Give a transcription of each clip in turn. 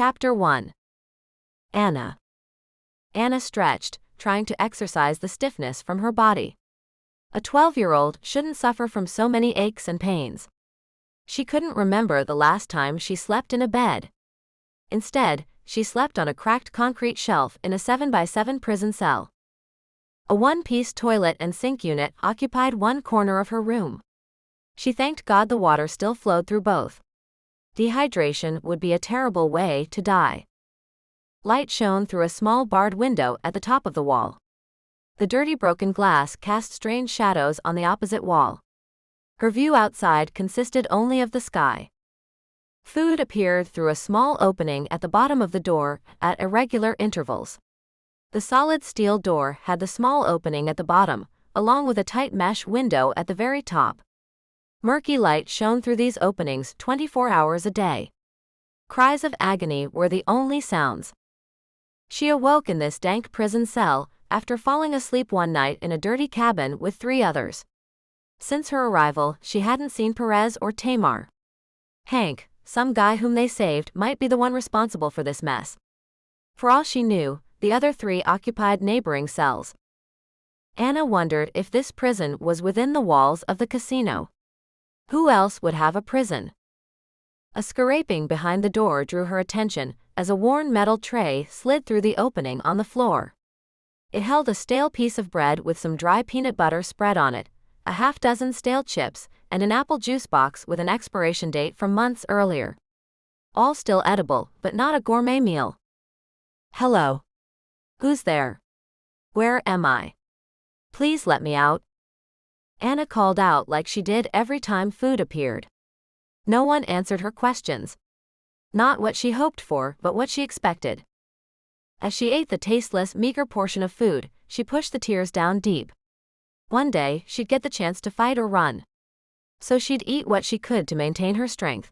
Chapter 1. Anna. Anna stretched, trying to exercise the stiffness from her body. A 12-year-old shouldn't suffer from so many aches and pains. She couldn't remember the last time she slept in a bed. Instead, she slept on a cracked concrete shelf in a 7x7 prison cell. A one-piece toilet and sink unit occupied one corner of her room. She thanked God the water still flowed through both. Dehydration would be a terrible way to die. Light shone through a small barred window at the top of the wall. The dirty broken glass cast strange shadows on the opposite wall. Her view outside consisted only of the sky. Food appeared through a small opening at the bottom of the door, at irregular intervals. The solid steel door had the small opening at the bottom, along with a tight mesh window at the very top. Murky light shone through these openings 24 hours a day. Cries of agony were the only sounds. She awoke in this dank prison cell, after falling asleep one night in a dirty cabin with 3 others. Since her arrival, she hadn't seen Perez or Tamar. Hank, some guy whom they saved, might be the one responsible for this mess. For all she knew, the other 3 occupied neighboring cells. Anna wondered if this prison was within the walls of the casino. Who else would have a prison? A scraping behind the door drew her attention as a worn metal tray slid through the opening on the floor. It held a stale piece of bread with some dry peanut butter spread on it, a half-dozen stale chips, and an apple juice box with an expiration date from months earlier. All still edible, but not a gourmet meal. Hello. Who's there? Where am I? Please let me out. Anna called out like she did every time food appeared. No one answered her questions. Not what she hoped for, but what she expected. As she ate the tasteless, meager portion of food, she pushed the tears down deep. One day, she'd get the chance to fight or run. So she'd eat what she could to maintain her strength.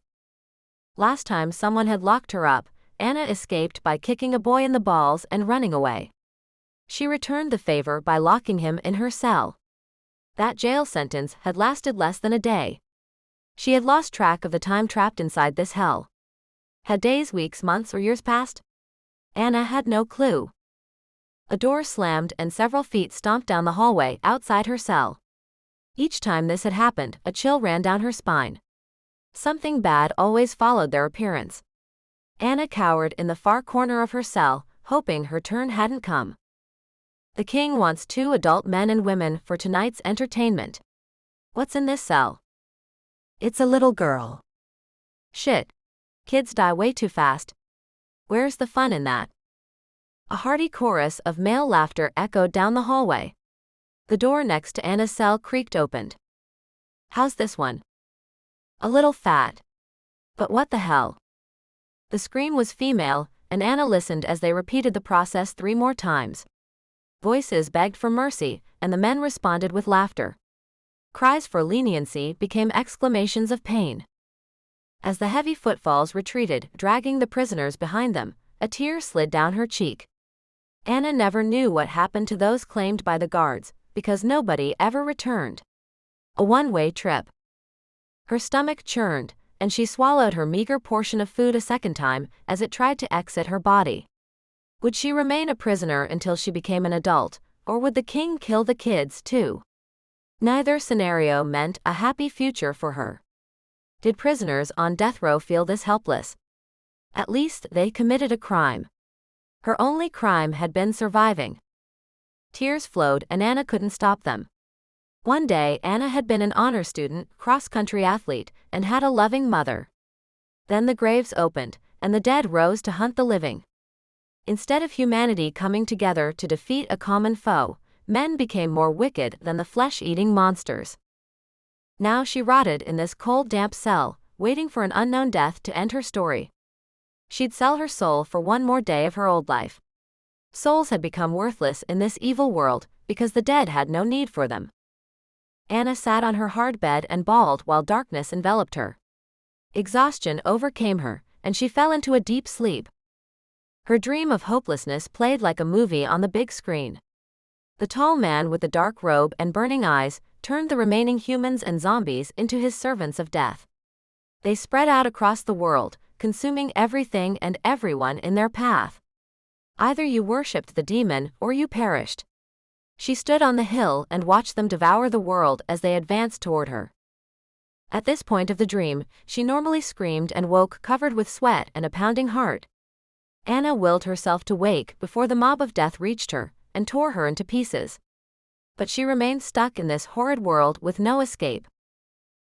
Last time someone had locked her up, Anna escaped by kicking a boy in the balls and running away. She returned the favor by locking him in her cell. That jail sentence had lasted less than a day. She had lost track of the time trapped inside this hell. Had days, weeks, months, or years passed? Anna had no clue. A door slammed and several feet stomped down the hallway outside her cell. Each time this had happened, a chill ran down her spine. Something bad always followed their appearance. Anna cowered in the far corner of her cell, hoping her turn hadn't come. The king wants 2 adult men and women for tonight's entertainment. What's in this cell? It's a little girl. Shit. Kids die way too fast. Where's the fun in that? A hearty chorus of male laughter echoed down the hallway. The door next to Anna's cell creaked open. How's this one? A little fat. But what the hell? The scream was female, and Anna listened as they repeated the process 3 more times. Voices begged for mercy, and the men responded with laughter. Cries for leniency became exclamations of pain. As the heavy footfalls retreated, dragging the prisoners behind them, a tear slid down her cheek. Anna never knew what happened to those claimed by the guards, because nobody ever returned. A one-way trip. Her stomach churned, and she swallowed her meager portion of food a second time as it tried to exit her body. Would she remain a prisoner until she became an adult, or would the king kill the kids too? Neither scenario meant a happy future for her. Did prisoners on death row feel this helpless? At least they committed a crime. Her only crime had been surviving. Tears flowed and Anna couldn't stop them. One day Anna had been an honor student, cross-country athlete, and had a loving mother. Then the graves opened, and the dead rose to hunt the living. Instead of humanity coming together to defeat a common foe, men became more wicked than the flesh-eating monsters. Now she rotted in this cold, damp cell, waiting for an unknown death to end her story. She'd sell her soul for one more day of her old life. Souls had become worthless in this evil world because the dead had no need for them. Anna sat on her hard bed and bawled while darkness enveloped her. Exhaustion overcame her, and she fell into a deep sleep. Her dream of hopelessness played like a movie on the big screen. The tall man with the dark robe and burning eyes turned the remaining humans and zombies into his servants of death. They spread out across the world, consuming everything and everyone in their path. Either you worshipped the demon or you perished. She stood on the hill and watched them devour the world as they advanced toward her. At this point of the dream, she normally screamed and woke covered with sweat and a pounding heart. Anna willed herself to wake before the mob of death reached her and tore her into pieces. But she remained stuck in this horrid world with no escape.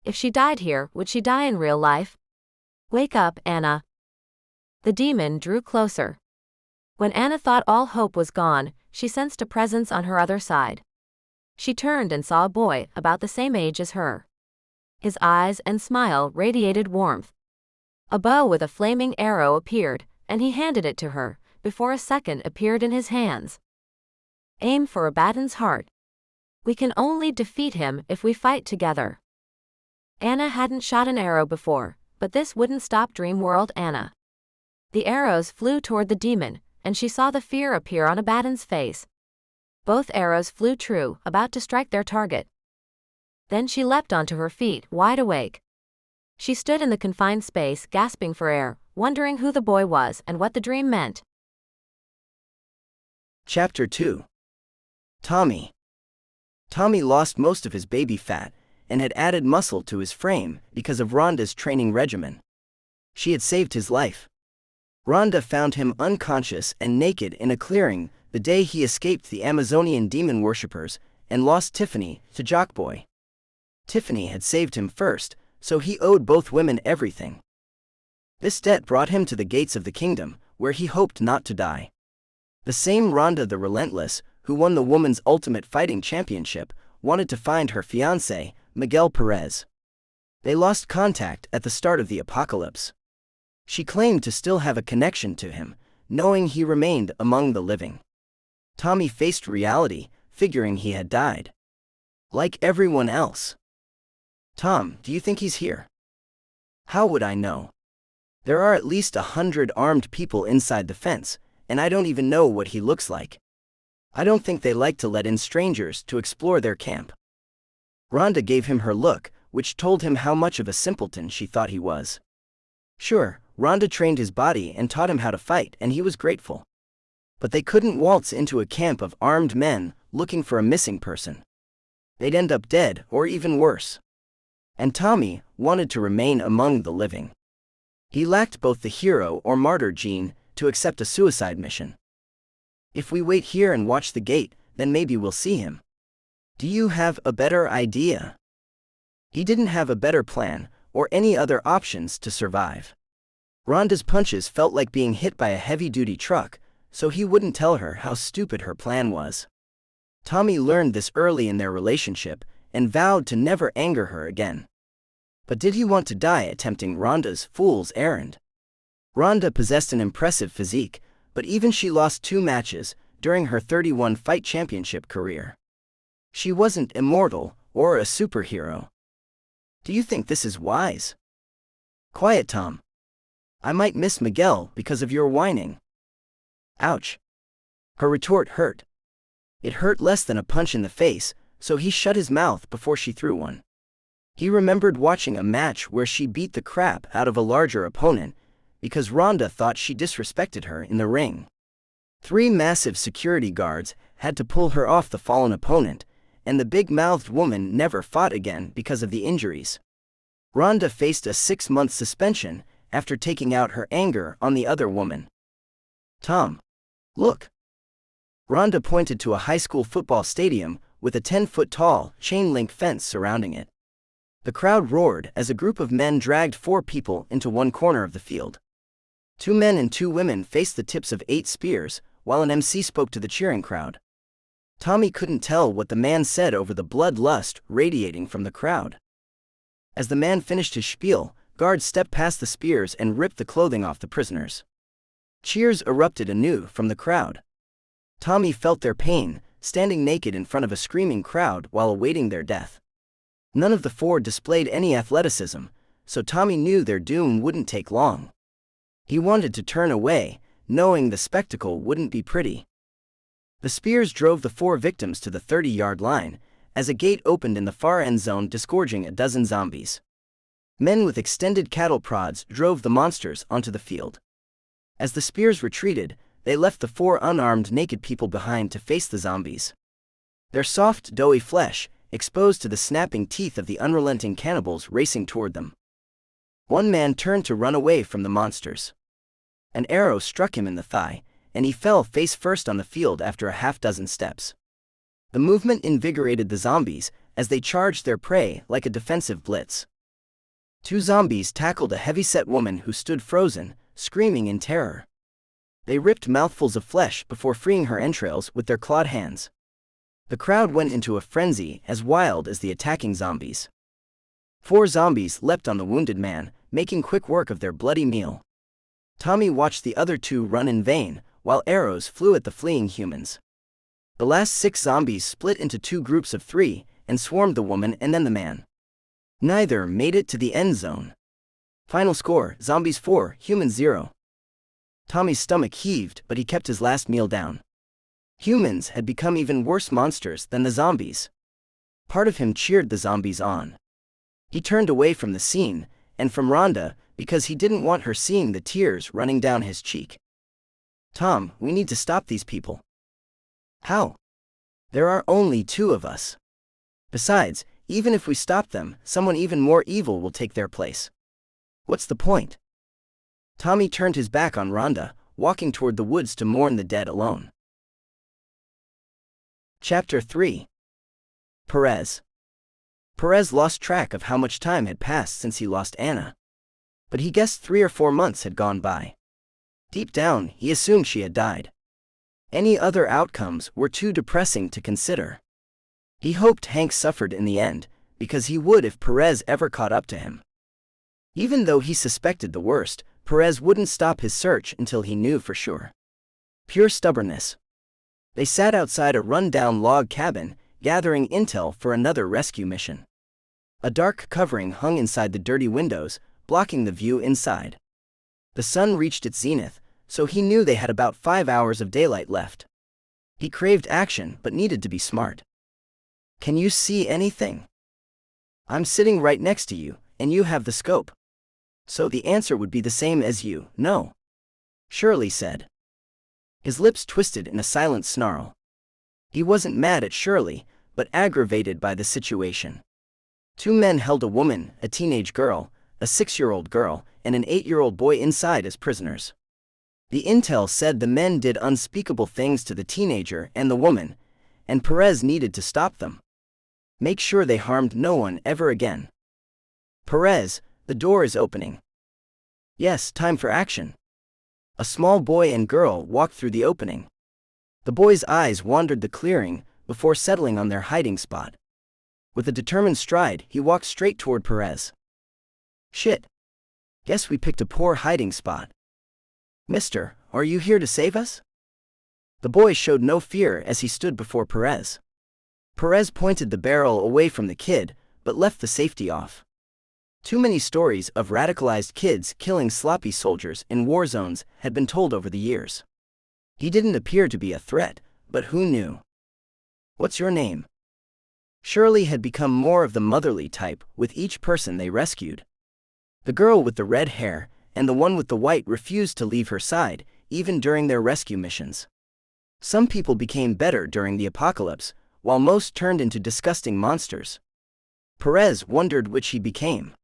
If she died here, would she die in real life? Wake up, Anna. The demon drew closer. When Anna thought all hope was gone, she sensed a presence on her other side. She turned and saw a boy about the same age as her. His eyes and smile radiated warmth. A bow with a flaming arrow appeared, and he handed it to her, before a second appeared in his hands. Aim for Abaddon's heart. We can only defeat him if we fight together. Anna hadn't shot an arrow before, but this wouldn't stop Dream World Anna. The arrows flew toward the demon, and she saw the fear appear on Abaddon's face. Both arrows flew true, about to strike their target. Then she leapt onto her feet, wide awake. She stood in the confined space, gasping for air, wondering who the boy was and what the dream meant. Chapter 2. Tommy. Tommy lost most of his baby fat and had added muscle to his frame because of Rhonda's training regimen. She had saved his life. Rhonda found him unconscious and naked in a clearing the day he escaped the Amazonian demon worshippers and lost Tiffany to Jockboy. Tiffany had saved him first, so he owed both women everything. This debt brought him to the gates of the kingdom, where he hoped not to die. The same Rhonda the Relentless, who won the Women's Ultimate Fighting Championship, wanted to find her fiancé, Miguel Perez. They lost contact at the start of the apocalypse. She claimed to still have a connection to him, knowing he remained among the living. Tommy faced reality, figuring he had died. Like everyone else. Tom, do you think he's here? How would I know? There are at least 100 armed people inside the fence, and I don't even know what he looks like. I don't think they like to let in strangers to explore their camp. Rhonda gave him her look, which told him how much of a simpleton she thought he was. Sure, Rhonda trained his body and taught him how to fight, and he was grateful. But they couldn't waltz into a camp of armed men looking for a missing person. They'd end up dead, or even worse. And Tommy wanted to remain among the living. He lacked both the hero or martyr gene to accept a suicide mission. If we wait here and watch the gate, then maybe we'll see him. Do you have a better idea? He didn't have a better plan, or any other options to survive. Rhonda's punches felt like being hit by a heavy-duty truck, so he wouldn't tell her how stupid her plan was. Tommy learned this early in their relationship, and vowed to never anger her again. But did he want to die attempting Rhonda's fool's errand? Rhonda possessed an impressive physique, but even she lost 2 matches during her 31-fight championship career. She wasn't immortal or a superhero. Do you think this is wise? Quiet, Tom. I might miss Miguel because of your whining. Ouch. Her retort hurt. It hurt less than a punch in the face, so he shut his mouth before she threw one. He remembered watching a match where she beat the crap out of a larger opponent because Rhonda thought she disrespected her in the ring. 3 massive security guards had to pull her off the fallen opponent, and the big-mouthed woman never fought again because of the injuries. Rhonda faced a 6-month suspension after taking out her anger on the other woman. Tom, look. Rhonda pointed to a high school football stadium with a 10-foot-tall, chain-link fence surrounding it. The crowd roared as a group of men dragged 4 people into one corner of the field. 2 men and 2 women faced the tips of 8 spears, while an MC spoke to the cheering crowd. Tommy couldn't tell what the man said over the bloodlust radiating from the crowd. As the man finished his spiel, guards stepped past the spears and ripped the clothing off the prisoners. Cheers erupted anew from the crowd. Tommy felt their pain, standing naked in front of a screaming crowd while awaiting their death. None of the 4 displayed any athleticism, so Tommy knew their doom wouldn't take long. He wanted to turn away, knowing the spectacle wouldn't be pretty. The spears drove the 4 victims to the 30-yard line, as a gate opened in the far end zone, disgorging a dozen zombies. Men with extended cattle prods drove the monsters onto the field. As the spears retreated, they left the 4 unarmed naked people behind to face the zombies. Their soft, doughy flesh, exposed to the snapping teeth of the unrelenting cannibals racing toward them. One man turned to run away from the monsters. An arrow struck him in the thigh, and he fell face first on the field after a half-dozen steps. The movement invigorated the zombies as they charged their prey like a defensive blitz. 2 zombies tackled a heavy-set woman who stood frozen, screaming in terror. They ripped mouthfuls of flesh before freeing her entrails with their clawed hands. The crowd went into a frenzy as wild as the attacking zombies. 4 zombies leapt on the wounded man, making quick work of their bloody meal. Tommy watched the other 2 run in vain, while arrows flew at the fleeing humans. The last 6 zombies split into 2 groups of 3 and swarmed the woman and then the man. Neither made it to the end zone. Final score: zombies 4, humans 0. Tommy's stomach heaved, but he kept his last meal down. Humans had become even worse monsters than the zombies. Part of him cheered the zombies on. He turned away from the scene, and from Rhonda, because he didn't want her seeing the tears running down his cheek. "Tom, we need to stop these people." "How? There are only 2 of us. Besides, even if we stop them, someone even more evil will take their place. What's the point?" Tommy turned his back on Rhonda, walking toward the woods to mourn the dead alone. Chapter 3. Perez. Perez lost track of how much time had passed since he lost Anna. But he guessed 3 or 4 months had gone by. Deep down, he assumed she had died. Any other outcomes were too depressing to consider. He hoped Hank suffered in the end, because he would if Perez ever caught up to him. Even though he suspected the worst, Perez wouldn't stop his search until he knew for sure. Pure stubbornness. They sat outside a run-down log cabin, gathering intel for another rescue mission. A dark covering hung inside the dirty windows, blocking the view inside. The sun reached its zenith, so he knew they had about 5 hours of daylight left. He craved action but needed to be smart. "Can you see anything?" "I'm sitting right next to you, and you have the scope. So the answer would be the same as you, no?" Shirley said. His lips twisted in a silent snarl. He wasn't mad at Shirley, but aggravated by the situation. 2 men held a woman, a teenage girl, a 6-year-old girl, and an 8-year-old boy inside as prisoners. The intel said the men did unspeakable things to the teenager and the woman, and Perez needed to stop them. Make sure they harmed no one ever again. "Perez, the door is opening." "Yes, time for action." A small boy and girl walked through the opening. The boy's eyes wandered the clearing before settling on their hiding spot. With a determined stride, he walked straight toward Perez. "Shit. Guess we picked a poor hiding spot." "Mister, are you here to save us?" The boy showed no fear as he stood before Perez. Perez pointed the barrel away from the kid, but left the safety off. Too many stories of radicalized kids killing sloppy soldiers in war zones had been told over the years. He didn't appear to be a threat, but who knew? "What's your name?" Shirley had become more of the motherly type with each person they rescued. The girl with the red hair and the one with the white refused to leave her side, even during their rescue missions. Some people became better during the apocalypse, while most turned into disgusting monsters. Perez wondered which he became.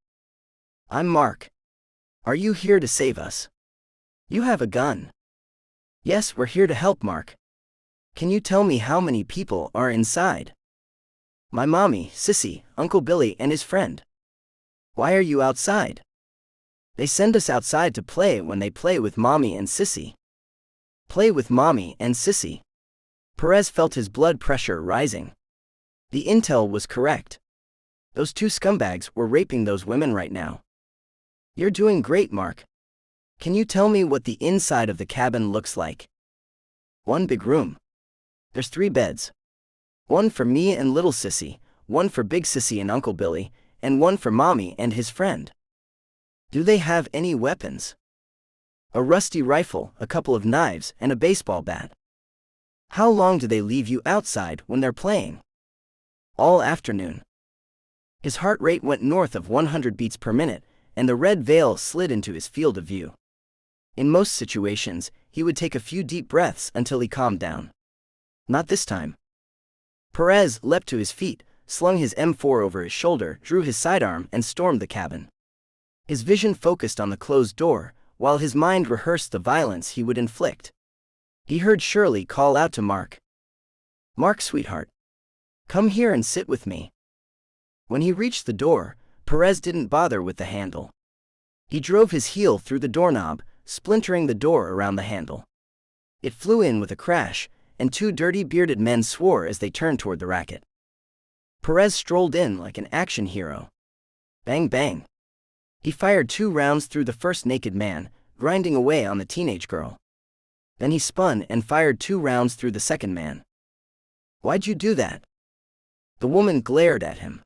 "I'm Mark. Are you here to save us?" "You have a gun." "Yes, we're here to help, Mark. Can you tell me how many people are inside?" "My mommy, Sissy, Uncle Billy and his friend." "Why are you outside?" "They send us outside to play when they play with Mommy and Sissy." "Play with Mommy and Sissy?" Perez felt his blood pressure rising. The intel was correct. Those 2 scumbags were raping those women right now. "You're doing great, Mark. Can you tell me what the inside of the cabin looks like?" "One big room. There's 3 beds. One for me and little Sissy, one for big Sissy and Uncle Billy, and one for Mommy and his friend." "Do they have any weapons?" "A rusty rifle, a couple of knives, and a baseball bat." "How long do they leave you outside when they're playing?" "All afternoon." His heart rate went north of 100 beats per minute, and the red veil slid into his field of view. In most situations, he would take a few deep breaths until he calmed down. Not this time. Perez leapt to his feet, slung his M4 over his shoulder, drew his sidearm, and stormed the cabin. His vision focused on the closed door, while his mind rehearsed the violence he would inflict. He heard Shirley call out to Mark. "Mark, sweetheart. Come here and sit with me." When he reached the door, Perez didn't bother with the handle. He drove his heel through the doorknob, splintering the door around the handle. It flew in with a crash, and two dirty bearded men swore as they turned toward the racket. Perez strolled in like an action hero. Bang bang. He fired 2 rounds through the first naked man, grinding away on the teenage girl. Then he spun and fired 2 rounds through the second man. "Why'd you do that?" The woman glared at him.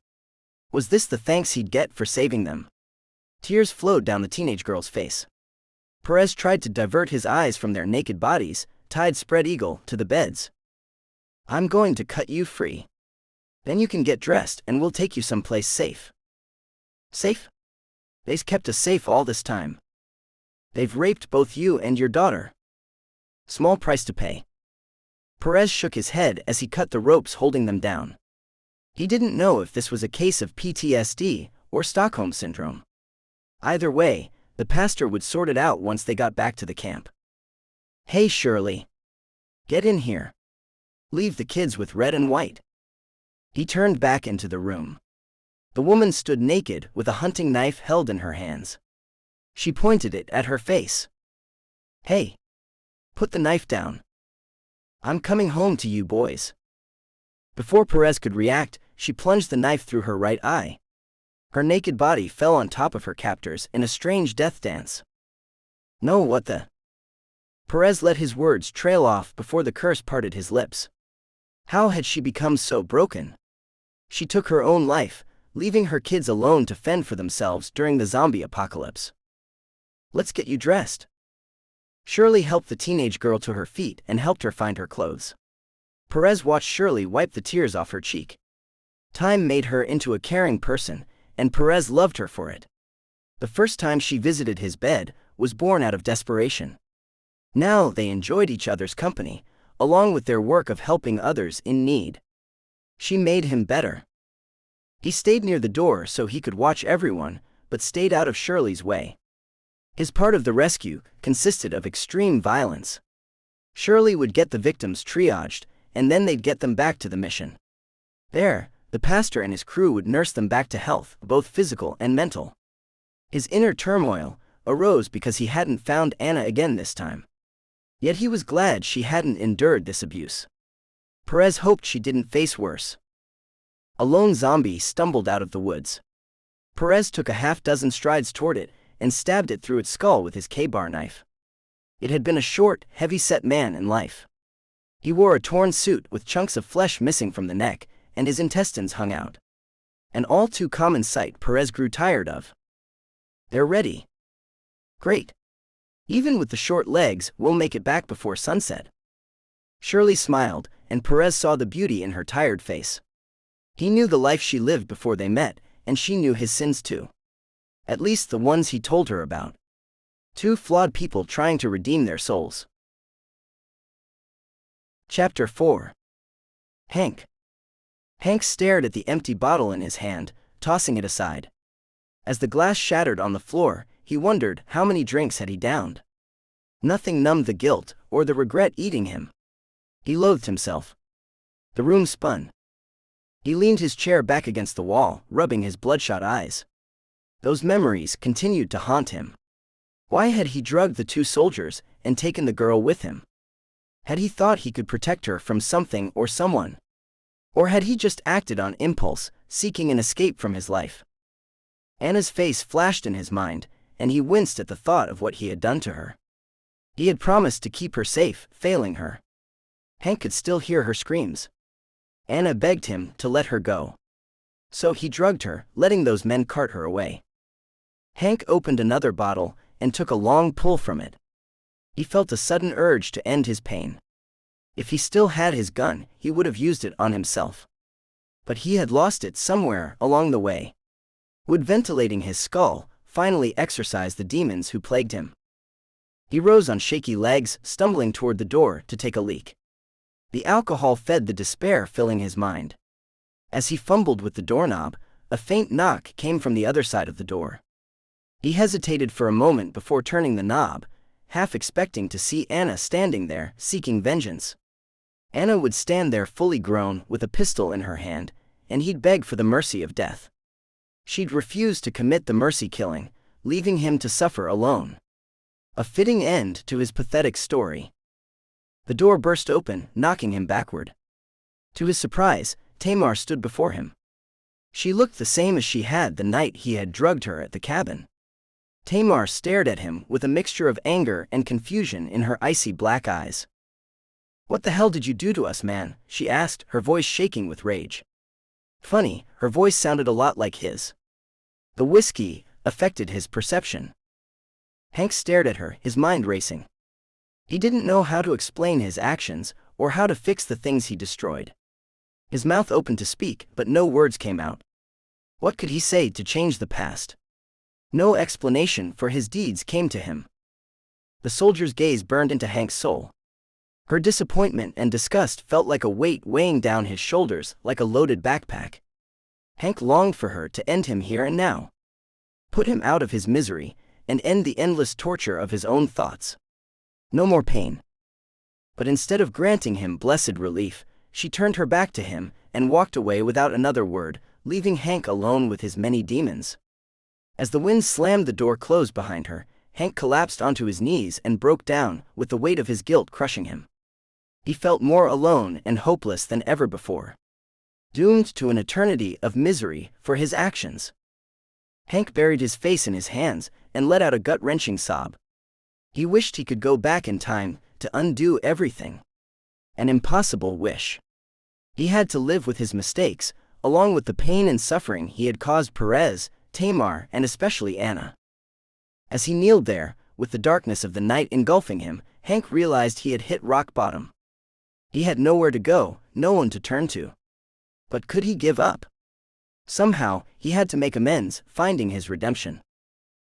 Was this the thanks he'd get for saving them? Tears flowed down the teenage girl's face. Perez tried to divert his eyes from their naked bodies, tied spread eagle to the beds. "I'm going to cut you free. Then you can get dressed and we'll take you someplace safe." "Safe? They's kept us safe all this time. They've raped both you and your daughter. Small price to pay." Perez shook his head as he cut the ropes holding them down. He didn't know if this was a case of PTSD or Stockholm Syndrome. Either way, the pastor would sort it out once they got back to the camp. "Hey Shirley. Get in here. Leave the kids with red and white." He turned back into the room. The woman stood naked with a hunting knife held in her hands. She pointed it at her face. "Hey. Put the knife down. I'm coming home to you boys." Before Perez could react, she plunged the knife through her right eye. Her naked body fell on top of her captors in a strange death dance. "No, what the?" Perez let his words trail off before the curse parted his lips. How had she become so broken? She took her own life, leaving her kids alone to fend for themselves during the zombie apocalypse. "Let's get you dressed." Shirley helped the teenage girl to her feet and helped her find her clothes. Perez watched Shirley wipe the tears off her cheek. Time made her into a caring person, and Perez loved her for it. The first time she visited his bed was born out of desperation. Now they enjoyed each other's company, along with their work of helping others in need. She made him better. He stayed near the door so he could watch everyone, but stayed out of Shirley's way. His part of the rescue consisted of extreme violence. Shirley would get the victims triaged, and then they'd get them back to the mission. There, the pastor and his crew would nurse them back to health, both physical and mental. His inner turmoil arose because he hadn't found Anna again this time. Yet he was glad she hadn't endured this abuse. Perez hoped she didn't face worse. A lone zombie stumbled out of the woods. Perez took a half-dozen strides toward it and stabbed it through its skull with his K-bar knife. It had been a short, heavy-set man in life. He wore a torn suit with chunks of flesh missing from the neck, and his intestines hung out. An all-too-common sight Perez grew tired of. "They're ready." "Great. Even with the short legs, we'll make it back before sunset." Shirley smiled, and Perez saw the beauty in her tired face. He knew the life she lived before they met, and she knew his sins too. At least the ones he told her about. 2 flawed people trying to redeem their souls. Chapter 4. Hank. Hank stared at the empty bottle in his hand, tossing it aside. As the glass shattered on the floor, he wondered how many drinks had he downed. Nothing numbed the guilt or the regret eating him. He loathed himself. The room spun. He leaned his chair back against the wall, rubbing his bloodshot eyes. Those memories continued to haunt him. Why had he drugged the 2 soldiers and taken the girl with him? Had he thought he could protect her from something or someone? Or had he just acted on impulse, seeking an escape from his life? Anna's face flashed in his mind, and he winced at the thought of what he had done to her. He had promised to keep her safe, failing her. Hank could still hear her screams. Anna begged him to let her go. So he drugged her, letting those men cart her away. Hank opened another bottle and took a long pull from it. He felt a sudden urge to end his pain. If he still had his gun, he would have used it on himself. But he had lost it somewhere along the way. Would ventilating his skull finally exorcise the demons who plagued him? He rose on shaky legs, stumbling toward the door to take a leak. The alcohol fed the despair filling his mind. As he fumbled with the doorknob, a faint knock came from the other side of the door. He hesitated for a moment before turning the knob, half expecting to see Anna standing there, seeking vengeance. Anna would stand there fully grown, with a pistol in her hand, and he'd beg for the mercy of death. She'd refuse to commit the mercy killing, leaving him to suffer alone. A fitting end to his pathetic story. The door burst open, knocking him backward. To his surprise, Tamar stood before him. She looked the same as she had the night he had drugged her at the cabin. Tamar stared at him with a mixture of anger and confusion in her icy black eyes. "What the hell did you do to us, man?" she asked, her voice shaking with rage. Funny, her voice sounded a lot like his. The whiskey affected his perception. Hank stared at her, his mind racing. He didn't know how to explain his actions or how to fix the things he destroyed. His mouth opened to speak, but no words came out. What could he say to change the past? No explanation for his deeds came to him. The soldier's gaze burned into Hank's soul. Her disappointment and disgust felt like a weight weighing down his shoulders, like a loaded backpack. Hank longed for her to end him here and now. Put him out of his misery, and end the endless torture of his own thoughts. No more pain. But instead of granting him blessed relief, she turned her back to him and walked away without another word, leaving Hank alone with his many demons. As the wind slammed the door closed behind her, Hank collapsed onto his knees and broke down, with the weight of his guilt crushing him. He felt more alone and hopeless than ever before. Doomed to an eternity of misery for his actions. Hank buried his face in his hands and let out a gut-wrenching sob. He wished he could go back in time to undo everything. An impossible wish. He had to live with his mistakes, along with the pain and suffering he had caused Perez, Tamar, and especially Anna. As he kneeled there, with the darkness of the night engulfing him, Hank realized he had hit rock bottom. He had nowhere to go, no one to turn to. But could he give up? Somehow, he had to make amends, finding his redemption.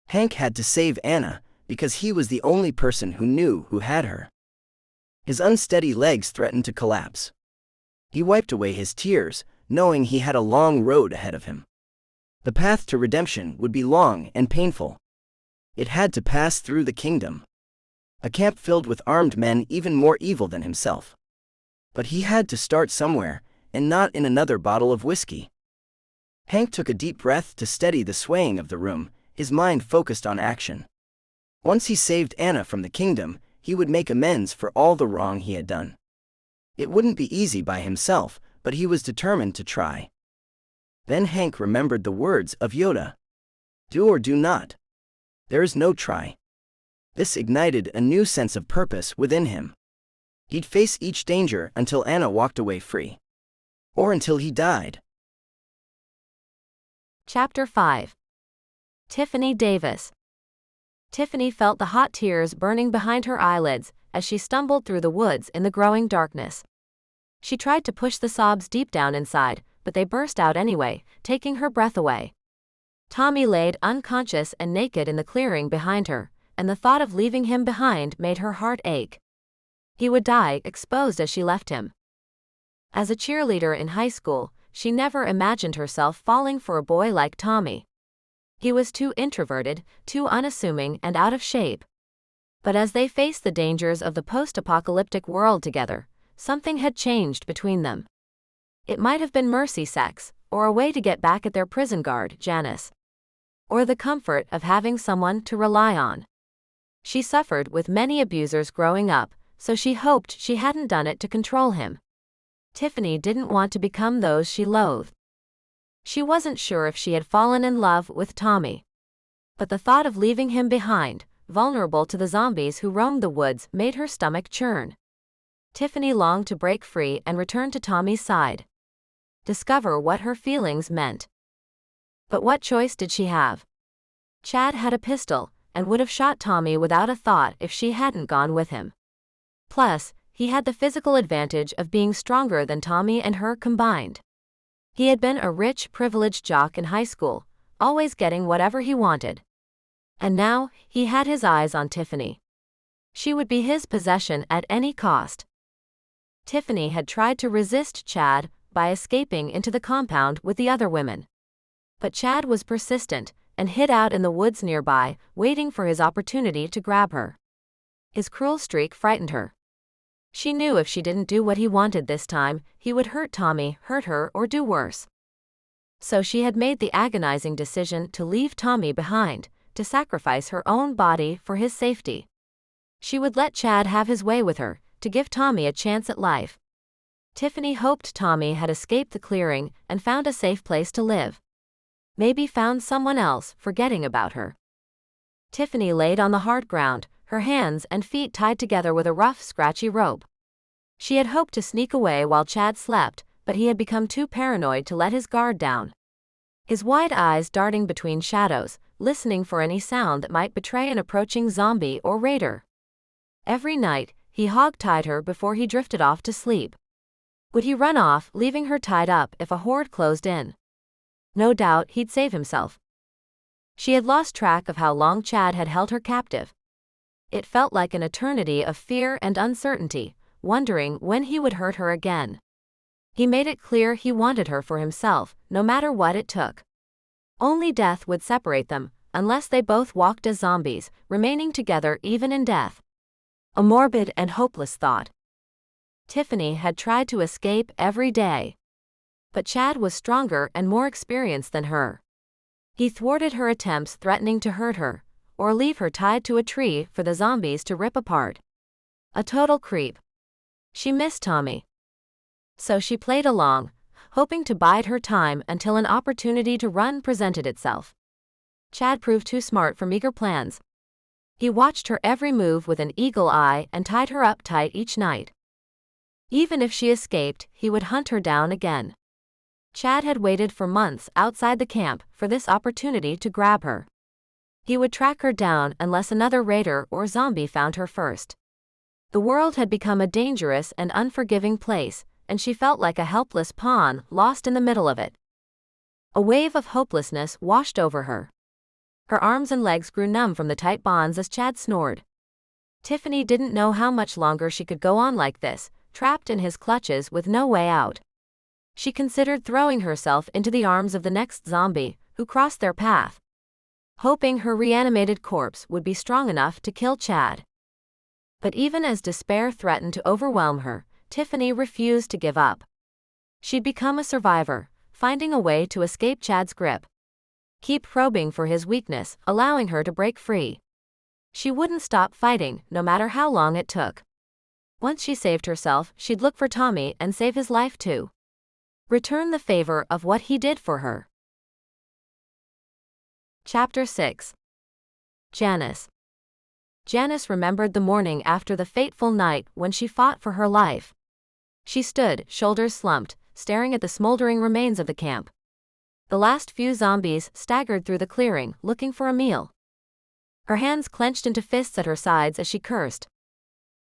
Hank had to save Anna, because he was the only person who knew who had her. His unsteady legs threatened to collapse. He wiped away his tears, knowing he had a long road ahead of him. The path to redemption would be long and painful. It had to pass through the kingdom. A camp filled with armed men even more evil than himself. But he had to start somewhere, and not in another bottle of whiskey. Hank took a deep breath to steady the swaying of the room, his mind focused on action. Once he saved Anna from the kingdom, he would make amends for all the wrong he had done. It wouldn't be easy by himself, but he was determined to try. Then Hank remembered the words of Yoda. Do or do not. There is no try. This ignited a new sense of purpose within him. He'd face each danger until Anna walked away free. Or until he died. Chapter 5. Tiffany Davis. Tiffany felt the hot tears burning behind her eyelids as she stumbled through the woods in the growing darkness. She tried to push the sobs deep down inside, but they burst out anyway, taking her breath away. Tommy laid unconscious and naked in the clearing behind her, and the thought of leaving him behind made her heart ache. He would die exposed as she left him. As a cheerleader in high school, she never imagined herself falling for a boy like Tommy. He was too introverted, too unassuming and out of shape. But as they faced the dangers of the post-apocalyptic world together, something had changed between them. It might have been mercy sex, or a way to get back at their prison guard, Janice. Or the comfort of having someone to rely on. She suffered with many abusers growing up, so she hoped she hadn't done it to control him. Tiffany didn't want to become those she loathed. She wasn't sure if she had fallen in love with Tommy. But the thought of leaving him behind, vulnerable to the zombies who roamed the woods, made her stomach churn. Tiffany longed to break free and return to Tommy's side. Discover what her feelings meant. But what choice did she have? Chad had a pistol, and would have shot Tommy without a thought if she hadn't gone with him. Plus, he had the physical advantage of being stronger than Tommy and her combined. He had been a rich, privileged jock in high school, always getting whatever he wanted. And now, he had his eyes on Tiffany. She would be his possession at any cost. Tiffany had tried to resist Chad by escaping into the compound with the other women. But Chad was persistent and hid out in the woods nearby, waiting for his opportunity to grab her. His cruel streak frightened her. She knew if she didn't do what he wanted this time, he would hurt Tommy, hurt her, or do worse. So she had made the agonizing decision to leave Tommy behind, to sacrifice her own body for his safety. She would let Chad have his way with her, to give Tommy a chance at life. Tiffany hoped Tommy had escaped the clearing and found a safe place to live. Maybe found someone else, forgetting about her. Tiffany laid on the hard ground, her hands and feet tied together with a rough, scratchy rope. She had hoped to sneak away while Chad slept, but he had become too paranoid to let his guard down. His wide eyes darting between shadows, listening for any sound that might betray an approaching zombie or raider. Every night, he hog-tied her before he drifted off to sleep. Would he run off, leaving her tied up if a horde closed in? No doubt he'd save himself. She had lost track of how long Chad had held her captive. It felt like an eternity of fear and uncertainty, wondering when he would hurt her again. He made it clear he wanted her for himself, no matter what it took. Only death would separate them, unless they both walked as zombies, remaining together even in death. A morbid and hopeless thought. Tiffany had tried to escape every day. But Chad was stronger and more experienced than her. He thwarted her attempts, threatening to hurt her, or leave her tied to a tree for the zombies to rip apart. A total creep. She missed Tommy. So she played along, hoping to bide her time until an opportunity to run presented itself. Chad proved too smart for meager plans. He watched her every move with an eagle eye and tied her up tight each night. Even if she escaped, he would hunt her down again. Chad had waited for months outside the camp for this opportunity to grab her. He would track her down unless another raider or zombie found her first. The world had become a dangerous and unforgiving place, and she felt like a helpless pawn lost in the middle of it. A wave of hopelessness washed over her. Her arms and legs grew numb from the tight bonds as Chad snored. Tiffany didn't know how much longer she could go on like this, trapped in his clutches with no way out. She considered throwing herself into the arms of the next zombie who crossed their path, hoping her reanimated corpse would be strong enough to kill Chad. But even as despair threatened to overwhelm her, Tiffany refused to give up. She'd become a survivor, finding a way to escape Chad's grip. Keep probing for his weakness, allowing her to break free. She wouldn't stop fighting, no matter how long it took. Once she saved herself, she'd look for Tommy and save his life too. Return the favor of what he did for her. Chapter 6. Janice. Janice remembered the morning after the fateful night when she fought for her life. She stood, shoulders slumped, staring at the smoldering remains of the camp. The last few zombies staggered through the clearing, looking for a meal. Her hands clenched into fists at her sides as she cursed.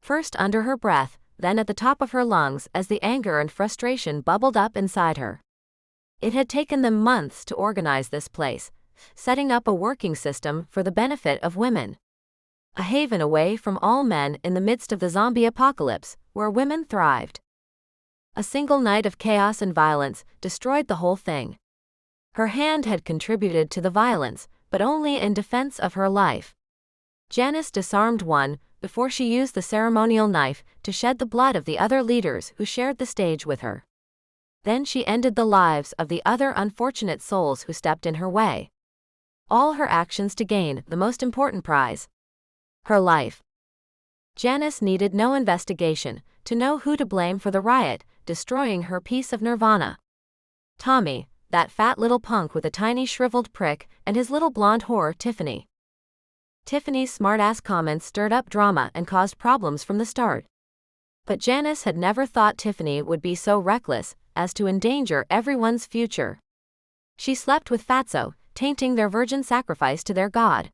First under her breath, then at the top of her lungs as the anger and frustration bubbled up inside her. It had taken them months to organize this place, setting up a working system for the benefit of women. A haven away from all men in the midst of the zombie apocalypse, where women thrived. A single night of chaos and violence destroyed the whole thing. Her hand had contributed to the violence, but only in defense of her life. Janice disarmed one before she used the ceremonial knife to shed the blood of the other leaders who shared the stage with her. Then she ended the lives of the other unfortunate souls who stepped in her way. All her actions to gain the most important prize: her life. Janice needed no investigation to know who to blame for the riot, destroying her piece of nirvana. Tommy, that fat little punk with a tiny shriveled prick, and his little blonde whore, Tiffany. Tiffany's smart-ass comments stirred up drama and caused problems from the start. But Janice had never thought Tiffany would be so reckless as to endanger everyone's future. She slept with Fatso, tainting their virgin sacrifice to their god.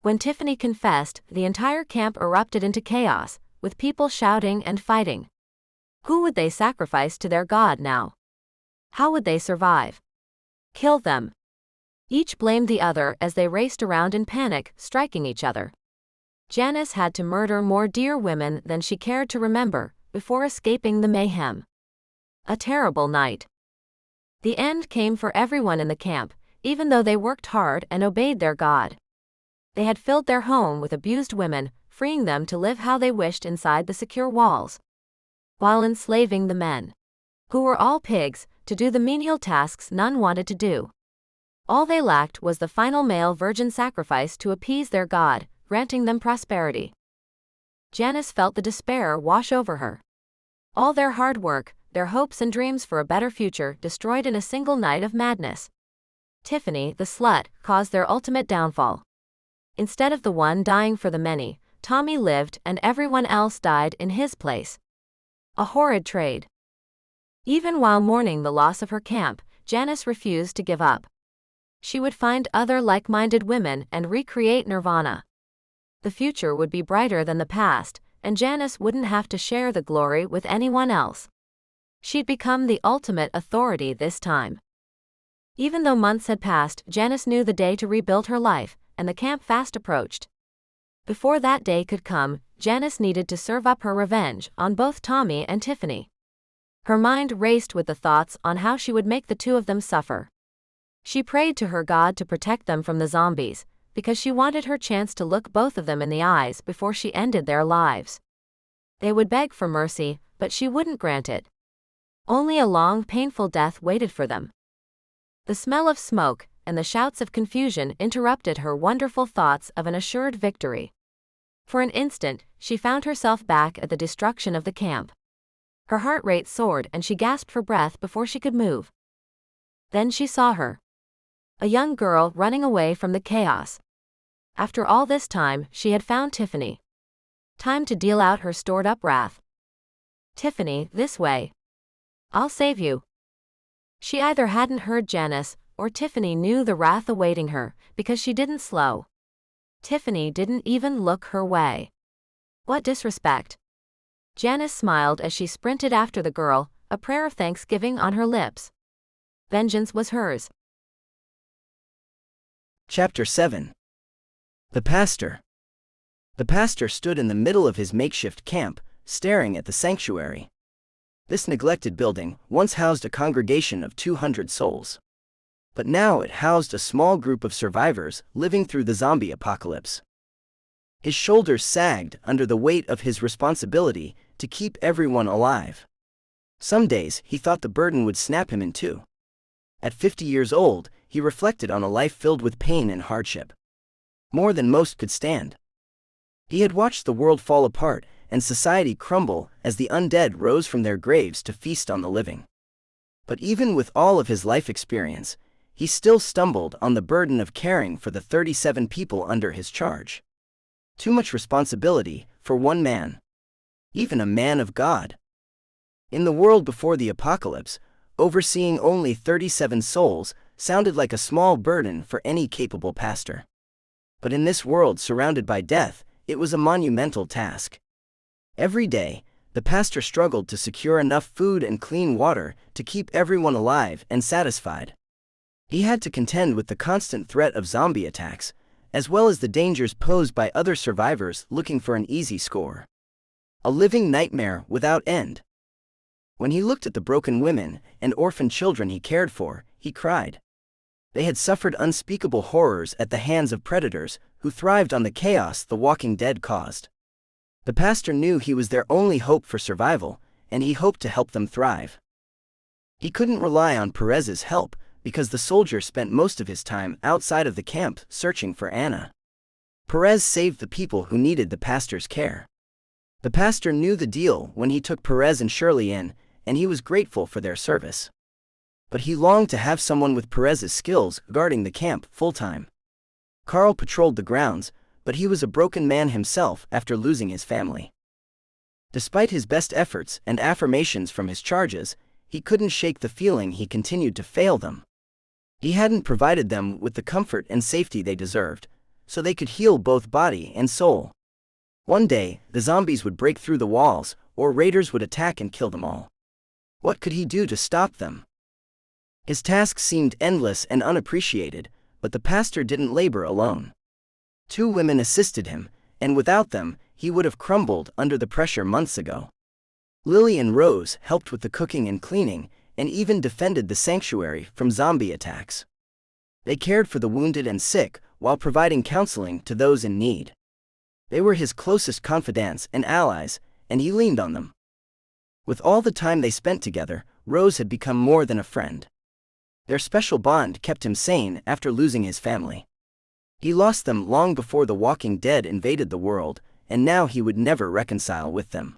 When Tiffany confessed, the entire camp erupted into chaos, with people shouting and fighting. Who would they sacrifice to their god now? How would they survive? Kill them. Each blamed the other as they raced around in panic, striking each other. Janice had to murder more dear women than she cared to remember, before escaping the mayhem. A terrible night. The end came for everyone in the camp, even though they worked hard and obeyed their God. They had filled their home with abused women, freeing them to live how they wished inside the secure walls, while enslaving the men, who were all pigs, to do the menial tasks none wanted to do. All they lacked was the final male virgin sacrifice to appease their God, granting them prosperity. Janice felt the despair wash over her. All their hard work, their hopes and dreams for a better future destroyed in a single night of madness. Tiffany, the slut, caused their ultimate downfall. Instead of the one dying for the many, Tommy lived and everyone else died in his place. A horrid trade. Even while mourning the loss of her camp, Janice refused to give up. She would find other like-minded women and recreate Nirvana. The future would be brighter than the past, and Janice wouldn't have to share the glory with anyone else. She'd become the ultimate authority this time. Even though months had passed, Janice knew the day to rebuild her life, and the camp fast approached. Before that day could come, Janice needed to serve up her revenge on both Tommy and Tiffany. Her mind raced with the thoughts on how she would make the two of them suffer. She prayed to her God to protect them from the zombies, because she wanted her chance to look both of them in the eyes before she ended their lives. They would beg for mercy, but she wouldn't grant it. Only a long, painful death waited for them. The smell of smoke and the shouts of confusion interrupted her wonderful thoughts of an assured victory. For an instant, she found herself back at the destruction of the camp. Her heart rate soared and she gasped for breath before she could move. Then she saw her. A young girl running away from the chaos. After all this time, she had found Tiffany. Time to deal out her stored-up wrath. Tiffany, this way. I'll save you. She either hadn't heard Janice, or Tiffany knew the wrath awaiting her, because she didn't slow. Tiffany didn't even look her way. What disrespect. Janice smiled as she sprinted after the girl, a prayer of thanksgiving on her lips. Vengeance was hers. Chapter 7. The Pastor. The pastor stood in the middle of his makeshift camp, staring at the sanctuary. This neglected building once housed a congregation of 200 souls. But now it housed a small group of survivors living through the zombie apocalypse. His shoulders sagged under the weight of his responsibility to keep everyone alive. Some days he thought the burden would snap him in two. At 50 years old, he reflected on a life filled with pain and hardship. More than most could stand. He had watched the world fall apart and society crumble as the undead rose from their graves to feast on the living. But even with all of his life experience, he still stumbled on the burden of caring for the 37 people under his charge. Too much responsibility for one man. Even a man of God. In the world before the apocalypse, overseeing only 37 souls sounded like a small burden for any capable pastor. But in this world surrounded by death, it was a monumental task. Every day, the pastor struggled to secure enough food and clean water to keep everyone alive and satisfied. He had to contend with the constant threat of zombie attacks, as well as the dangers posed by other survivors looking for an easy score. A living nightmare without end. When he looked at the broken women and orphan children he cared for, he cried. They had suffered unspeakable horrors at the hands of predators who thrived on the chaos the Walking Dead caused. The pastor knew he was their only hope for survival, and he hoped to help them thrive. He couldn't rely on Perez's help, because the soldier spent most of his time outside of the camp searching for Anna. Perez saved the people who needed the pastor's care. The pastor knew the deal when he took Perez and Shirley in, and he was grateful for their service. But he longed to have someone with Perez's skills guarding the camp full-time. Carl patrolled the grounds, but he was a broken man himself after losing his family. Despite his best efforts and affirmations from his charges, he couldn't shake the feeling he continued to fail them. He hadn't provided them with the comfort and safety they deserved, so they could heal both body and soul. One day, the zombies would break through the walls, or raiders would attack and kill them all. What could he do to stop them? His task seemed endless and unappreciated, but the pastor didn't labor alone. 2 women assisted him, and without them, he would have crumbled under the pressure months ago. Lily and Rose helped with the cooking and cleaning, and even defended the sanctuary from zombie attacks. They cared for the wounded and sick, while providing counseling to those in need. They were his closest confidants and allies, and he leaned on them. With all the time they spent together, Rose had become more than a friend. Their special bond kept him sane after losing his family. He lost them long before the Walking Dead invaded the world, and now he would never reconcile with them.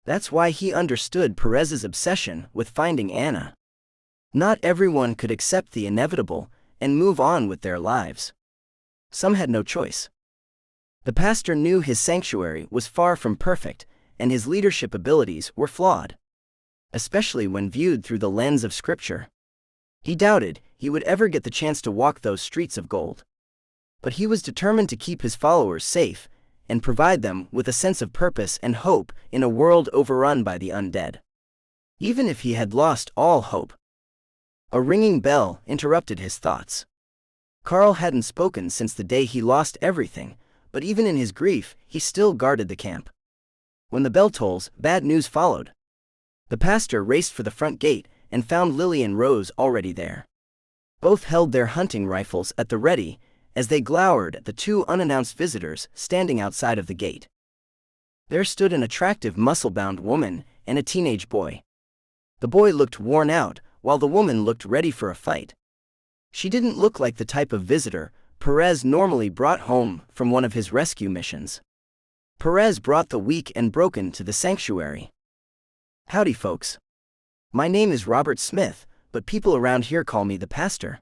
That's why he understood Perez's obsession with finding Anna. Not everyone could accept the inevitable and move on with their lives. Some had no choice. The pastor knew his sanctuary was far from perfect, and his leadership abilities were flawed, especially when viewed through the lens of Scripture. He doubted he would ever get the chance to walk those streets of gold. But he was determined to keep his followers safe and provide them with a sense of purpose and hope in a world overrun by the undead. Even if he had lost all hope. A ringing bell interrupted his thoughts. Carl hadn't spoken since the day he lost everything, but even in his grief, he still guarded the camp. When the bell tolls, bad news followed. The pastor raced for the front gate and found Lily and Rose already there. Both held their hunting rifles at the ready as they glowered at the 2 unannounced visitors standing outside of the gate. There stood an attractive muscle-bound woman and a teenage boy. The boy looked worn out, while the woman looked ready for a fight. She didn't look like the type of visitor Perez normally brought home from one of his rescue missions. Perez brought the weak and broken to the sanctuary. "Howdy, folks. My name is Robert Smith, but people around here call me the pastor.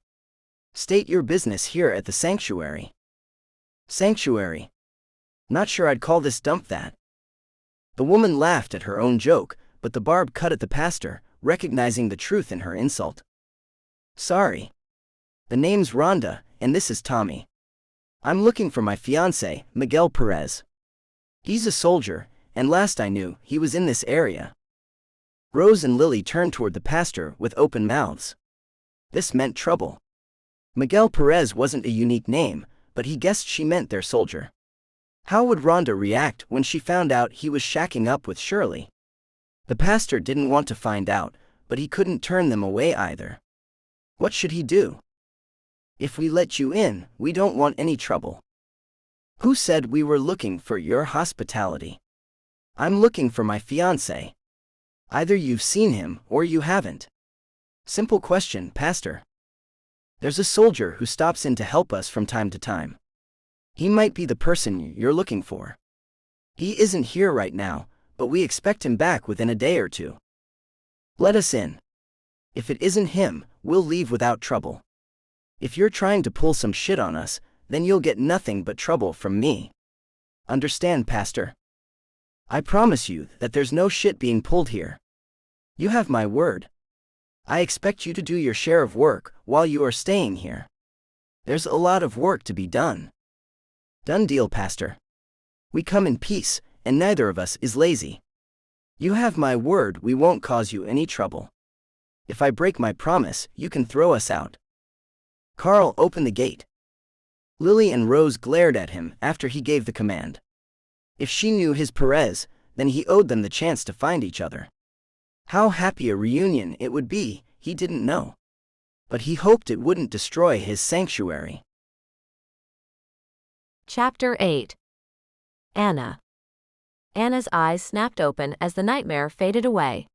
State your business here at the sanctuary." "Sanctuary? Not sure I'd call this dump that." The woman laughed at her own joke, but the barb cut at the pastor, recognizing the truth in her insult. "Sorry. The name's Rhonda, and this is Tommy. I'm looking for my fiancé, Miguel Perez. He's a soldier, and last I knew, he was in this area." Rose and Lily turned toward the pastor with open mouths. This meant trouble. Miguel Perez wasn't a unique name, but he guessed she meant their soldier. How would Rhonda react when she found out he was shacking up with Shirley? The pastor didn't want to find out, but he couldn't turn them away either. What should he do? "If we let you in, we don't want any trouble." "Who said we were looking for your hospitality?" "I'm looking for my fiancé. Either you've seen him or you haven't." "Simple question, Pastor. There's a soldier who stops in to help us from time to time. He might be the person you're looking for. He isn't here right now, but we expect him back within a day or 2. Let us in. If it isn't him, we'll leave without trouble. If you're trying to pull some shit on us, then you'll get nothing but trouble from me. Understand, Pastor? I promise you that there's no shit being pulled here. You have my word. I expect you to do your share of work while you are staying here. There's a lot of work to be done." "Done deal, Pastor. We come in peace, and neither of us is lazy. You have my word we won't cause you any trouble. If I break my promise, you can throw us out." Carl opened the gate. Lily and Rose glared at him after he gave the command. If she knew his Perez, then he owed them the chance to find each other. How happy a reunion it would be, he didn't know. But he hoped it wouldn't destroy his sanctuary. Chapter 8. Anna. Anna's eyes snapped open as the nightmare faded away.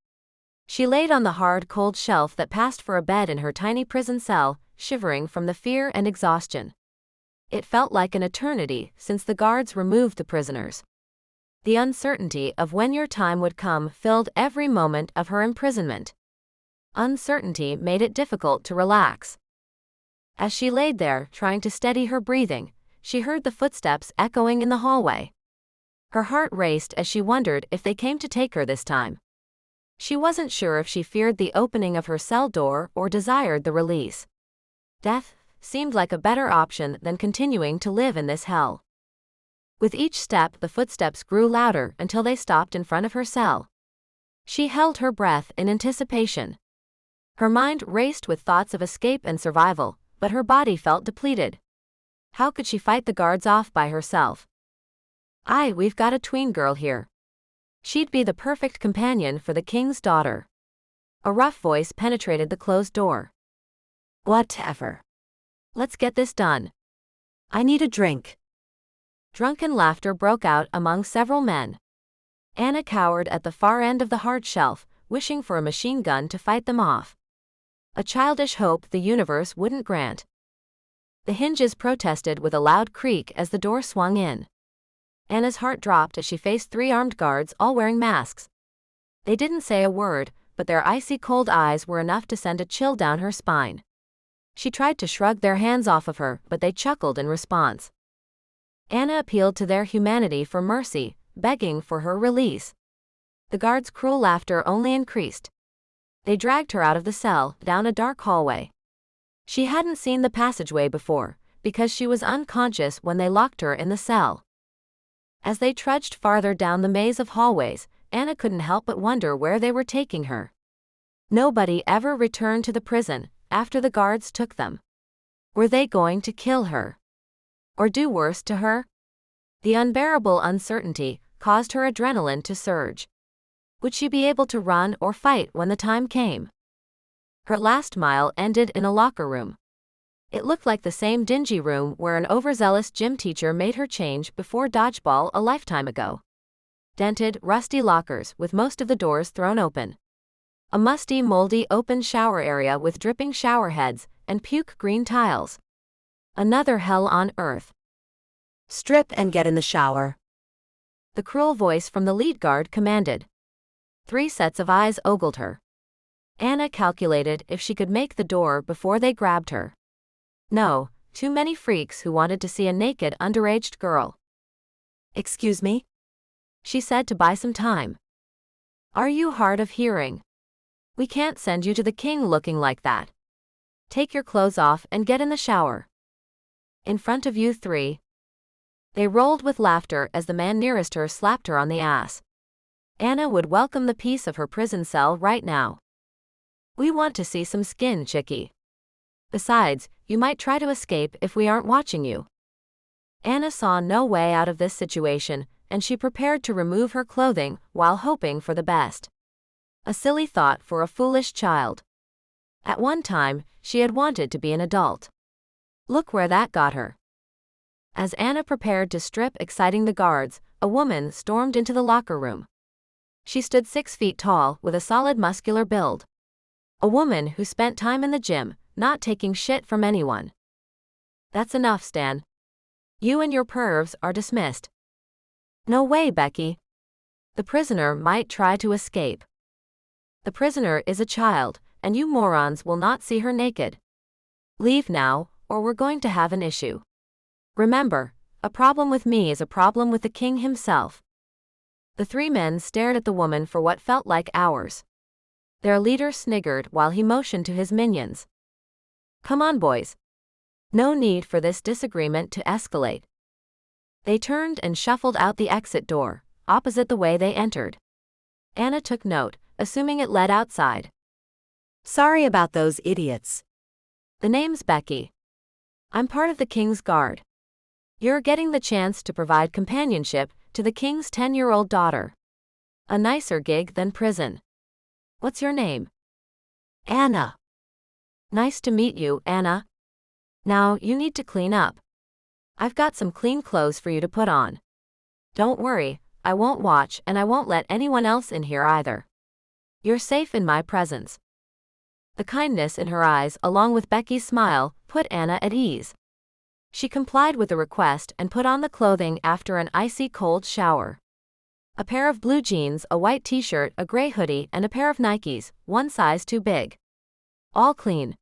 She laid on the hard, cold shelf that passed for a bed in her tiny prison cell, shivering from the fear and exhaustion. It felt like an eternity since the guards removed the prisoners. The uncertainty of when your time would come filled every moment of her imprisonment. Uncertainty made it difficult to relax. As she laid there, trying to steady her breathing, she heard the footsteps echoing in the hallway. Her heart raced as she wondered if they came to take her this time. She wasn't sure if she feared the opening of her cell door or desired the release. Death seemed like a better option than continuing to live in this hell. With each step, the footsteps grew louder until they stopped in front of her cell. She held her breath in anticipation. Her mind raced with thoughts of escape and survival, but her body felt depleted. How could she fight the guards off by herself? We've got a tween girl here. She'd be the perfect companion for the king's daughter. A rough voice penetrated the closed door. Whatever. Let's get this done. I need a drink. Drunken laughter broke out among several men. Anna cowered at the far end of the hard shelf, wishing for a machine gun to fight them off. A childish hope the universe wouldn't grant. The hinges protested with a loud creak as the door swung in. Anna's heart dropped as she faced 3 armed guards, all wearing masks. They didn't say a word, but their icy cold eyes were enough to send a chill down her spine. She tried to shrug their hands off of her, but they chuckled in response. Anna appealed to their humanity for mercy, begging for her release. The guards' cruel laughter only increased. They dragged her out of the cell, down a dark hallway. She hadn't seen the passageway before, because she was unconscious when they locked her in the cell. As they trudged farther down the maze of hallways, Anna couldn't help but wonder where they were taking her. Nobody ever returned to the prison after the guards took them. Were they going to kill her? Or do worse to her? The unbearable uncertainty caused her adrenaline to surge. Would she be able to run or fight when the time came? Her last mile ended in a locker room. It looked like the same dingy room where an overzealous gym teacher made her change before dodgeball a lifetime ago. Dented, rusty lockers with most of the doors thrown open. A musty, moldy open shower area with dripping shower heads and puke green tiles. Another hell on earth. Strip and get in the shower. The cruel voice from the lead guard commanded. 3 sets of eyes ogled her. Anna calculated if she could make the door before they grabbed her. No, too many freaks who wanted to see a naked underage girl. Excuse me? She said to buy some time. Are you hard of hearing? We can't send you to the king looking like that. Take your clothes off and get in the shower. In front of you 3. They rolled with laughter as the man nearest her slapped her on the ass. Anna would welcome the peace of her prison cell right now. We want to see some skin, chickie. Besides, you might try to escape if we aren't watching you. Anna saw no way out of this situation, and she prepared to remove her clothing while hoping for the best. A silly thought for a foolish child. At one time, she had wanted to be an adult. Look where that got her. As Anna prepared to strip, exciting the guards, a woman stormed into the locker room. She stood 6 feet tall with a solid muscular build. A woman who spent time in the gym, not taking shit from anyone. That's enough, Stan. You and your pervs are dismissed. No way, Becky. The prisoner might try to escape. The prisoner is a child, and you morons will not see her naked. Leave now, or we're going to have an issue. Remember, a problem with me is a problem with the king himself. The 3 men stared at the woman for what felt like hours. Their leader sniggered while he motioned to his minions. Come on, boys. No need for this disagreement to escalate. They turned and shuffled out the exit door, opposite the way they entered. Anna took note, assuming it led outside. Sorry about those idiots. The name's Becky. I'm part of the King's Guard. You're getting the chance to provide companionship to the King's 10-year-old daughter. A nicer gig than prison. What's your name? Anna. Nice to meet you, Anna. Now, you need to clean up. I've got some clean clothes for you to put on. Don't worry, I won't watch and I won't let anyone else in here either. You're safe in my presence. The kindness in her eyes, along with Becky's smile, put Anna at ease. She complied with the request and put on the clothing after an icy cold shower. A pair of blue jeans, a white t-shirt, a gray hoodie, and a pair of Nikes, 1 size too big. All clean.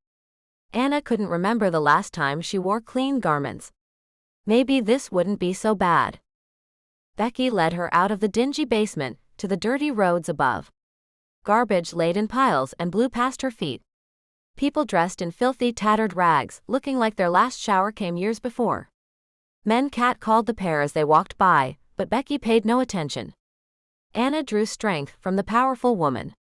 Anna couldn't remember the last time she wore clean garments. Maybe this wouldn't be so bad. Becky led her out of the dingy basement to the dirty roads above. Garbage laid in piles and blew past her feet. People dressed in filthy, tattered rags, looking like their last shower came years before. Men catcalled the pair as they walked by, but Becky paid no attention. Anna drew strength from the powerful woman.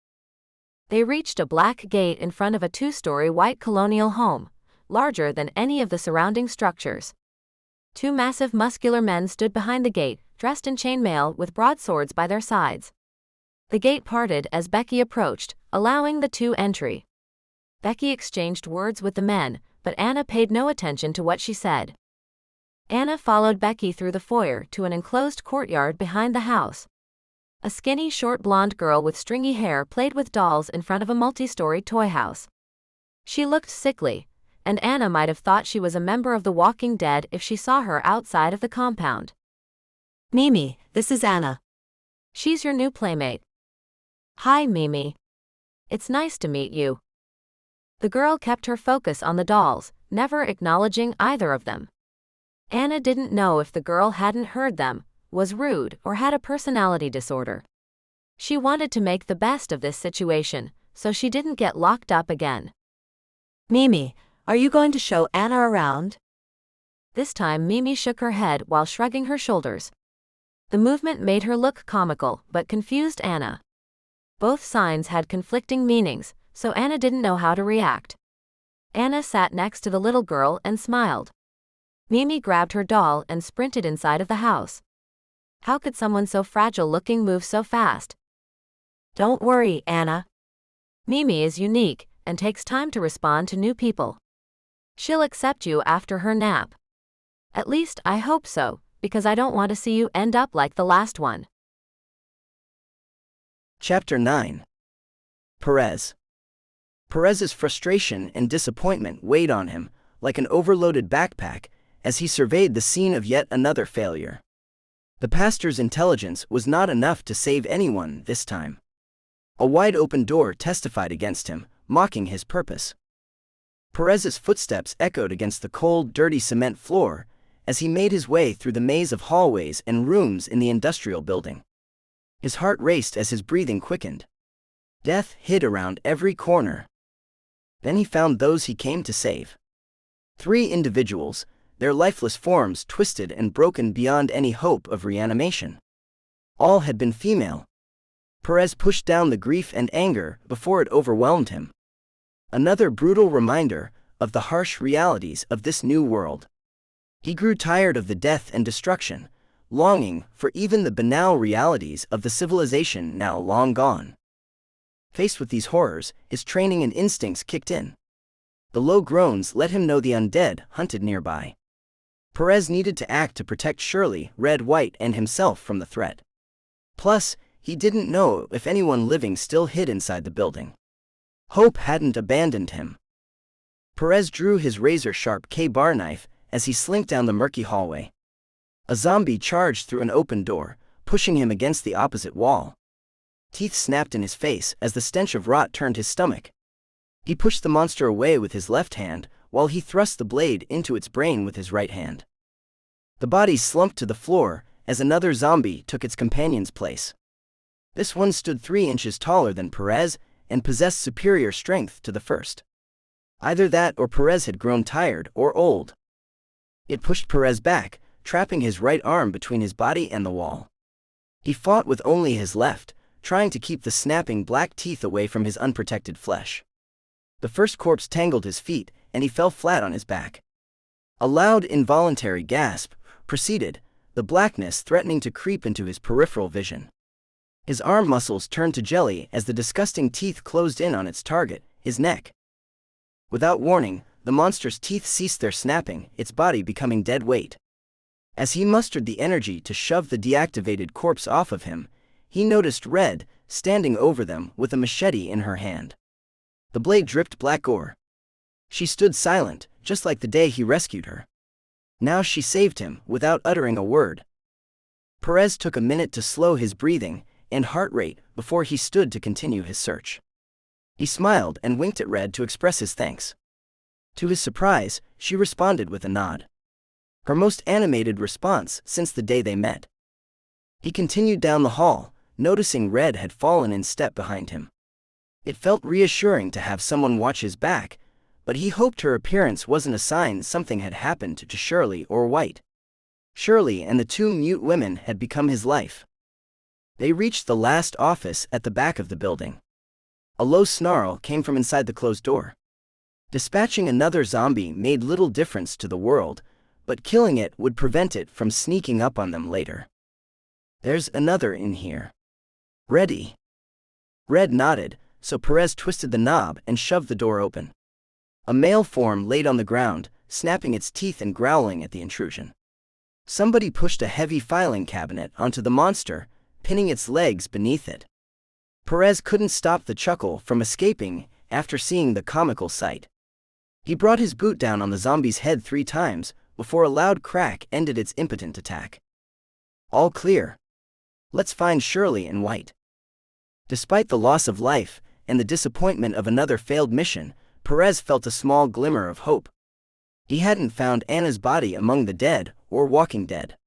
They reached a black gate in front of a 2-story white colonial home, larger than any of the surrounding structures. 2 massive muscular men stood behind the gate, dressed in chainmail with broadswords by their sides. The gate parted as Becky approached, allowing the 2 entry. Becky exchanged words with the men, but Anna paid no attention to what she said. Anna followed Becky through the foyer to an enclosed courtyard behind the house. A skinny, short blonde girl with stringy hair played with dolls in front of a multi-story toy house. She looked sickly, and Anna might have thought she was a member of The Walking Dead if she saw her outside of the compound. Mimi, this is Anna. She's your new playmate. Hi, Mimi. It's nice to meet you. The girl kept her focus on the dolls, never acknowledging either of them. Anna didn't know if the girl hadn't heard them, was rude, or had a personality disorder. She wanted to make the best of this situation, so she didn't get locked up again. Mimi, are you going to show Anna around? This time Mimi shook her head while shrugging her shoulders. The movement made her look comical, but confused Anna. Both signs had conflicting meanings, so Anna didn't know how to react. Anna sat next to the little girl and smiled. Mimi grabbed her doll and sprinted inside of the house. How could someone so fragile-looking move so fast? Don't worry, Anna. Mimi is unique and takes time to respond to new people. She'll accept you after her nap. At least I hope so, because I don't want to see you end up like the last one. Chapter 9. Perez. Perez's frustration and disappointment weighed on him like an overloaded backpack as he surveyed the scene of yet another failure. The pastor's intelligence was not enough to save anyone this time. A wide-open door testified against him, mocking his purpose. Perez's footsteps echoed against the cold, dirty cement floor as he made his way through the maze of hallways and rooms in the industrial building. His heart raced as his breathing quickened. Death hid around every corner. Then he found those he came to save. 3 individuals, their lifeless forms twisted and broken beyond any hope of reanimation. All had been female. Perez pushed down the grief and anger before it overwhelmed him. Another brutal reminder of the harsh realities of this new world. He grew tired of the death and destruction, longing for even the banal realities of the civilization now long gone. Faced with these horrors, his training and instincts kicked in. The low groans let him know the undead hunted nearby. Perez needed to act to protect Shirley, Red, White, and himself from the threat. Plus, he didn't know if anyone living still hid inside the building. Hope hadn't abandoned him. Perez drew his razor-sharp K-bar knife as he slinked down the murky hallway. A zombie charged through an open door, pushing him against the opposite wall. Teeth snapped in his face as the stench of rot turned his stomach. He pushed the monster away with his left hand, while he thrust the blade into its brain with his right hand. The body slumped to the floor as another zombie took its companion's place. This one stood 3 inches taller than Perez and possessed superior strength to the first. Either that or Perez had grown tired or old. It pushed Perez back, trapping his right arm between his body and the wall. He fought with only his left, trying to keep the snapping black teeth away from his unprotected flesh. The first corpse tangled his feet, and he fell flat on his back. A loud, involuntary gasp preceded, the blackness threatening to creep into his peripheral vision. His arm muscles turned to jelly as the disgusting teeth closed in on its target, his neck. Without warning, the monster's teeth ceased their snapping, its body becoming dead weight. As he mustered the energy to shove the deactivated corpse off of him, he noticed Red standing over them with a machete in her hand. The blade dripped black gore. She stood silent, just like the day he rescued her. Now she saved him, without uttering a word. Perez took a minute to slow his breathing and heart rate before he stood to continue his search. He smiled and winked at Red to express his thanks. To his surprise, she responded with a nod. Her most animated response since the day they met. He continued down the hall, noticing Red had fallen in step behind him. It felt reassuring to have someone watch his back, but he hoped her appearance wasn't a sign something had happened to Shirley or White. Shirley and the 2 mute women had become his life. They reached the last office at the back of the building. A low snarl came from inside the closed door. Dispatching another zombie made little difference to the world, but killing it would prevent it from sneaking up on them later. There's another in here. Ready? Red nodded, so Perez twisted the knob and shoved the door open. A male form laid on the ground, snapping its teeth and growling at the intrusion. Somebody pushed a heavy filing cabinet onto the monster, pinning its legs beneath it. Perez couldn't stop the chuckle from escaping after seeing the comical sight. He brought his boot down on the zombie's head 3 times before a loud crack ended its impotent attack. All clear. Let's find Shirley and White. Despite the loss of life and the disappointment of another failed mission, Perez felt a small glimmer of hope. He hadn't found Anna's body among the dead or walking dead.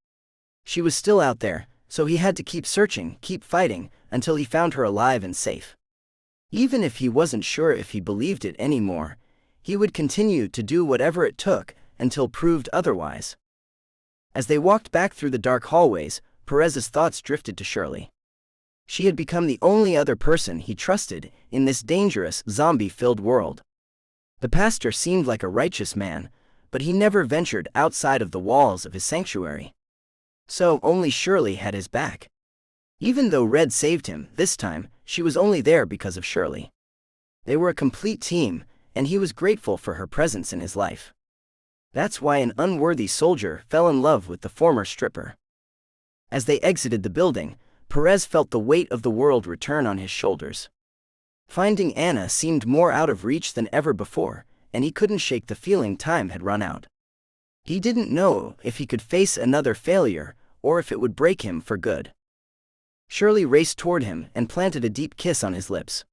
She was still out there, so he had to keep searching, keep fighting, until he found her alive and safe. Even if he wasn't sure if he believed it anymore, he would continue to do whatever it took until proved otherwise. As they walked back through the dark hallways, Perez's thoughts drifted to Shirley. She had become the only other person he trusted in this dangerous, zombie-filled world. The pastor seemed like a righteous man, but he never ventured outside of the walls of his sanctuary. So only Shirley had his back. Even though Red saved him this time, she was only there because of Shirley. They were a complete team, and he was grateful for her presence in his life. That's why an unworthy soldier fell in love with the former stripper. As they exited the building, Perez felt the weight of the world return on his shoulders. Finding Anna seemed more out of reach than ever before, and he couldn't shake the feeling time had run out. He didn't know if he could face another failure or if it would break him for good. Shirley raced toward him and planted a deep kiss on his lips.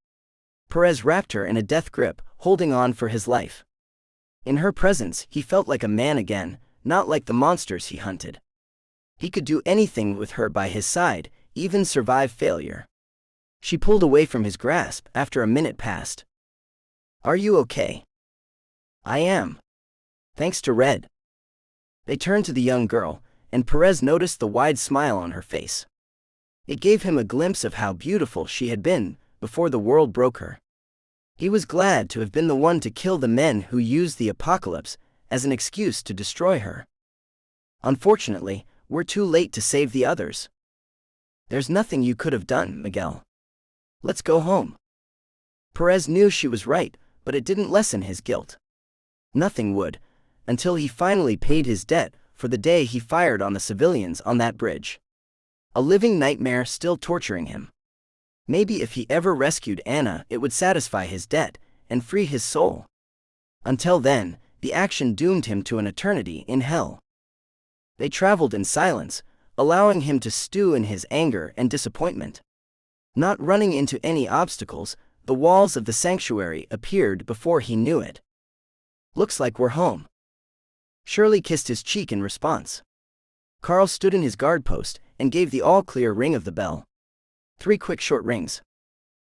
Perez wrapped her in a death grip, holding on for his life. In her presence, he felt like a man again, not like the monsters he hunted. He could do anything with her by his side, even survive failure. She pulled away from his grasp after a minute passed. "Are you okay?" "I am. Thanks to Red." They turned to the young girl, and Perez noticed the wide smile on her face. It gave him a glimpse of how beautiful she had been before the world broke her. He was glad to have been the one to kill the men who used the apocalypse as an excuse to destroy her. Unfortunately, we're too late to save the others. "There's nothing you could have done, Miguel. Let's go home." Perez knew she was right, but it didn't lessen his guilt. Nothing would, until he finally paid his debt for the day he fired on the civilians on that bridge. A living nightmare still torturing him. Maybe if he ever rescued Anna, it would satisfy his debt and free his soul. Until then, the action doomed him to an eternity in hell. They traveled in silence, allowing him to stew in his anger and disappointment. Not running into any obstacles, the walls of the sanctuary appeared before he knew it. "Looks like we're home." Shirley kissed his cheek in response. Carl stood in his guard post and gave the all-clear ring of the bell. 3 quick short rings.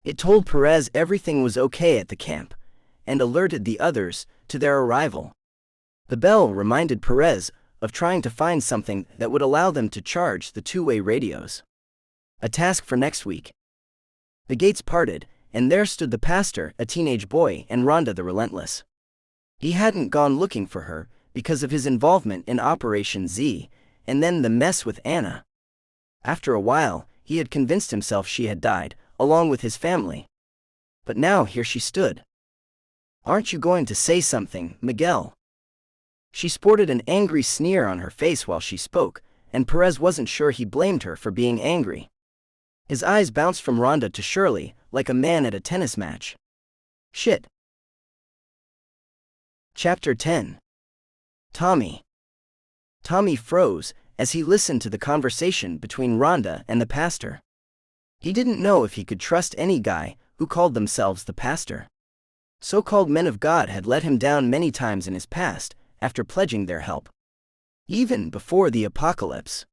It told Perez everything was okay at the camp, and alerted the others to their arrival. The bell reminded Perez of trying to find something that would allow them to charge the 2-way radios. A task for next week. The gates parted, and there stood the pastor, a teenage boy, and Rhonda the Relentless. He hadn't gone looking for her because of his involvement in Operation Z, and then the mess with Anna. After a while, he had convinced himself she had died, along with his family. But now here she stood. "Aren't you going to say something, Miguel?" She sported an angry sneer on her face while she spoke, and Perez wasn't sure he blamed her for being angry. His eyes bounced from Rhonda to Shirley, like a man at a tennis match. "Shit." Chapter 10. Tommy. Tommy froze as he listened to the conversation between Rhonda and the pastor. He didn't know if he could trust any guy who called themselves the pastor. So-called men of God had let him down many times in his past after pledging their help. Even before the apocalypse.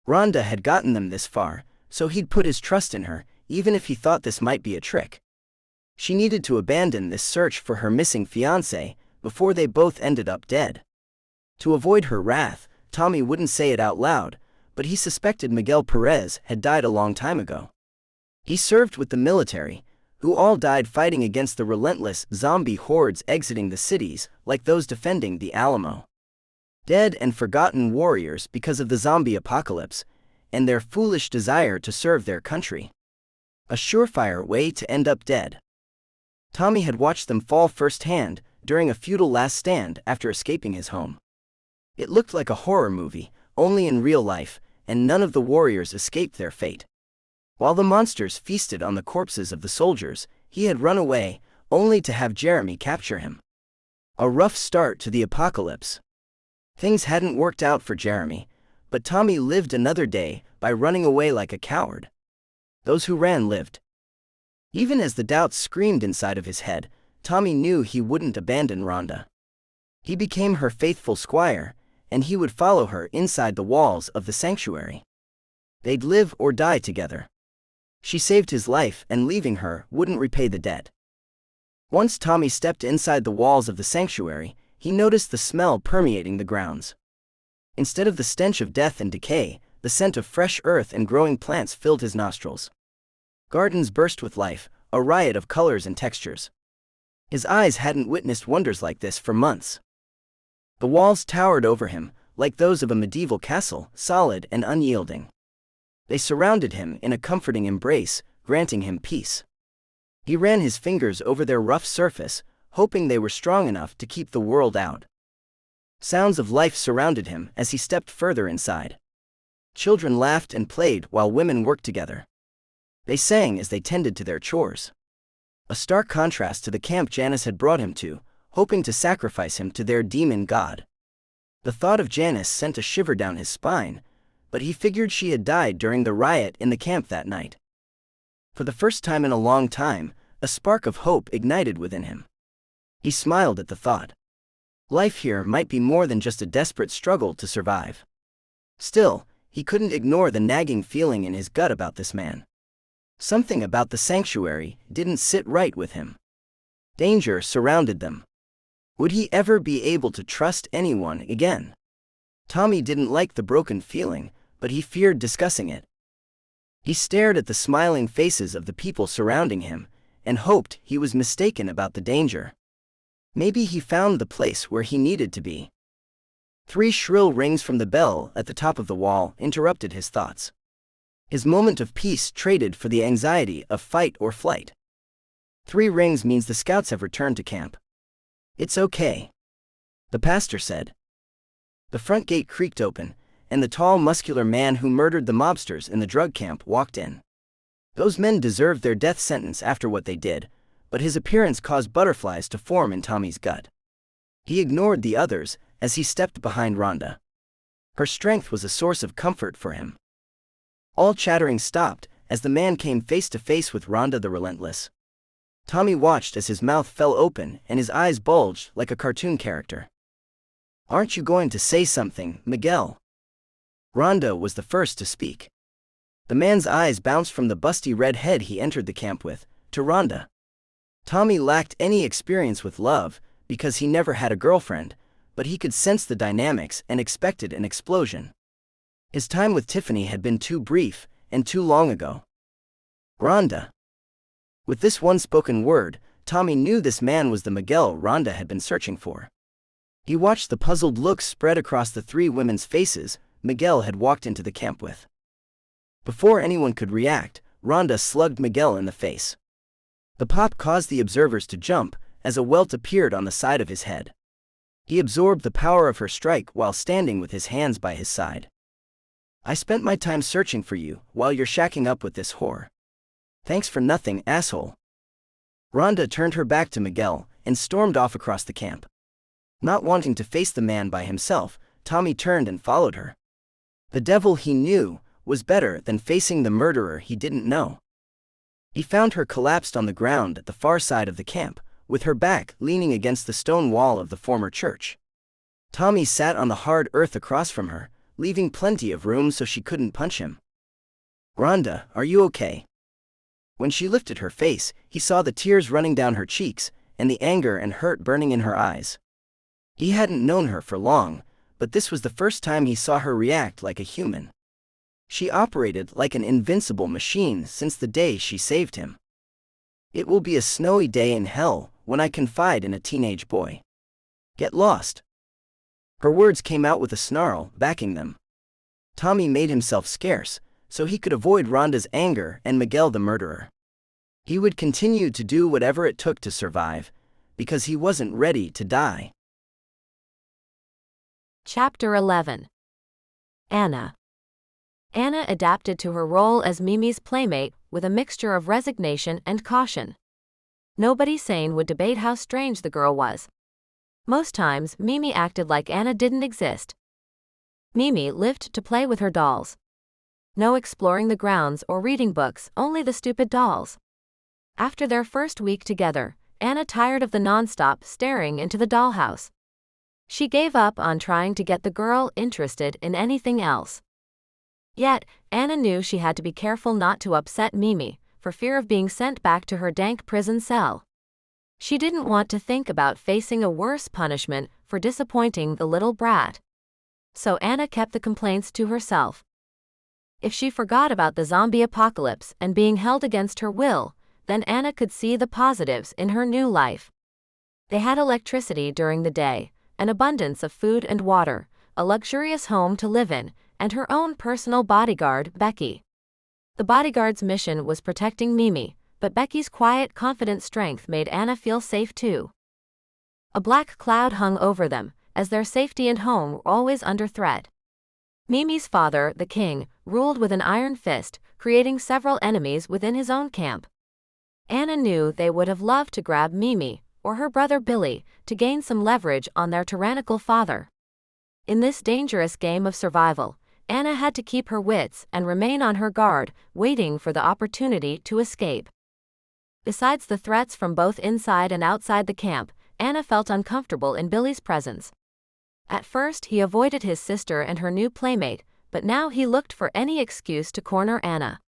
Rhonda had gotten them this far, so he'd put his trust in her, even if he thought this might be a trick. She needed to abandon this search for her missing fiancé before they both ended up dead. To avoid her wrath, Tommy wouldn't say it out loud, but he suspected Miguel Perez had died a long time ago. He served with the military, who all died fighting against the relentless zombie hordes exiting the cities, like those defending the Alamo. Dead and forgotten warriors because of the zombie apocalypse, and their foolish desire to serve their country. A surefire way to end up dead. Tommy had watched them fall firsthand during a futile last stand after escaping his home. It looked like a horror movie, only in real life, and none of the warriors escaped their fate. While the monsters feasted on the corpses of the soldiers, he had run away, only to have Jeremy capture him. A rough start to the apocalypse. Things hadn't worked out for Jeremy, but Tommy lived another day by running away like a coward. Those who ran lived. Even as the doubts screamed inside of his head, Tommy knew he wouldn't abandon Rhonda. He became her faithful squire, and he would follow her inside the walls of the sanctuary. They'd live or die together. She saved his life, and leaving her wouldn't repay the debt. Once Tommy stepped inside the walls of the sanctuary, he noticed the smell permeating the grounds. Instead of the stench of death and decay, the scent of fresh earth and growing plants filled his nostrils. Gardens burst with life, a riot of colors and textures. His eyes hadn't witnessed wonders like this for months. The walls towered over him, like those of a medieval castle, solid and unyielding. They surrounded him in a comforting embrace, granting him peace. He ran his fingers over their rough surface, hoping they were strong enough to keep the world out. Sounds of life surrounded him as he stepped further inside. Children laughed and played while women worked together. They sang as they tended to their chores. A stark contrast to the camp Janice had brought him to, hoping to sacrifice him to their demon god. The thought of Janice sent a shiver down his spine, but he figured she had died during the riot in the camp that night. For the first time in a long time, a spark of hope ignited within him. He smiled at the thought. Life here might be more than just a desperate struggle to survive. Still, he couldn't ignore the nagging feeling in his gut about this man. Something about the sanctuary didn't sit right with him. Danger surrounded them. Would he ever be able to trust anyone again? Tommy didn't like the broken feeling, but he feared discussing it. He stared at the smiling faces of the people surrounding him, and hoped he was mistaken about the danger. Maybe he found the place where he needed to be. 3 shrill rings from the bell at the top of the wall interrupted his thoughts. His moment of peace traded for the anxiety of fight or flight. 3 rings means the scouts have returned to camp. It's okay, the pastor said. The front gate creaked open, and the tall, muscular man who murdered the mobsters in the drug camp walked in. Those men deserved their death sentence after what they did, but his appearance caused butterflies to form in Tommy's gut. He ignored the others as he stepped behind Rhonda. Her strength was a source of comfort for him. All chattering stopped as the man came face to face with Rhonda the Relentless. Tommy watched as his mouth fell open and his eyes bulged like a cartoon character. "Aren't you going to say something, Miguel?" Rhonda was the first to speak. The man's eyes bounced from the busty red head he entered the camp with, to Rhonda. Tommy lacked any experience with love, because he never had a girlfriend, but he could sense the dynamics and expected an explosion. His time with Tiffany had been too brief, and too long ago. Rhonda. With this one spoken word, Tommy knew this man was the Miguel Rhonda had been searching for. He watched the puzzled looks spread across the 3 women's faces Miguel had walked into the camp with. Before anyone could react, Rhonda slugged Miguel in the face. The pop caused the observers to jump, as a welt appeared on the side of his head. He absorbed the power of her strike while standing with his hands by his side. "I spent my time searching for you, while you're shacking up with this whore. Thanks for nothing, asshole." Rhonda turned her back to Miguel, and stormed off across the camp. Not wanting to face the man by himself, Tommy turned and followed her. The devil he knew was better than facing the murderer he didn't know. He found her collapsed on the ground at the far side of the camp, with her back leaning against the stone wall of the former church. Tommy sat on the hard earth across from her, leaving plenty of room so she couldn't punch him. "Rhonda, are you okay?" When she lifted her face, he saw the tears running down her cheeks, and the anger and hurt burning in her eyes. He hadn't known her for long, but this was the first time he saw her react like a human. She operated like an invincible machine since the day she saved him. It will be a snowy day in hell when I confide in a teenage boy. Get lost. Her words came out with a snarl, backing them. Tommy made himself scarce, so he could avoid Rhonda's anger and Miguel the murderer. He would continue to do whatever it took to survive, because he wasn't ready to die. Chapter 11. Anna. Anna adapted to her role as Mimi's playmate with a mixture of resignation and caution. Nobody sane would debate how strange the girl was. Most times, Mimi acted like Anna didn't exist. Mimi lived to play with her dolls. No exploring the grounds or reading books, only the stupid dolls. After their first week together, Anna tired of the nonstop staring into the dollhouse. She gave up on trying to get the girl interested in anything else. Yet, Anna knew she had to be careful not to upset Mimi, for fear of being sent back to her dank prison cell. She didn't want to think about facing a worse punishment for disappointing the little brat. So Anna kept the complaints to herself. If she forgot about the zombie apocalypse and being held against her will, then Anna could see the positives in her new life. They had electricity during the day, an abundance of food and water, a luxurious home to live in, and her own personal bodyguard, Becky. The bodyguard's mission was protecting Mimi, but Becky's quiet, confident strength made Anna feel safe too. A black cloud hung over them, as their safety and home were always under threat. Mimi's father, the king, ruled with an iron fist, creating several enemies within his own camp. Anna knew they would have loved to grab Mimi, or her brother Billy, to gain some leverage on their tyrannical father. In this dangerous game of survival, Anna had to keep her wits and remain on her guard, waiting for the opportunity to escape. Besides the threats from both inside and outside the camp, Anna felt uncomfortable in Billy's presence. At first he avoided his sister and her new playmate, but now he looked for any excuse to corner Anna.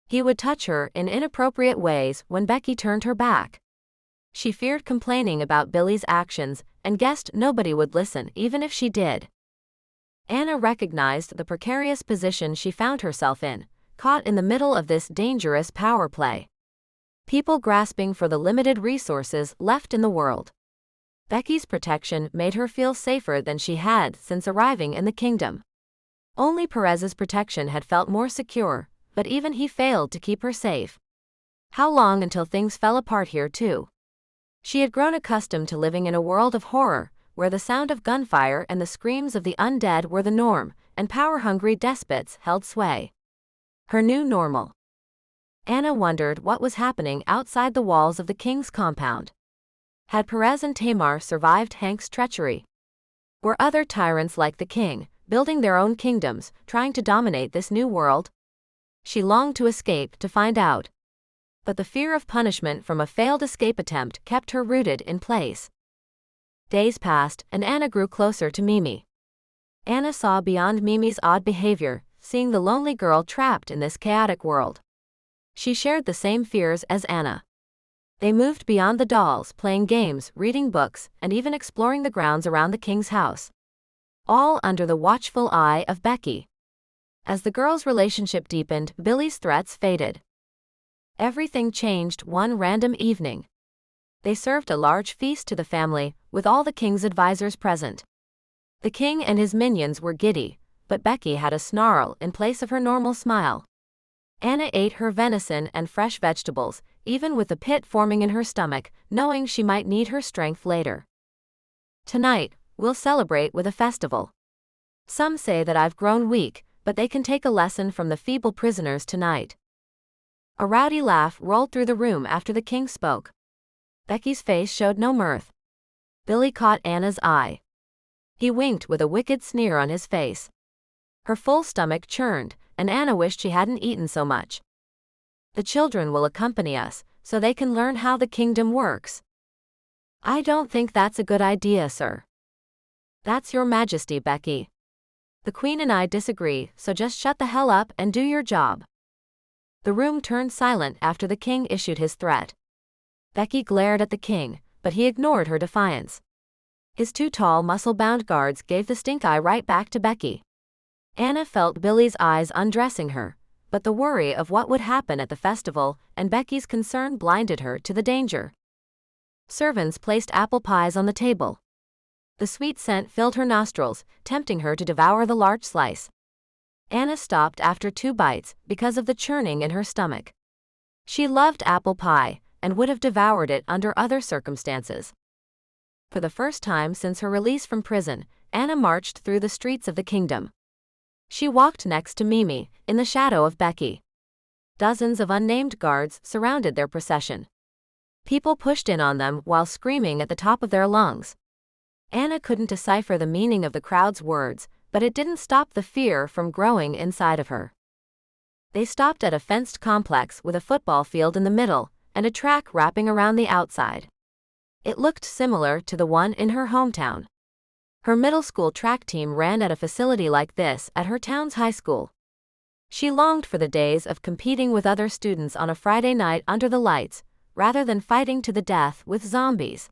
He would touch her in inappropriate ways when Becky turned her back. She feared complaining about Billy's actions and guessed nobody would listen even if she did. Anna recognized the precarious position she found herself in, caught in the middle of this dangerous power play. People grasping for the limited resources left in the world. Becky's protection made her feel safer than she had since arriving in the kingdom. Only Perez's protection had felt more secure, but even he failed to keep her safe. How long until things fell apart here too? She had grown accustomed to living in a world of horror, where the sound of gunfire and the screams of the undead were the norm, and power-hungry despots held sway. Her new normal. Anna wondered what was happening outside the walls of the king's compound. Had Perez and Tamar survived Hank's treachery? Were other tyrants like the king, building their own kingdoms, trying to dominate this new world? She longed to escape to find out. But the fear of punishment from a failed escape attempt kept her rooted in place. Days passed, and Anna grew closer to Mimi. Anna saw beyond Mimi's odd behavior, seeing the lonely girl trapped in this chaotic world. She shared the same fears as Anna. They moved beyond the dolls, playing games, reading books, and even exploring the grounds around the king's house. All under the watchful eye of Becky. As the girls' relationship deepened, Billy's threats faded. Everything changed one random evening. They served a large feast to the family, with all the king's advisors present. The king and his minions were giddy, but Becky had a snarl in place of her normal smile. Anna ate her venison and fresh vegetables, even with a pit forming in her stomach, knowing she might need her strength later. Tonight, we'll celebrate with a festival. Some say that I've grown weak, but they can take a lesson from the feeble prisoners tonight. A rowdy laugh rolled through the room after the king spoke. Becky's face showed no mirth. Billy caught Anna's eye. He winked with a wicked sneer on his face. Her full stomach churned, and Anna wished she hadn't eaten so much. The children will accompany us, so they can learn how the kingdom works. I don't think that's a good idea, sir. That's your majesty, Becky. The queen and I disagree, so just shut the hell up and do your job. The room turned silent after the king issued his threat. Becky glared at the king, but he ignored her defiance. His two tall, muscle-bound guards gave the stink eye right back to Becky. Anna felt Billy's eyes undressing her, but the worry of what would happen at the festival and Becky's concern blinded her to the danger. Servants placed apple pies on the table. The sweet scent filled her nostrils, tempting her to devour the large slice. Anna stopped after 2 bites because of the churning in her stomach. She loved apple pie and would have devoured it under other circumstances. For the first time since her release from prison, Anna marched through the streets of the kingdom. She walked next to Mimi, in the shadow of Becky. Dozens of unnamed guards surrounded their procession. People pushed in on them while screaming at the top of their lungs. Anna couldn't decipher the meaning of the crowd's words, but it didn't stop the fear from growing inside of her. They stopped at a fenced complex with a football field in the middle and a track wrapping around the outside. It looked similar to the one in her hometown. Her middle school track team ran at a facility like this at her town's high school. She longed for the days of competing with other students on a Friday night under the lights, rather than fighting to the death with zombies.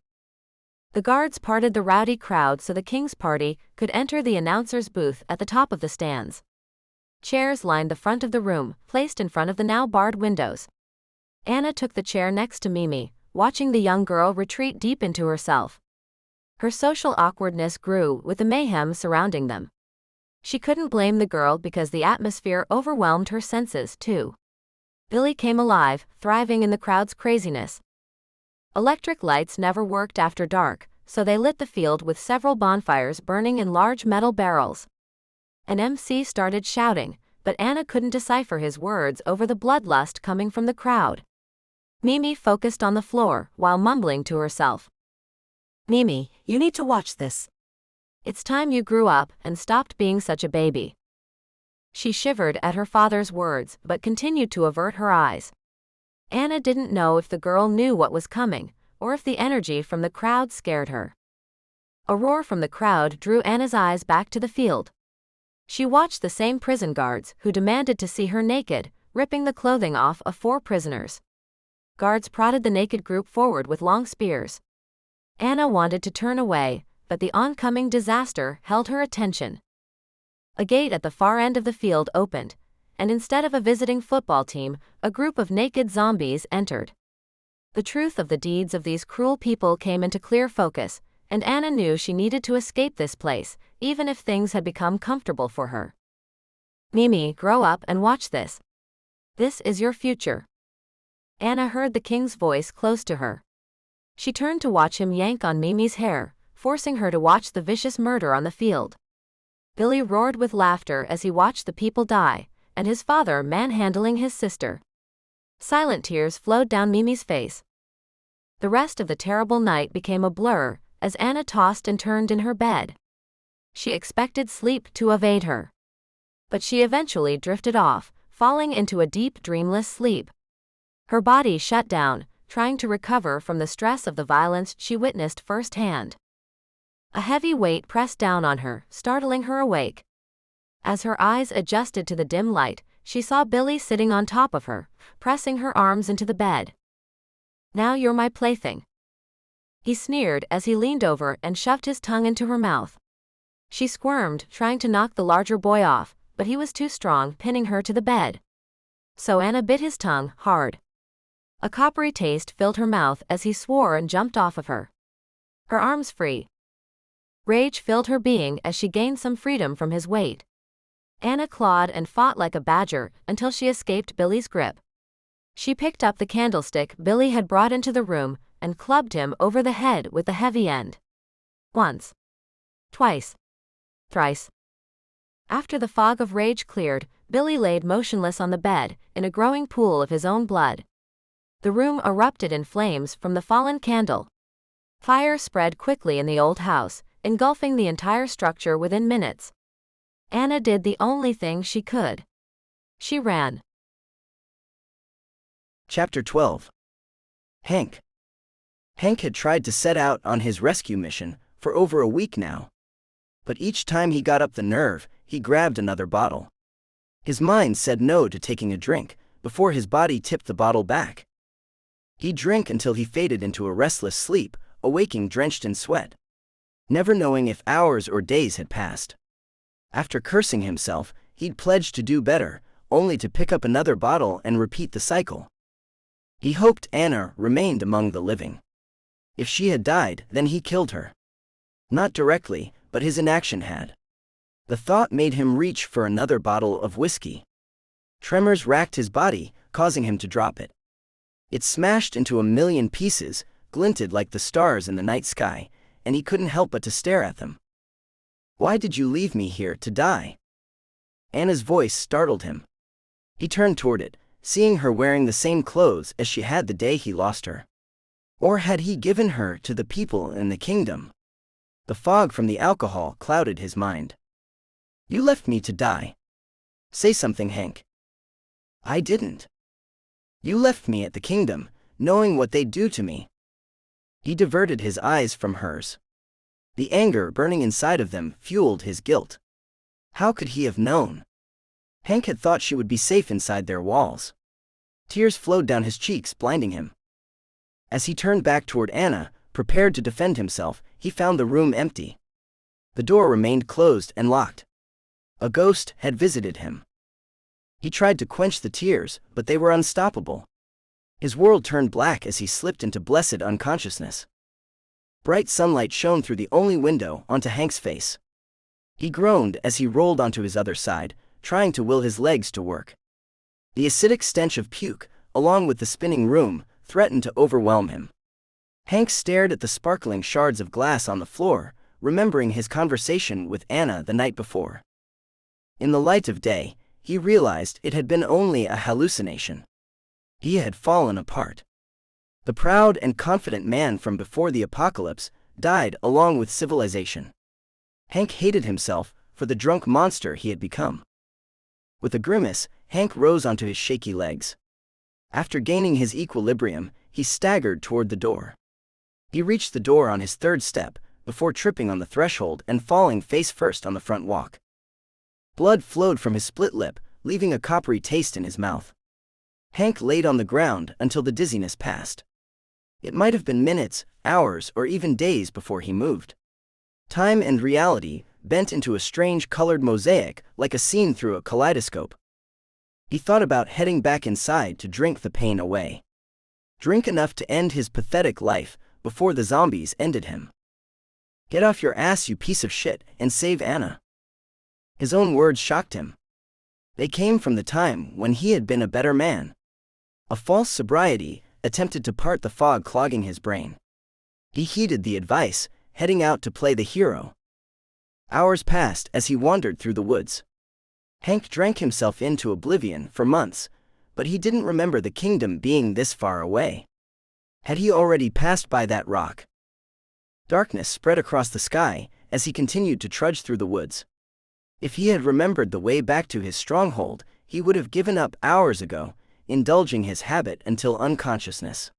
The guards parted the rowdy crowd so the King's party could enter the announcer's booth at the top of the stands. Chairs lined the front of the room, placed in front of the now barred windows. Anna took the chair next to Mimi, watching the young girl retreat deep into herself. Her social awkwardness grew with the mayhem surrounding them. She couldn't blame the girl because the atmosphere overwhelmed her senses, too. Billy came alive, thriving in the crowd's craziness. Electric lights never worked after dark, so they lit the field with several bonfires burning in large metal barrels. An MC started shouting, but Anna couldn't decipher his words over the bloodlust coming from the crowd. Mimi focused on the floor while mumbling to herself. Mimi, you need to watch this. It's time you grew up and stopped being such a baby. She shivered at her father's words but continued to avert her eyes. Anna didn't know if the girl knew what was coming, or if the energy from the crowd scared her. A roar from the crowd drew Anna's eyes back to the field. She watched the same prison guards who demanded to see her naked, ripping the clothing off of 4 prisoners. Guards prodded the naked group forward with long spears. Anna wanted to turn away, but the oncoming disaster held her attention. A gate at the far end of the field opened, and instead of a visiting football team, a group of naked zombies entered. The truth of the deeds of these cruel people came into clear focus, and Anna knew she needed to escape this place, even if things had become comfortable for her. Mimi, grow up and watch this. This is your future. Anna heard the king's voice close to her. She turned to watch him yank on Mimi's hair, forcing her to watch the vicious murder on the field. Billy roared with laughter as he watched the people die, and his father manhandling his sister. Silent tears flowed down Mimi's face. The rest of the terrible night became a blur as Anna tossed and turned in her bed. She expected sleep to evade her. But she eventually drifted off, falling into a deep dreamless sleep. Her body shut down, trying to recover from the stress of the violence she witnessed firsthand. A heavy weight pressed down on her, startling her awake. As her eyes adjusted to the dim light, she saw Billy sitting on top of her, pressing her arms into the bed. "Now you're my plaything," he sneered as he leaned over and shoved his tongue into her mouth. She squirmed, trying to knock the larger boy off, but he was too strong, pinning her to the bed. So Anna bit his tongue hard. A coppery taste filled her mouth as he swore and jumped off of her. Her arms free. Rage filled her being as she gained some freedom from his weight. Anna clawed and fought like a badger until she escaped Billy's grip. She picked up the candlestick Billy had brought into the room and clubbed him over the head with the heavy end. Once. Twice. Thrice. After the fog of rage cleared, Billy laid motionless on the bed, in a growing pool of his own blood. The room erupted in flames from the fallen candle. Fire spread quickly in the old house, engulfing the entire structure within minutes. Anna did the only thing she could. She ran. Chapter 12. Hank. Hank had tried to set out on his rescue mission for over a week now. But each time he got up the nerve, he grabbed another bottle. His mind said no to taking a drink, before his body tipped the bottle back. He'd drink until he faded into a restless sleep, awaking drenched in sweat, never knowing if hours or days had passed. After cursing himself, he'd pledged to do better, only to pick up another bottle and repeat the cycle. He hoped Anna remained among the living. If she had died, then he killed her. Not directly, but his inaction had. The thought made him reach for another bottle of whiskey. Tremors racked his body, causing him to drop it. It smashed into a million pieces, glinted like the stars in the night sky, and he couldn't help but to stare at them. "Why did you leave me here to die?" Anna's voice startled him. He turned toward it, seeing her wearing the same clothes as she had the day he lost her. Or had he given her to the people in the kingdom? The fog from the alcohol clouded his mind. "You left me to die. Say something, Hank." "I didn't. You left me at the kingdom, knowing what they'd do to me." He diverted his eyes from hers. The anger burning inside of them fueled his guilt. How could he have known? Hank had thought she would be safe inside their walls. Tears flowed down his cheeks, blinding him. As he turned back toward Anna, prepared to defend himself, he found the room empty. The door remained closed and locked. A ghost had visited him. He tried to quench the tears, but they were unstoppable. His world turned black as he slipped into blessed unconsciousness. Bright sunlight shone through the only window onto Hank's face. He groaned as he rolled onto his other side, trying to will his legs to work. The acidic stench of puke, along with the spinning room, threatened to overwhelm him. Hank stared at the sparkling shards of glass on the floor, remembering his conversation with Anna the night before. In the light of day, he realized it had been only a hallucination. He had fallen apart. The proud and confident man from before the apocalypse died along with civilization. Hank hated himself for the drunk monster he had become. With a grimace, Hank rose onto his shaky legs. After gaining his equilibrium, he staggered toward the door. He reached the door on his third step, before tripping on the threshold and falling face first on the front walk. Blood flowed from his split lip, leaving a coppery taste in his mouth. Hank laid on the ground until the dizziness passed. It might have been minutes, hours, or even days before he moved. Time and reality bent into a strange colored mosaic like a scene through a kaleidoscope. He thought about heading back inside to drink the pain away. Drink enough to end his pathetic life before the zombies ended him. "Get off your ass, you piece of shit, and save Anna." His own words shocked him. They came from the time when he had been a better man. A false sobriety attempted to part the fog clogging his brain. He heeded the advice, heading out to play the hero. Hours passed as he wandered through the woods. Hank drank himself into oblivion for months, but he didn't remember the kingdom being this far away. Had he already passed by that rock? Darkness spread across the sky as he continued to trudge through the woods. If he had remembered the way back to his stronghold, he would have given up hours ago, indulging his habit until unconsciousness.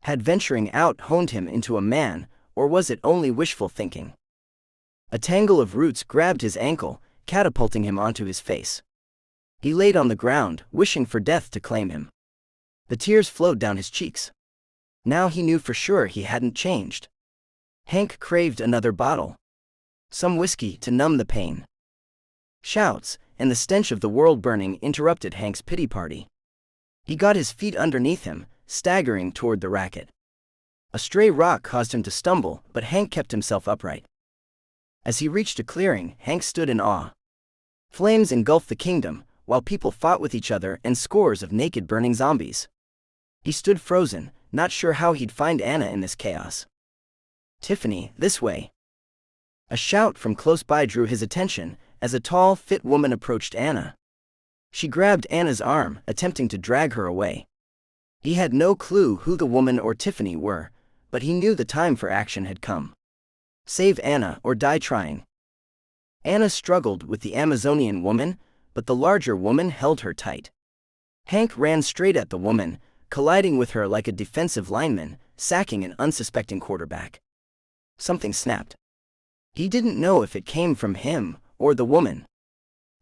Had venturing out honed him into a man, or was it only wishful thinking? A tangle of roots grabbed his ankle, catapulting him onto his face. He laid on the ground, wishing for death to claim him. The tears flowed down his cheeks. Now he knew for sure he hadn't changed. Hank craved another bottle. Some whiskey to numb the pain. Shouts, and the stench of the world burning interrupted Hank's pity party. He got his feet underneath him, staggering toward the racket. A stray rock caused him to stumble, but Hank kept himself upright. As he reached a clearing, Hank stood in awe. Flames engulfed the kingdom, while people fought with each other and scores of naked burning zombies. He stood frozen, not sure how he'd find Anna in this chaos. "Tiffany, this way." A shout from close by drew his attention as a tall, fit woman approached Anna. She grabbed Anna's arm, attempting to drag her away. He had no clue who the woman or Tiffany were, but he knew the time for action had come. Save Anna or die trying. Anna struggled with the Amazonian woman, but the larger woman held her tight. Hank ran straight at the woman, colliding with her like a defensive lineman, sacking an unsuspecting quarterback. Something snapped. He didn't know if it came from him or the woman.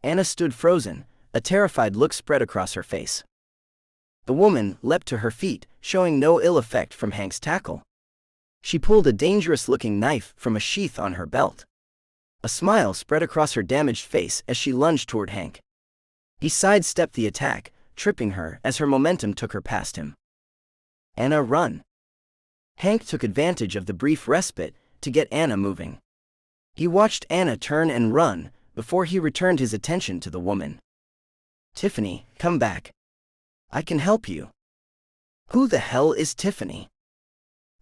Anna stood frozen, a terrified look spread across her face. The woman leapt to her feet, showing no ill effect from Hank's tackle. She pulled a dangerous-looking knife from a sheath on her belt. A smile spread across her damaged face as she lunged toward Hank. He sidestepped the attack, tripping her as her momentum took her past him. Anna, run! Hank took advantage of the brief respite to get Anna moving. He watched Anna turn and run before he returned his attention to the woman. Tiffany, come back. I can help you. Who the hell is Tiffany?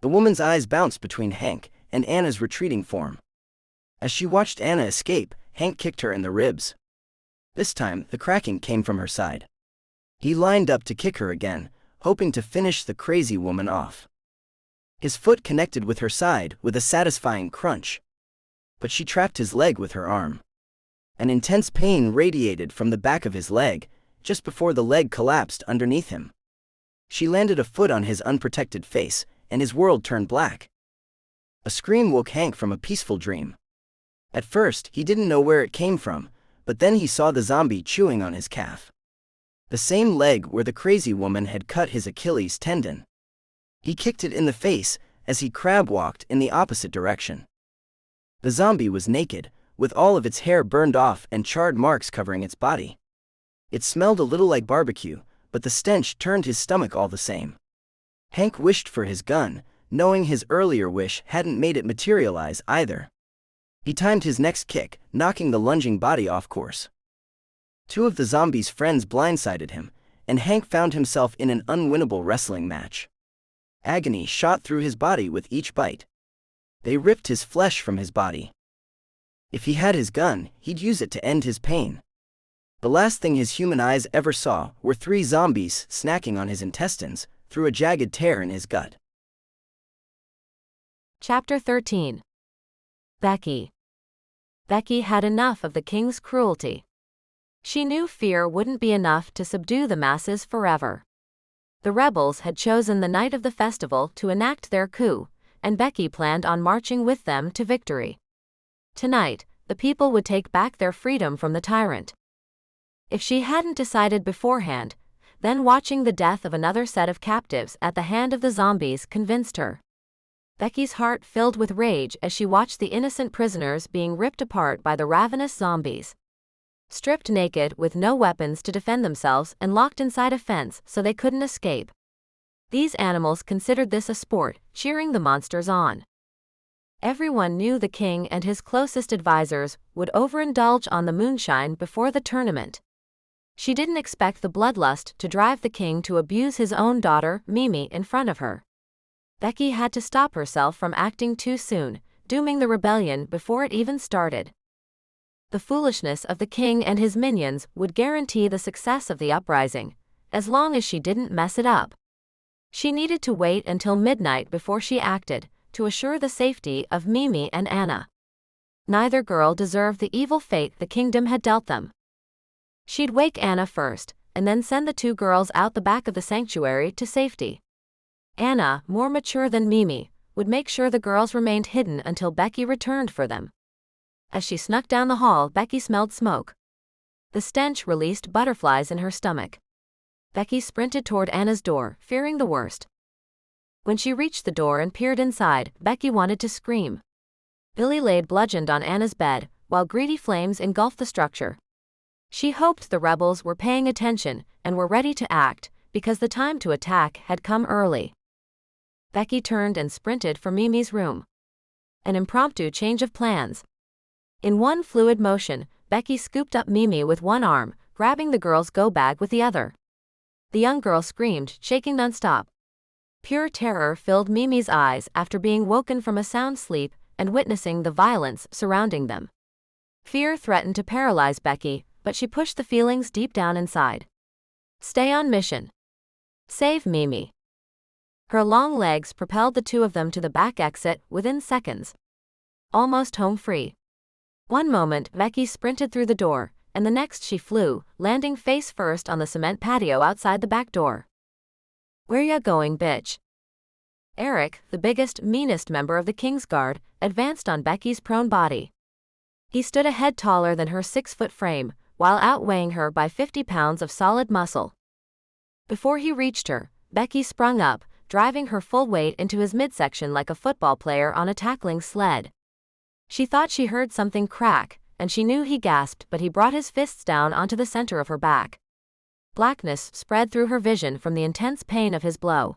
The woman's eyes bounced between Hank and Anna's retreating form. As she watched Anna escape, Hank kicked her in the ribs. This time, the cracking came from her side. He lined up to kick her again, hoping to finish the crazy woman off. His foot connected with her side with a satisfying crunch. But she trapped his leg with her arm. An intense pain radiated from the back of his leg, just before the leg collapsed underneath him. She landed a foot on his unprotected face, and his world turned black. A scream woke Hank from a peaceful dream. At first, he didn't know where it came from, but then he saw the zombie chewing on his calf. The same leg where the crazy woman had cut his Achilles tendon. He kicked it in the face as he crab-walked in the opposite direction. The zombie was naked, with all of its hair burned off and charred marks covering its body. It smelled a little like barbecue, but the stench turned his stomach all the same. Hank wished for his gun, knowing his earlier wish hadn't made it materialize either. He timed his next kick, knocking the lunging body off course. Two of the zombie's friends blindsided him, and Hank found himself in an unwinnable wrestling match. Agony shot through his body with each bite. They ripped his flesh from his body. If he had his gun, he'd use it to end his pain. The last thing his human eyes ever saw were three zombies snacking on his intestines through a jagged tear in his gut. Chapter 13. Becky. Becky had enough of the king's cruelty. She knew fear wouldn't be enough to subdue the masses forever. The rebels had chosen the night of the festival to enact their coup, and Becky planned on marching with them to victory. Tonight, the people would take back their freedom from the tyrant. If she hadn't decided beforehand, then watching the death of another set of captives at the hand of the zombies convinced her. Becky's heart filled with rage as she watched the innocent prisoners being ripped apart by the ravenous zombies. Stripped naked with no weapons to defend themselves and locked inside a fence so they couldn't escape. These animals considered this a sport, cheering the monsters on. Everyone knew the king and his closest advisors would overindulge on the moonshine before the tournament. She didn't expect the bloodlust to drive the king to abuse his own daughter, Mimi, in front of her. Becky had to stop herself from acting too soon, dooming the rebellion before it even started. The foolishness of the king and his minions would guarantee the success of the uprising, as long as she didn't mess it up. She needed to wait until midnight before she acted, to assure the safety of Mimi and Anna. Neither girl deserved the evil fate the kingdom had dealt them. She'd wake Anna first, and then send the two girls out the back of the sanctuary to safety. Anna, more mature than Mimi, would make sure the girls remained hidden until Becky returned for them. As she snuck down the hall, Becky smelled smoke. The stench released butterflies in her stomach. Becky sprinted toward Anna's door, fearing the worst. When she reached the door and peered inside, Becky wanted to scream. Billy laid bludgeoned on Anna's bed, while greedy flames engulfed the structure. She hoped the rebels were paying attention and were ready to act, because the time to attack had come early. Becky turned and sprinted for Mimi's room. An impromptu change of plans. In one fluid motion, Becky scooped up Mimi with one arm, grabbing the girl's go-bag with the other. The young girl screamed, shaking nonstop. Pure terror filled Mimi's eyes after being woken from a sound sleep and witnessing the violence surrounding them. Fear threatened to paralyze Becky, but she pushed the feelings deep down inside. Stay on mission. Save Mimi. Her long legs propelled the two of them to the back exit within seconds. Almost home free. One moment, Becky sprinted through the door, and the next she flew, landing face first on the cement patio outside the back door. Where ya going, bitch? Eric, the biggest, meanest member of the King's Guard, advanced on Becky's prone body. He stood a head taller than her 6-foot frame, while outweighing her by 50 pounds of solid muscle. Before he reached her, Becky sprung up, driving her full weight into his midsection like a football player on a tackling sled. She thought she heard something crack, and she knew he gasped, but he brought his fists down onto the center of her back. Blackness spread through her vision from the intense pain of his blow.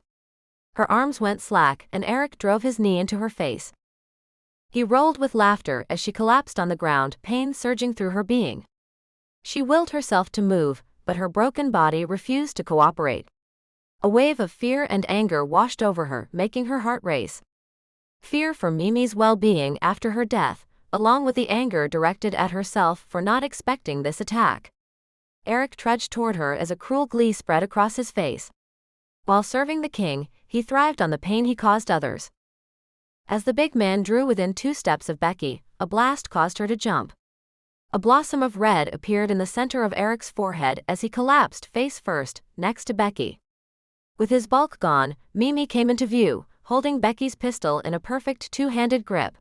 Her arms went slack, and Eric drove his knee into her face. He rolled with laughter as she collapsed on the ground, pain surging through her being. She willed herself to move, but her broken body refused to cooperate. A wave of fear and anger washed over her, making her heart race. Fear for Mimi's well-being after her death, along with the anger directed at herself for not expecting this attack. Eric trudged toward her as a cruel glee spread across his face. While serving the king, he thrived on the pain he caused others. As the big man drew within 2 steps of Becky, a blast caused her to jump. A blossom of red appeared in the center of Eric's forehead as he collapsed face first, next to Becky. With his bulk gone, Mimi came into view, holding Becky's pistol in a perfect 2-handed grip.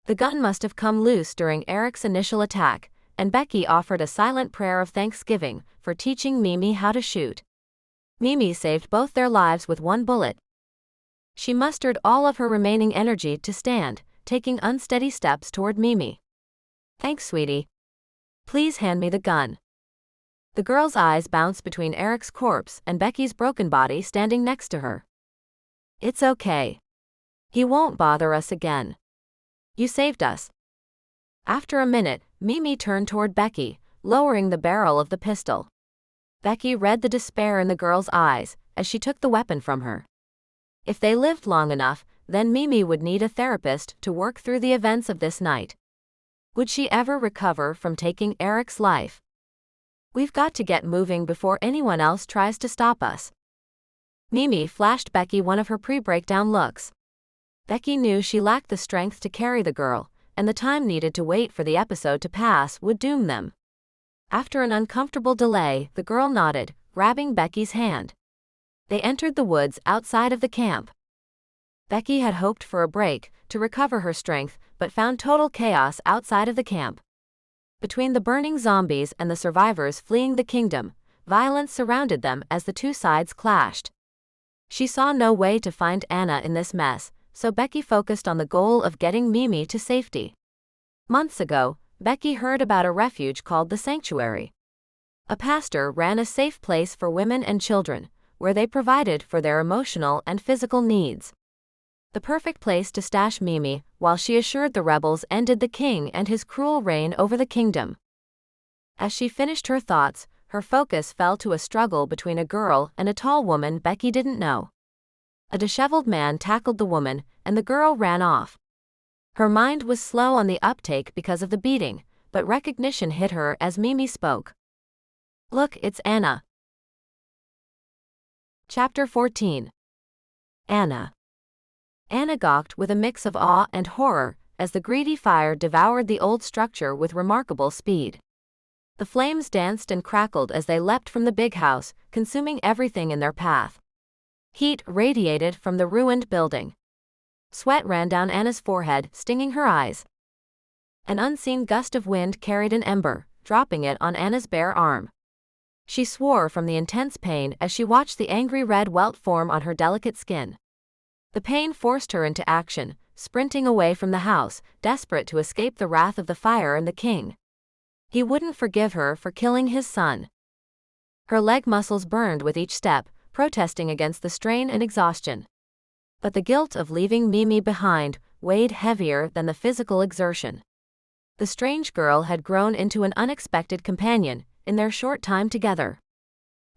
The gun must have come loose during Eric's initial attack, and Becky offered a silent prayer of thanksgiving for teaching Mimi how to shoot. Mimi saved both their lives with 1 bullet. She mustered all of her remaining energy to stand, taking unsteady steps toward Mimi. "Thanks, sweetie. Please hand me the gun." The girl's eyes bounced between Eric's corpse and Becky's broken body standing next to her. "It's okay. He won't bother us again. You saved us." After a minute, Mimi turned toward Becky, lowering the barrel of the pistol. Becky read the despair in the girl's eyes as she took the weapon from her. If they lived long enough, then Mimi would need a therapist to work through the events of this night. Would she ever recover from taking Eric's life? "We've got to get moving before anyone else tries to stop us." Mimi flashed Becky one of her pre-breakdown looks. Becky knew she lacked the strength to carry the girl, and the time needed to wait for the episode to pass would doom them. After an uncomfortable delay, the girl nodded, grabbing Becky's hand. They entered the woods outside of the camp. Becky had hoped for a break to recover her strength, but found total chaos outside of the camp. Between the burning zombies and the survivors fleeing the kingdom, violence surrounded them as the 2 sides clashed. She saw no way to find Anna in this mess, so Becky focused on the goal of getting Mimi to safety. Months ago, Becky heard about a refuge called the Sanctuary. A pastor ran a safe place for women and children, where they provided for their emotional and physical needs. The perfect place to stash Mimi, while she assured the rebels ended the king and his cruel reign over the kingdom. As she finished her thoughts, her focus fell to a struggle between a girl and a tall woman Becky didn't know. A disheveled man tackled the woman, and the girl ran off. Her mind was slow on the uptake because of the beating, but recognition hit her as Mimi spoke. "Look, it's Anna." Chapter 14. Anna. Anna gawked with a mix of awe and horror as the greedy fire devoured the old structure with remarkable speed. The flames danced and crackled as they leapt from the big house, consuming everything in their path. Heat radiated from the ruined building. Sweat ran down Anna's forehead, stinging her eyes. An unseen gust of wind carried an ember, dropping it on Anna's bare arm. She swore from the intense pain as she watched the angry red welt form on her delicate skin. The pain forced her into action, sprinting away from the house, desperate to escape the wrath of the fire and the king. He wouldn't forgive her for killing his son. Her leg muscles burned with each step, protesting against the strain and exhaustion. But the guilt of leaving Mimi behind weighed heavier than the physical exertion. The strange girl had grown into an unexpected companion in their short time together.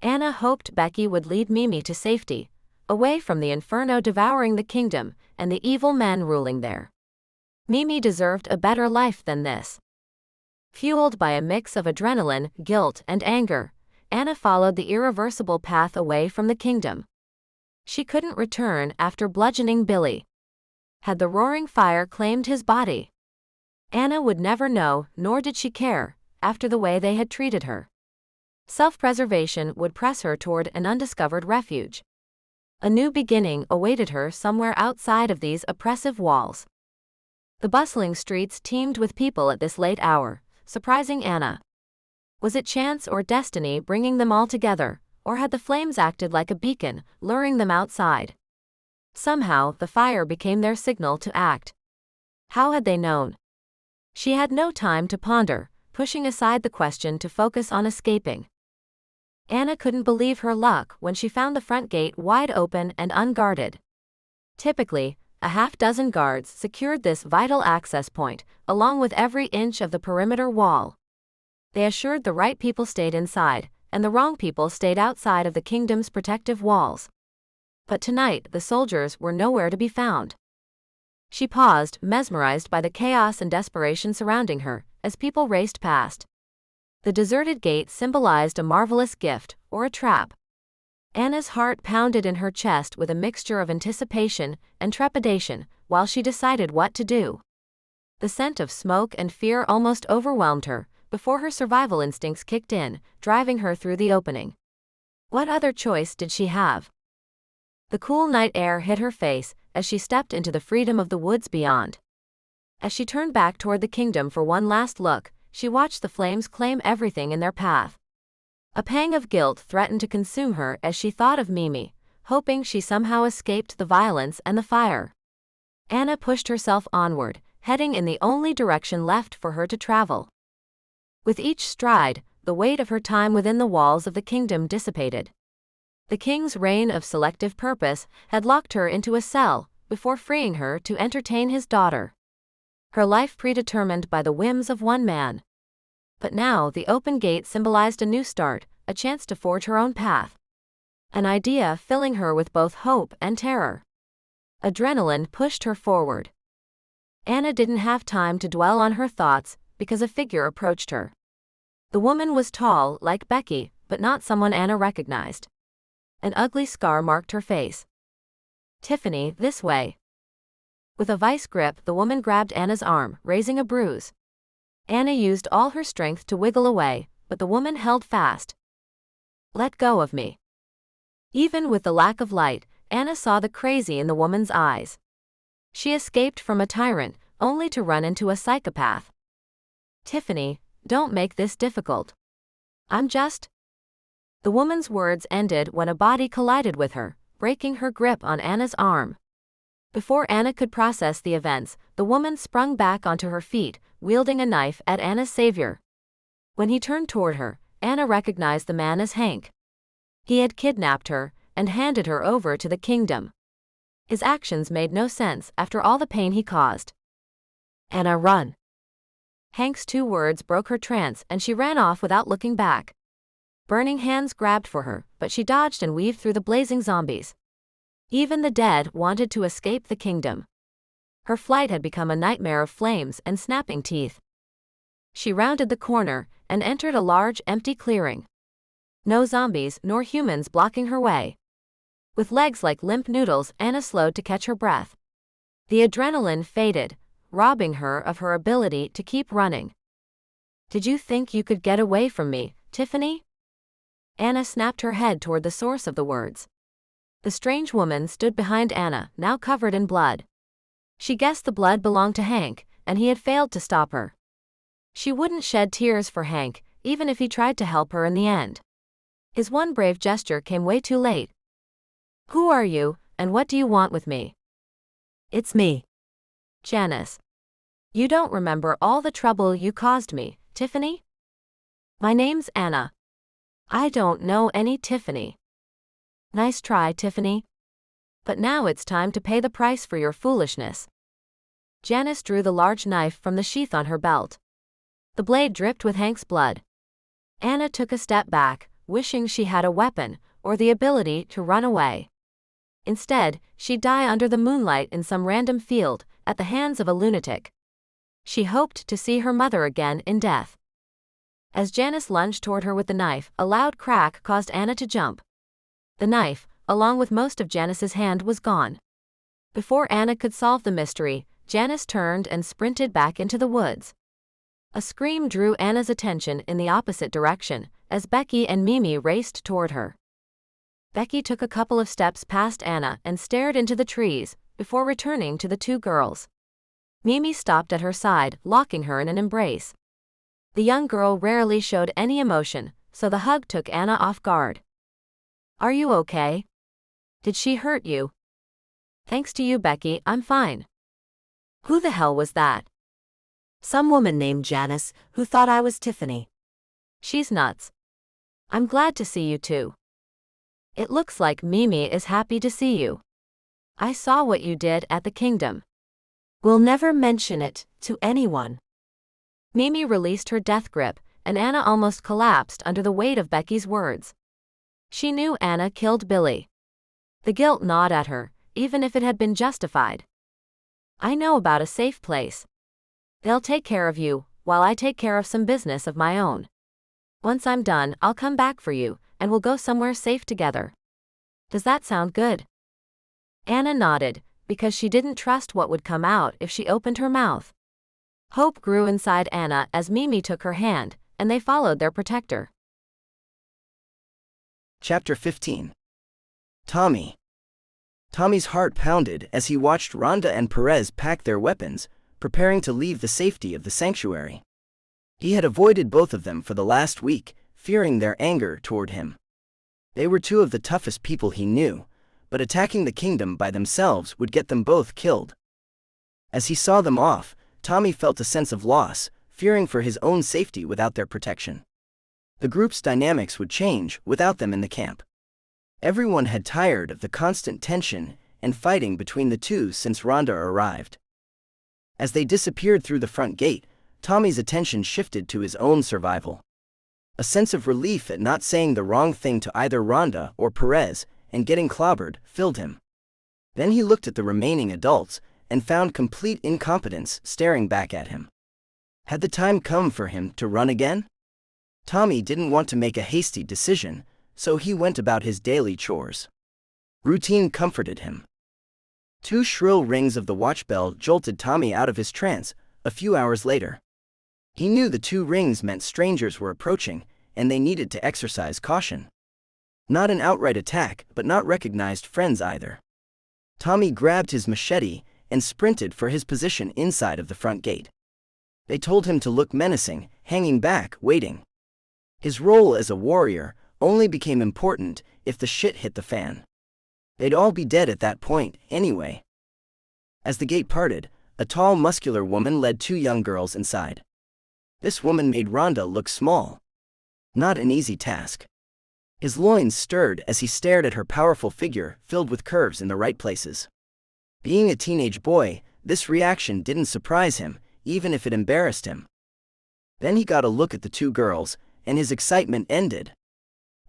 Anna hoped Becky would lead Mimi to safety, away from the inferno devouring the kingdom and the evil men ruling there. Mimi deserved a better life than this. Fueled by a mix of adrenaline, guilt, and anger, Anna followed the irreversible path away from the kingdom. She couldn't return after bludgeoning Billy. Had the roaring fire claimed his body? Anna would never know, nor did she care, after the way they had treated her. Self-preservation would press her toward an undiscovered refuge. A new beginning awaited her somewhere outside of these oppressive walls. The bustling streets teemed with people at this late hour, surprising Anna. Was it chance or destiny bringing them all together, or had the flames acted like a beacon, luring them outside? Somehow, the fire became their signal to act. How had they known? She had no time to ponder, pushing aside the question to focus on escaping. Anna couldn't believe her luck when she found the front gate wide open and unguarded. Typically, a half-dozen guards secured this vital access point, along with every inch of the perimeter wall. They assured the right people stayed inside, and the wrong people stayed outside of the kingdom's protective walls. But tonight the soldiers were nowhere to be found. She paused, mesmerized by the chaos and desperation surrounding her, as people raced past. The deserted gate symbolized a marvelous gift, or a trap. Anna's heart pounded in her chest with a mixture of anticipation and trepidation, while she decided what to do. The scent of smoke and fear almost overwhelmed her, before her survival instincts kicked in, driving her through the opening. What other choice did she have? The cool night air hit her face as she stepped into the freedom of the woods beyond. As she turned back toward the kingdom for one last look, she watched the flames claim everything in their path. A pang of guilt threatened to consume her as she thought of Mimi, hoping she somehow escaped the violence and the fire. Anna pushed herself onward, heading in the only direction left for her to travel. With each stride, the weight of her time within the walls of the kingdom dissipated. The king's reign of selective purpose had locked her into a cell, before freeing her to entertain his daughter. Her life predetermined by the whims of one man. But now the open gate symbolized a new start, a chance to forge her own path. An idea filling her with both hope and terror. Adrenaline pushed her forward. Anna didn't have time to dwell on her thoughts, because a figure approached her. The woman was tall, like Becky, but not someone Anna recognized. An ugly scar marked her face. "Tiffany, this way." With a vice grip, the woman grabbed Anna's arm, raising a bruise. Anna used all her strength to wiggle away, but the woman held fast. "Let go of me." Even with the lack of light, Anna saw the crazy in the woman's eyes. She escaped from a tyrant, only to run into a psychopath. "Tiffany, don't make this difficult. I'm just..." The woman's words ended when a body collided with her, breaking her grip on Anna's arm. Before Anna could process the events, the woman sprung back onto her feet, wielding a knife at Anna's savior. When he turned toward her, Anna recognized the man as Hank. He had kidnapped her and handed her over to the kingdom. His actions made no sense after all the pain he caused. "Anna, run." Hank's 2 words broke her trance and she ran off without looking back. Burning hands grabbed for her, but she dodged and weaved through the blazing zombies. Even the dead wanted to escape the kingdom. Her flight had become a nightmare of flames and snapping teeth. She rounded the corner and entered a large, empty clearing. No zombies nor humans blocking her way. With legs like limp noodles, Anna slowed to catch her breath. The adrenaline faded, robbing her of her ability to keep running. "Did you think you could get away from me, Tiffany?" Anna snapped her head toward the source of the words. The strange woman stood behind Anna, now covered in blood. She guessed the blood belonged to Hank, and he had failed to stop her. She wouldn't shed tears for Hank, even if he tried to help her in the end. His one brave gesture came way too late. "Who are you, and what do you want with me?" It's me. "Janice. You don't remember all the trouble you caused me, Tiffany?" "My name's Anna. I don't know any Tiffany." "Nice try, Tiffany. But now it's time to pay the price for your foolishness." Janice drew the large knife from the sheath on her belt. The blade dripped with Hank's blood. Anna took a step back, wishing she had a weapon, or the ability to run away. Instead, she'd die under the moonlight in some random field, at the hands of a lunatic. She hoped to see her mother again in death. As Janice lunged toward her with the knife, a loud crack caused Anna to jump. The knife, along with most of Janice's hand, was gone. Before Anna could solve the mystery, Janice turned and sprinted back into the woods. A scream drew Anna's attention in the opposite direction, as Becky and Mimi raced toward her. Becky took a couple of steps past Anna and stared into the trees, before returning to the 2 girls. Mimi stopped at her side, locking her in an embrace. The young girl rarely showed any emotion, so the hug took Anna off guard. "Are you okay? Did she hurt you?" "Thanks to you, Becky, I'm fine." "Who the hell was that?" Some woman named Janice, who thought I was Tiffany. She's nuts. I'm glad to see you too. It looks like Mimi is happy to see you. I saw what you did at the kingdom. We'll never mention it to anyone. Mimi released her death grip, and Anna almost collapsed under the weight of Becky's words. She knew Anna killed Billy. The guilt gnawed at her, even if it had been justified. I know about a safe place. They'll take care of you, while I take care of some business of my own. Once I'm done, I'll come back for you, and we'll go somewhere safe together. Does that sound good? Anna nodded, because she didn't trust what would come out if she opened her mouth. Hope grew inside Anna as Mimi took her hand, and they followed their protector. Chapter 15. Tommy. Tommy's heart pounded as he watched Rhonda and Perez pack their weapons, preparing to leave the safety of the sanctuary. He had avoided both of them for the last week, fearing their anger toward him. They were two of the toughest people he knew, but attacking the kingdom by themselves would get them both killed. As he saw them off, Tommy felt a sense of loss, fearing for his own safety without their protection. The group's dynamics would change without them in the camp. Everyone had tired of the constant tension and fighting between the two since Rhonda arrived. As they disappeared through the front gate, Tommy's attention shifted to his own survival. A sense of relief at not saying the wrong thing to either Rhonda or Perez and getting clobbered filled him. Then he looked at the remaining adults and found complete incompetence staring back at him. Had the time come for him to run again? Tommy didn't want to make a hasty decision, so he went about his daily chores. Routine comforted him. 2 shrill rings of the watch bell jolted Tommy out of his trance a few hours later. He knew the 2 rings meant strangers were approaching, and they needed to exercise caution. Not an outright attack, but not recognized friends either. Tommy grabbed his machete and sprinted for his position inside of the front gate. They told him to look menacing, hanging back, waiting. His role as a warrior only became important if the shit hit the fan. They'd all be dead at that point, anyway. As the gate parted, a tall, muscular woman led 2 young girls inside. This woman made Rhonda look small. Not an easy task. His loins stirred as he stared at her powerful figure filled with curves in the right places. Being a teenage boy, this reaction didn't surprise him, even if it embarrassed him. Then he got a look at the 2 girls, and his excitement ended.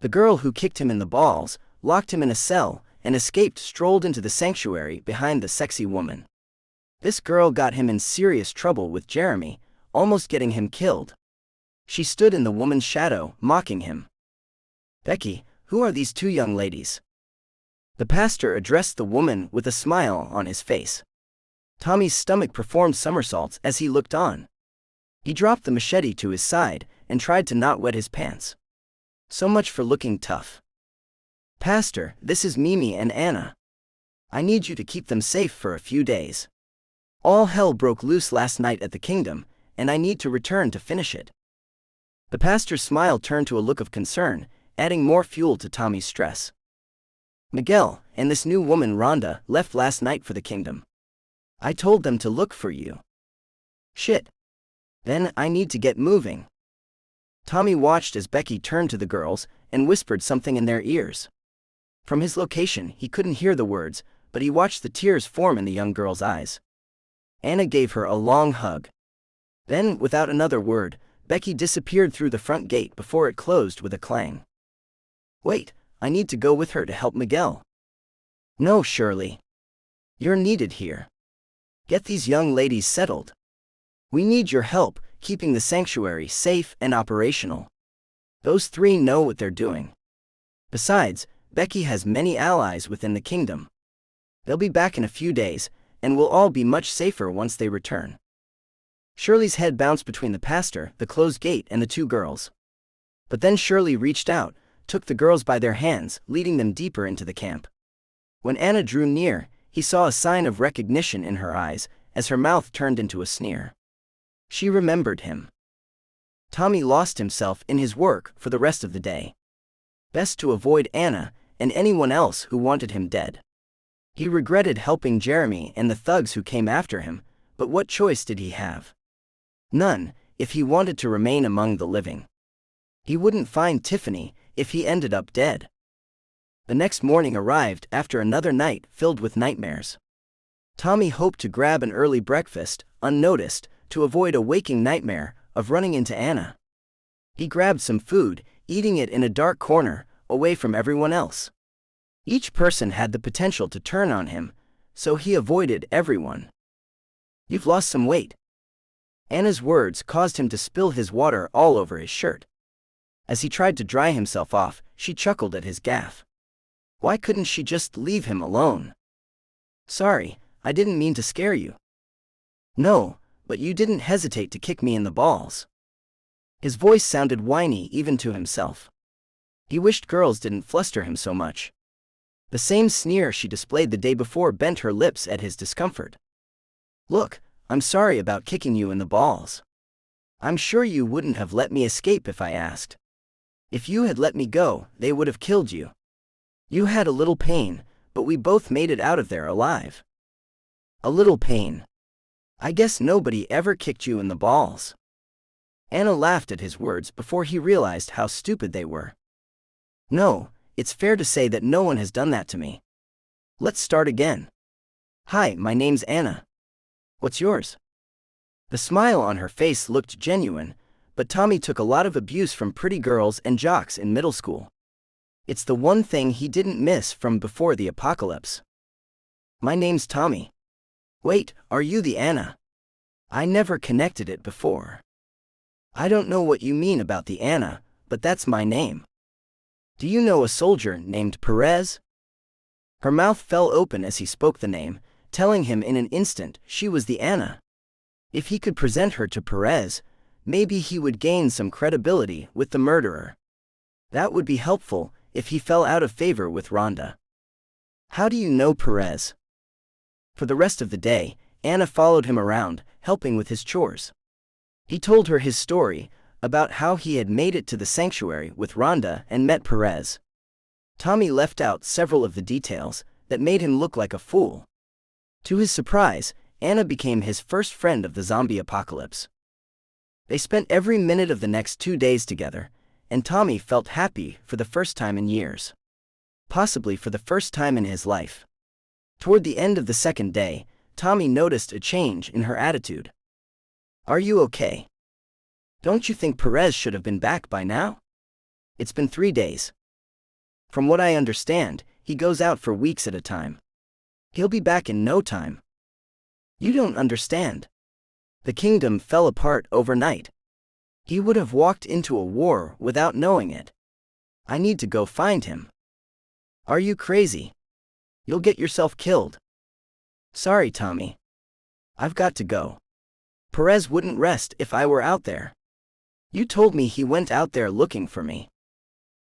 The girl who kicked him in the balls, locked him in a cell, and escaped strolled into the sanctuary behind the sexy woman. This girl got him in serious trouble with Jeremy, almost getting him killed. She stood in the woman's shadow, mocking him. Becky, who are these 2 young ladies? The pastor addressed the woman with a smile on his face. Tommy's stomach performed somersaults as he looked on. He dropped the machete to his side and tried to not wet his pants. So much for looking tough. Pastor, this is Mimi and Anna. I need you to keep them safe for a few days. All hell broke loose last night at the kingdom, and I need to return to finish it. The pastor's smile turned to a look of concern, adding more fuel to Tommy's stress. Miguel and this new woman Rhonda left last night for the kingdom. I told them to look for you. Shit. Then I need to get moving. Tommy watched as Becky turned to the girls and whispered something in their ears. From his location, he couldn't hear the words, but he watched the tears form in the young girl's eyes. Anna gave her a long hug. Then, without another word, Becky disappeared through the front gate before it closed with a clang. Wait, I need to go with her to help Miguel. No, Shirley. You're needed here. Get these young ladies settled. We need your help keeping the sanctuary safe and operational. Those 3 know what they're doing. Besides, Becky has many allies within the kingdom. They'll be back in a few days, and we'll all be much safer once they return. Shirley's head bounced between the pastor, the closed gate, and the 2 girls. But then Shirley reached out, took the girls by their hands, leading them deeper into the camp. When Anna drew near, he saw a sign of recognition in her eyes, as her mouth turned into a sneer. She remembered him. Tommy lost himself in his work for the rest of the day. Best to avoid Anna and anyone else who wanted him dead. He regretted helping Jeremy and the thugs who came after him, but what choice did he have? None, if he wanted to remain among the living. He wouldn't find Tiffany if he ended up dead. The next morning arrived after another night filled with nightmares. Tommy hoped to grab an early breakfast, unnoticed, to avoid a waking nightmare of running into Anna. He grabbed some food, eating it in a dark corner, away from everyone else. Each person had the potential to turn on him, so he avoided everyone. "You've lost some weight." Anna's words caused him to spill his water all over his shirt. As he tried to dry himself off, she chuckled at his gaffe. Why couldn't she just leave him alone? "Sorry, I didn't mean to scare you." "No, but you didn't hesitate to kick me in the balls." His voice sounded whiny even to himself. He wished girls didn't fluster him so much. The same sneer she displayed the day before bent her lips at his discomfort. "Look, I'm sorry about kicking you in the balls. I'm sure you wouldn't have let me escape if I asked. If you had let me go, they would have killed you. You had a little pain, but we both made it out of there alive." "A little pain? I guess nobody ever kicked you in the balls." Anna laughed at his words before he realized how stupid they were. "No, it's fair to say that no one has done that to me. Let's start again. Hi, my name's Anna. What's yours?" The smile on her face looked genuine, but Tommy took a lot of abuse from pretty girls and jocks in middle school. It's the one thing he didn't miss from before the apocalypse. "My name's Tommy." "Wait, are you the Anna? I never connected it before." "I don't know what you mean about the Anna, but that's my name. Do you know a soldier named Perez?" Her mouth fell open as he spoke the name, telling him in an instant she was the Anna. If he could present her to Perez, maybe he would gain some credibility with the murderer. That would be helpful if he fell out of favor with Rhonda. "How do you know Perez?" For the rest of the day, Anna followed him around, helping with his chores. He told her his story, about how he had made it to the sanctuary with Rhonda and met Perez. Tommy left out several of the details that made him look like a fool. To his surprise, Anna became his first friend of the zombie apocalypse. They spent every minute of the next 2 days together, and Tommy felt happy for the first time in years. Possibly for the first time in his life. Toward the end of the second day, Tommy noticed a change in her attitude. "Are you okay? Don't you think Perez should have been back by now? It's been 3 days. From what I understand, he goes out for weeks at a time. He'll be back in no time." "You don't understand. The kingdom fell apart overnight. He would have walked into a war without knowing it. I need to go find him." "Are you crazy? You'll get yourself killed." "Sorry, Tommy. I've got to go. Perez wouldn't rest if I were out there. You told me he went out there looking for me.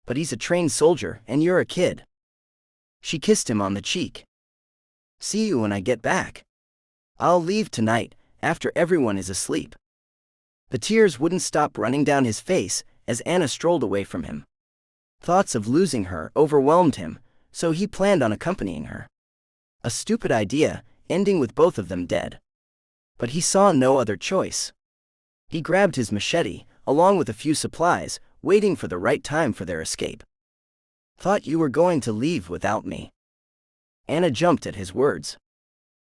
But he's a trained soldier and you're a kid." She kissed him on the cheek. "See you when I get back. I'll leave tonight, after everyone is asleep." The tears wouldn't stop running down his face as Anna strolled away from him. Thoughts of losing her overwhelmed him, so he planned on accompanying her. A stupid idea, ending with both of them dead. But he saw no other choice. He grabbed his machete, along with a few supplies, waiting for the right time for their escape. "Thought you were going to leave without me." Anna jumped at his words.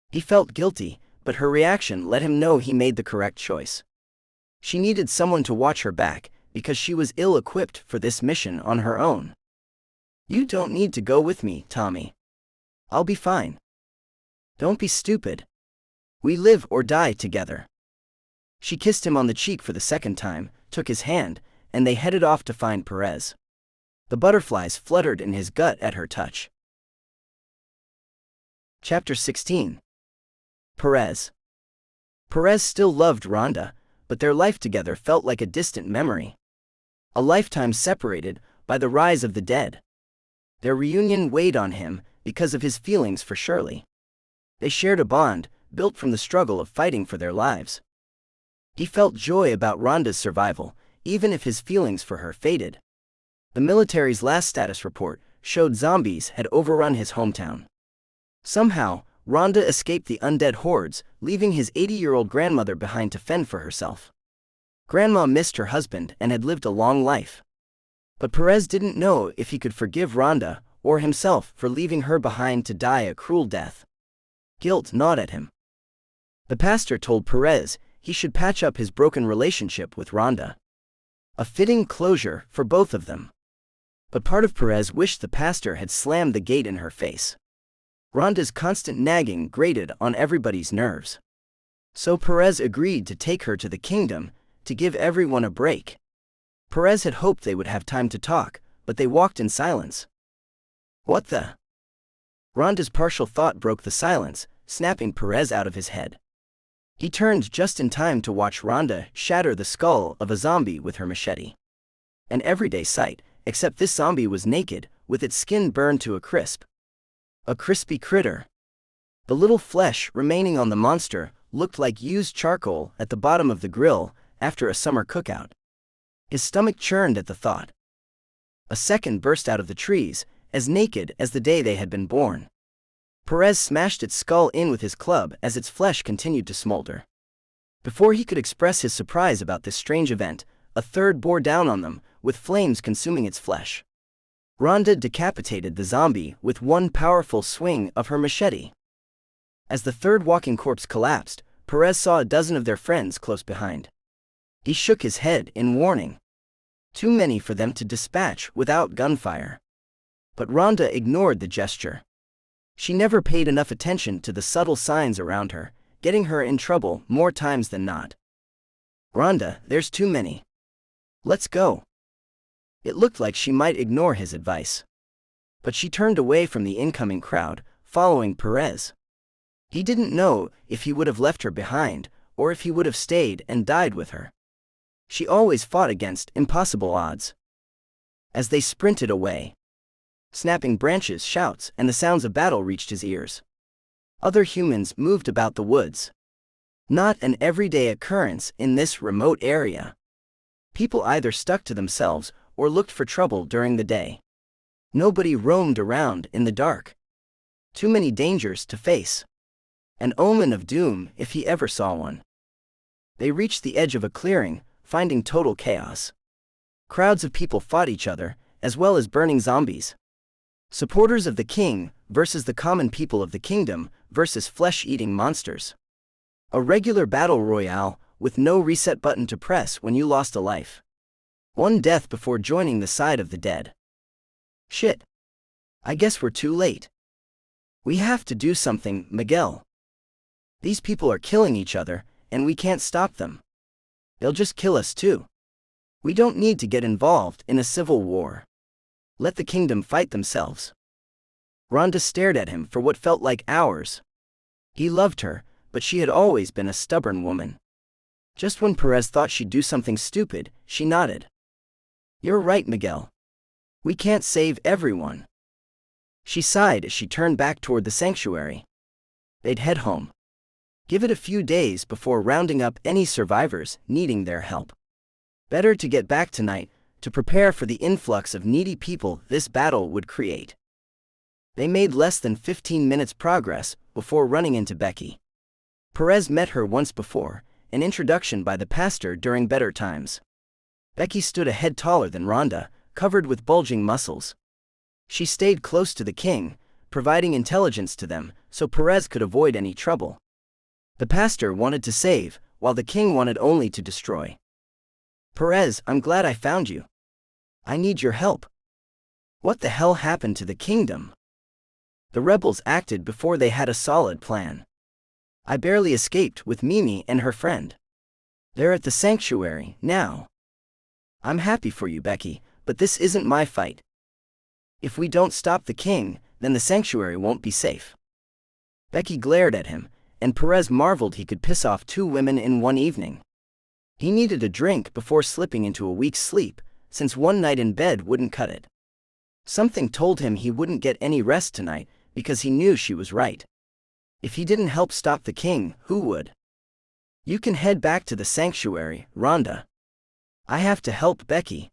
He felt guilty, but her reaction let him know he made the correct choice. She needed someone to watch her back, because she was ill-equipped for this mission on her own. "You don't need to go with me, Tommy. I'll be fine." "Don't be stupid. We live or die together." She kissed him on the cheek for the second time, took his hand, and they headed off to find Perez. The butterflies fluttered in his gut at her touch. Chapter 16. Perez. Perez still loved Rhonda, but their life together felt like a distant memory. A lifetime separated by the rise of the dead. Their reunion weighed on him because of his feelings for Shirley. They shared a bond, built from the struggle of fighting for their lives. He felt joy about Rhonda's survival, even if his feelings for her faded. The military's last status report showed zombies had overrun his hometown. Somehow, Rhonda escaped the undead hordes, leaving his 80-year-old grandmother behind to fend for herself. Grandma missed her husband and had lived a long life. But Perez didn't know if he could forgive Rhonda or himself for leaving her behind to die a cruel death. Guilt gnawed at him. The pastor told Perez he should patch up his broken relationship with Rhonda. A fitting closure for both of them. But part of Perez wished the pastor had slammed the gate in her face. Rhonda's constant nagging grated on everybody's nerves. So Perez agreed to take her to the kingdom to give everyone a break. Perez had hoped they would have time to talk, but they walked in silence. What the? Rhonda's partial thought broke the silence, snapping Perez out of his head. He turned just in time to watch Rhonda shatter the skull of a zombie with her machete. An everyday sight, except this zombie was naked, with its skin burned to a crisp. A crispy critter. The little flesh remaining on the monster looked like used charcoal at the bottom of the grill after a summer cookout. His stomach churned at the thought. A second burst out of the trees, as naked as the day they had been born. Perez smashed its skull in with his club as its flesh continued to smolder. Before he could express his surprise about this strange event, a third bore down on them, with flames consuming its flesh. Rhonda decapitated the zombie with one powerful swing of her machete. As the third walking corpse collapsed, Perez saw a dozen of their friends close behind. He shook his head in warning. Too many for them to dispatch without gunfire. But Rhonda ignored the gesture. She never paid enough attention to the subtle signs around her, getting her in trouble more times than not. Rhonda, there's too many. Let's go. It looked like she might ignore his advice. But she turned away from the incoming crowd, following Perez. He didn't know if he would have left her behind, or if he would have stayed and died with her. She always fought against impossible odds. As they sprinted away, snapping branches, shouts, and the sounds of battle reached his ears. Other humans moved about the woods. Not an everyday occurrence in this remote area. People either stuck to themselves or looked for trouble during the day. Nobody roamed around in the dark. Too many dangers to face. An omen of doom if he ever saw one. They reached the edge of a clearing, finding total chaos. Crowds of people fought each other, as well as burning zombies. Supporters of the king versus the common people of the kingdom versus flesh-eating monsters. A regular battle royale with no reset button to press when you lost a life. One death before joining the side of the dead. Shit. I guess we're too late. We have to do something, Miguel. These people are killing each other, and we can't stop them. They'll just kill us too. We don't need to get involved in a civil war. Let the kingdom fight themselves. Rhonda stared at him for what felt like hours. He loved her, but she had always been a stubborn woman. Just when Perez thought she'd do something stupid, she nodded. You're right, Miguel. We can't save everyone. She sighed as she turned back toward the sanctuary. They'd head home. Give it a few days before rounding up any survivors needing their help. Better to get back tonight, to prepare for the influx of needy people this battle would create. They made less than 15 minutes progress before running into Becky. Perez met her once before, an introduction by the pastor during better times. Becky stood a head taller than Rhonda, covered with bulging muscles. She stayed close to the king, providing intelligence to them so Perez could avoid any trouble. The pastor wanted to save, while the king wanted only to destroy. Perez, I'm glad I found you. I need your help. What the hell happened to the kingdom? The rebels acted before they had a solid plan. I barely escaped with Mimi and her friend. They're at the sanctuary now. I'm happy for you, Becky, but this isn't my fight. If we don't stop the king, then the sanctuary won't be safe. Becky glared at him, and Perez marveled he could piss off two women in one evening. He needed a drink before slipping into a week's sleep, since one night in bed wouldn't cut it. Something told him he wouldn't get any rest tonight, because he knew she was right. If he didn't help stop the king, who would? You can head back to the sanctuary, Rhonda. I have to help Becky.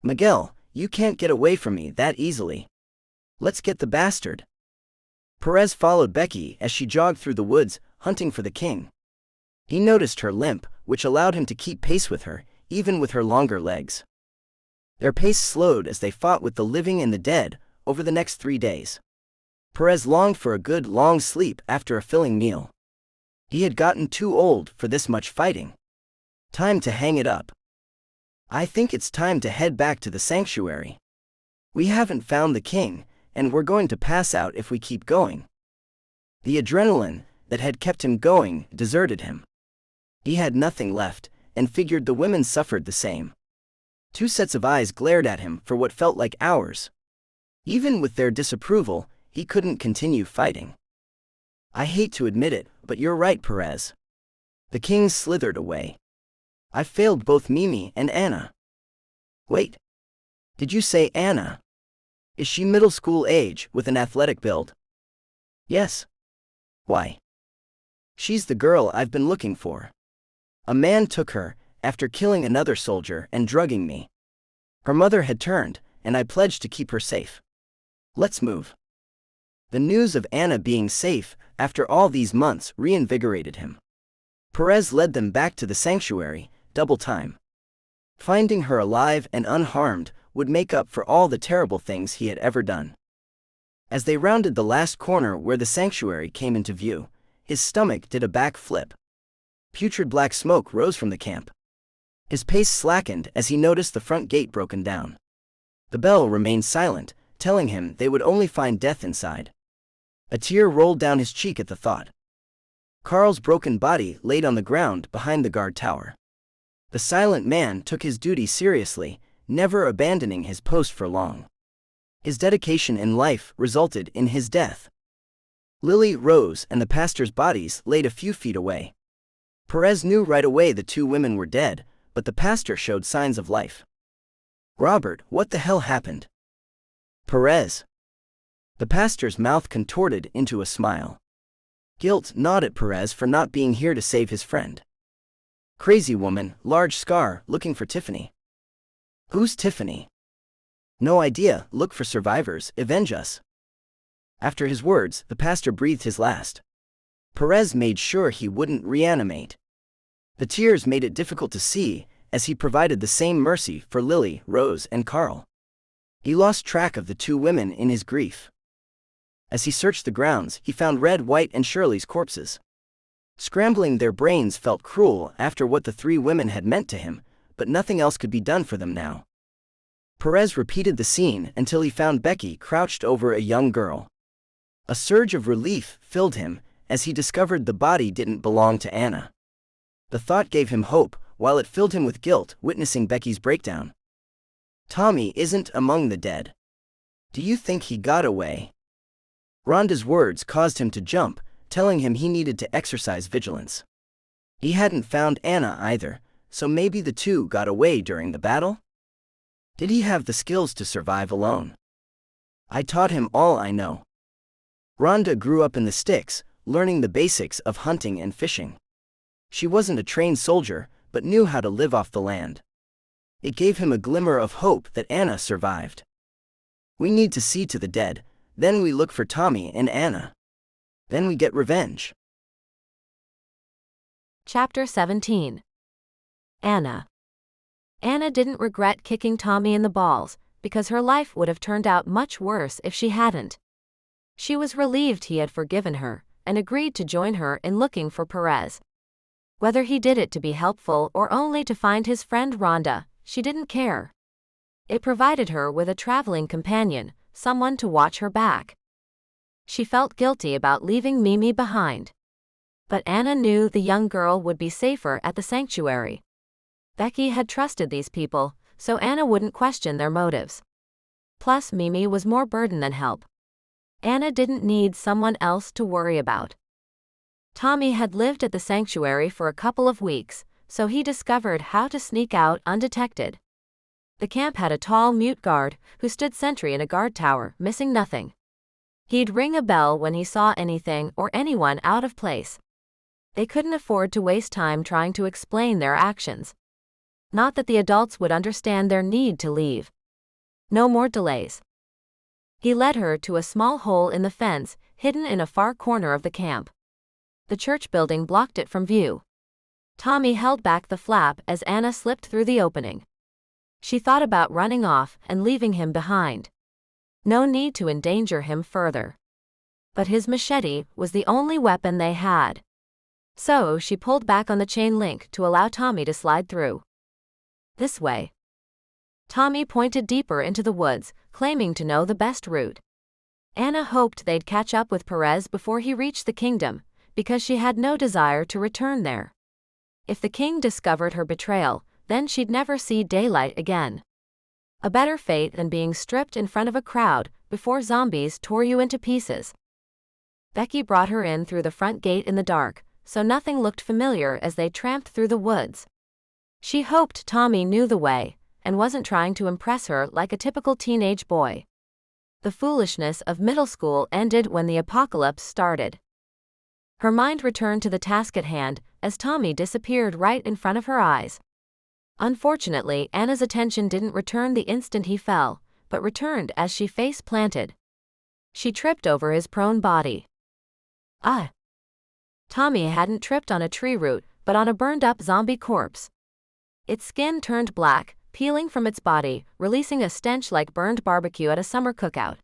Miguel, you can't get away from me that easily. Let's get the bastard. Perez followed Becky as she jogged through the woods, hunting for the king. He noticed her limp, which allowed him to keep pace with her, even with her longer legs. Their pace slowed as they fought with the living and the dead over the next 3 days. Perez longed for a good long sleep after a filling meal. He had gotten too old for this much fighting. Time to hang it up. I think it's time to head back to the sanctuary. We haven't found the king, and we're going to pass out if we keep going. The adrenaline that had kept him going deserted him. He had nothing left, and figured the women suffered the same. 2 sets of eyes glared at him for what felt like hours. Even with their disapproval, he couldn't continue fighting. I hate to admit it, but you're right, Perez. The king slithered away. I failed both Mimi and Anna. Wait. Did you say Anna? Is she middle school age with an athletic build? Yes. Why? She's the girl I've been looking for. A man took her, after killing another soldier and drugging me. Her mother had turned, and I pledged to keep her safe. Let's move. The news of Anna being safe, after all these months, reinvigorated him. Perez led them back to the sanctuary, double time. Finding her alive and unharmed would make up for all the terrible things he had ever done. As they rounded the last corner where the sanctuary came into view, his stomach did a back flip. Putrid black smoke rose from the camp. His pace slackened as he noticed the front gate broken down. The bell remained silent, telling him they would only find death inside. A tear rolled down his cheek at the thought. Carl's broken body laid on the ground behind the guard tower. The silent man took his duty seriously, never abandoning his post for long. His dedication in life resulted in his death. Lily, Rose, and the pastor's bodies laid a few feet away. Perez knew right away the 2 women were dead, but the pastor showed signs of life. Robert, what the hell happened? Perez. The pastor's mouth contorted into a smile. Guilt gnawed at Perez for not being here to save his friend. Crazy woman, large scar, looking for Tiffany. Who's Tiffany? No idea, look for survivors, avenge us. After his words, the pastor breathed his last. Perez made sure he wouldn't reanimate. The tears made it difficult to see, as he provided the same mercy for Lily, Rose, and Carl. He lost track of the 2 women in his grief. As he searched the grounds, he found Red, White, and Shirley's corpses. Scrambling their brains felt cruel after what the 3 women had meant to him, but nothing else could be done for them now. Perez repeated the scene until he found Becky crouched over a young girl. A surge of relief filled him as he discovered the body didn't belong to Anna. The thought gave him hope, while it filled him with guilt witnessing Becky's breakdown. Tommy isn't among the dead. Do you think he got away? Rhonda's words caused him to jump, telling him he needed to exercise vigilance. He hadn't found Anna either, so maybe the 2 got away during the battle? Did he have the skills to survive alone? I taught him all I know. Rhonda grew up in the sticks, learning the basics of hunting and fishing. She wasn't a trained soldier, but knew how to live off the land. It gave him a glimmer of hope that Anna survived. We need to see to the dead, then we look for Tommy and Anna. Then we get revenge. Chapter 17. Anna. Anna didn't regret kicking Tommy in the balls, because her life would have turned out much worse if she hadn't. She was relieved he had forgiven her, and agreed to join her in looking for Perez. Whether he did it to be helpful or only to find his friend Rhonda, she didn't care. It provided her with a traveling companion, someone to watch her back. She felt guilty about leaving Mimi behind. But Anna knew the young girl would be safer at the sanctuary. Becky had trusted these people, so Anna wouldn't question their motives. Plus, Mimi was more burden than help. Anna didn't need someone else to worry about. Tommy had lived at the sanctuary for a couple of weeks, so he discovered how to sneak out undetected. The camp had a tall mute guard who stood sentry in a guard tower, missing nothing. He'd ring a bell when he saw anything or anyone out of place. They couldn't afford to waste time trying to explain their actions. Not that the adults would understand their need to leave. No more delays. He led her to a small hole in the fence, hidden in a far corner of the camp. The church building blocked it from view. Tommy held back the flap as Anna slipped through the opening. She thought about running off and leaving him behind. No need to endanger him further. But his machete was the only weapon they had. So she pulled back on the chain link to allow Tommy to slide through. This way. Tommy pointed deeper into the woods, claiming to know the best route. Anna hoped they'd catch up with Perez before he reached the kingdom, because she had no desire to return there. If the king discovered her betrayal, then she'd never see daylight again. A better fate than being stripped in front of a crowd before zombies tore you into pieces. Becky brought her in through the front gate in the dark, so nothing looked familiar as they tramped through the woods. She hoped Tommy knew the way, and wasn't trying to impress her like a typical teenage boy. The foolishness of middle school ended when the apocalypse started. Her mind returned to the task at hand as Tommy disappeared right in front of her eyes. Unfortunately, Anna's attention didn't return the instant he fell, but returned as she face planted. She tripped over his prone body. Ah! Tommy hadn't tripped on a tree root, but on a burned-up zombie corpse. Its skin turned black, peeling from its body, releasing a stench like burned barbecue at a summer cookout.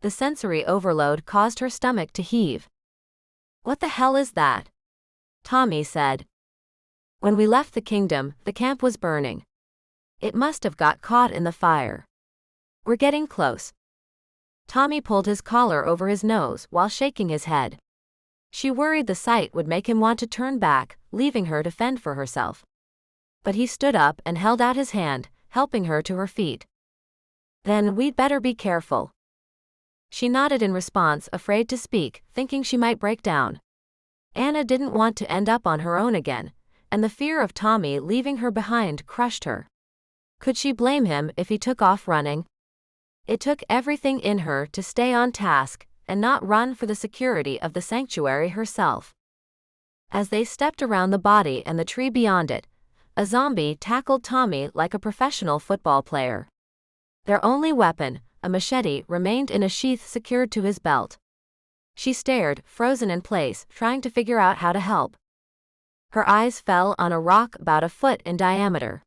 The sensory overload caused her stomach to heave. "What the hell is that?" Tommy said. "When we left the kingdom, the camp was burning. It must have got caught in the fire. We're getting close." Tommy pulled his collar over his nose while shaking his head. She worried the sight would make him want to turn back, leaving her to fend for herself. But he stood up and held out his hand, helping her to her feet. "Then we'd better be careful." She nodded in response, afraid to speak, thinking she might break down. Anna didn't want to end up on her own again, and the fear of Tommy leaving her behind crushed her. Could she blame him if he took off running? It took everything in her to stay on task and not run for the security of the sanctuary herself. As they stepped around the body and the tree beyond it, a zombie tackled Tommy like a professional football player. Their only weapon, a machete, remained in a sheath secured to his belt. She stared, frozen in place, trying to figure out how to help. Her eyes fell on a rock about a foot in diameter.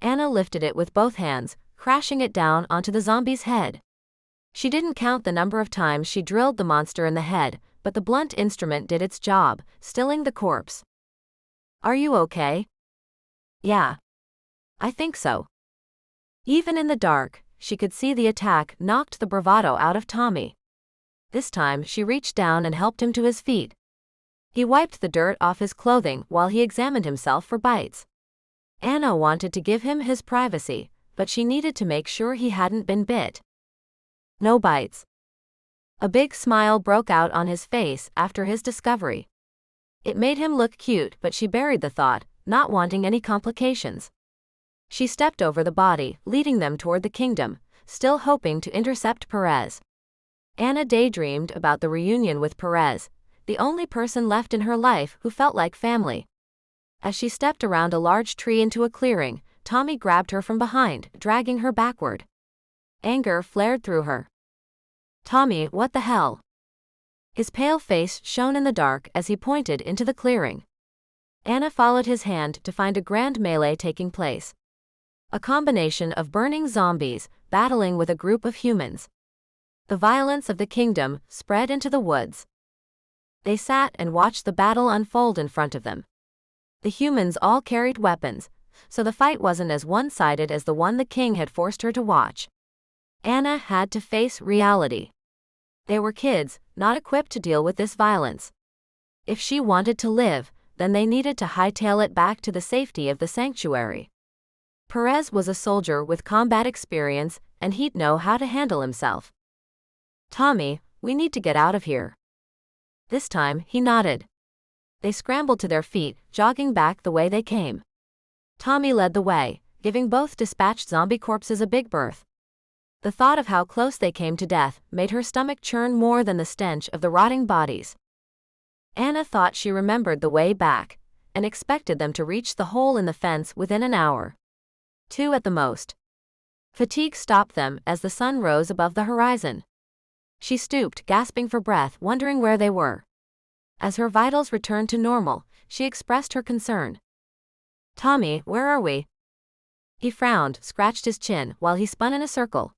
Anna lifted it with both hands, crashing it down onto the zombie's head. She didn't count the number of times she drilled the monster in the head, but the blunt instrument did its job, stilling the corpse. "Are you okay?" "Yeah. I think so." Even in the dark, she could see the attack knocked the bravado out of Tommy. This time she reached down and helped him to his feet. He wiped the dirt off his clothing while he examined himself for bites. Anna wanted to give him his privacy, but she needed to make sure he hadn't been bit. "No bites." A big smile broke out on his face after his discovery. It made him look cute, but she buried the thought, not wanting any complications. She stepped over the body, leading them toward the kingdom, still hoping to intercept Perez. Anna daydreamed about the reunion with Perez, the only person left in her life who felt like family. As she stepped around a large tree into a clearing, Tommy grabbed her from behind, dragging her backward. Anger flared through her. "Tommy, what the hell?" His pale face shone in the dark as he pointed into the clearing. Anna followed his hand to find a grand melee taking place. A combination of burning zombies battling with a group of humans. The violence of the kingdom spread into the woods. They sat and watched the battle unfold in front of them. The humans all carried weapons, so the fight wasn't as one-sided as the one the king had forced her to watch. Anna had to face reality. They were kids, not equipped to deal with this violence. If she wanted to live, then they needed to hightail it back to the safety of the sanctuary. Perez was a soldier with combat experience, and he'd know how to handle himself. "Tommy, we need to get out of here." This time, he nodded. They scrambled to their feet, jogging back the way they came. Tommy led the way, giving both dispatched zombie corpses a big berth. The thought of how close they came to death made her stomach churn more than the stench of the rotting bodies. Anna thought she remembered the way back, and expected them to reach the hole in the fence within an hour. 2 at the most. Fatigue stopped them as the sun rose above the horizon. She stooped, gasping for breath, wondering where they were. As her vitals returned to normal, she expressed her concern. "Tommy, where are we?" He frowned, scratched his chin, while he spun in a circle.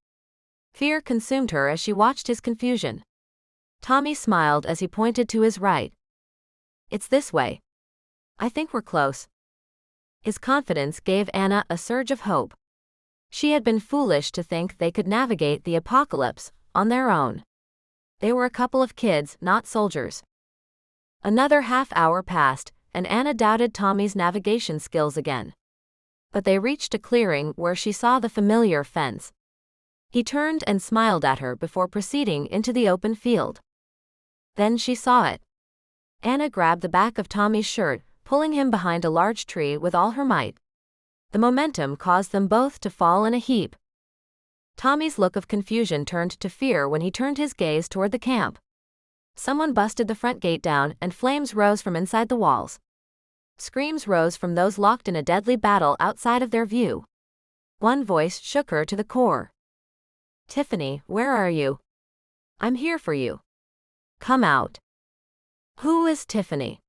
Fear consumed her as she watched his confusion. Tommy smiled as he pointed to his right. "It's this way. I think we're close." His confidence gave Anna a surge of hope. She had been foolish to think they could navigate the apocalypse on their own. They were a couple of kids, not soldiers. Another half-hour passed, and Anna doubted Tommy's navigation skills again. But they reached a clearing where she saw the familiar fence. He turned and smiled at her before proceeding into the open field. Then she saw it. Anna grabbed the back of Tommy's shirt, pulling him behind a large tree with all her might. The momentum caused them both to fall in a heap. Tommy's look of confusion turned to fear when he turned his gaze toward the camp. Someone busted the front gate down, and flames rose from inside the walls. Screams rose from those locked in a deadly battle outside of their view. One voice shook her to the core. "Tiffany, where are you? I'm here for you. Come out." "Who is Tiffany?"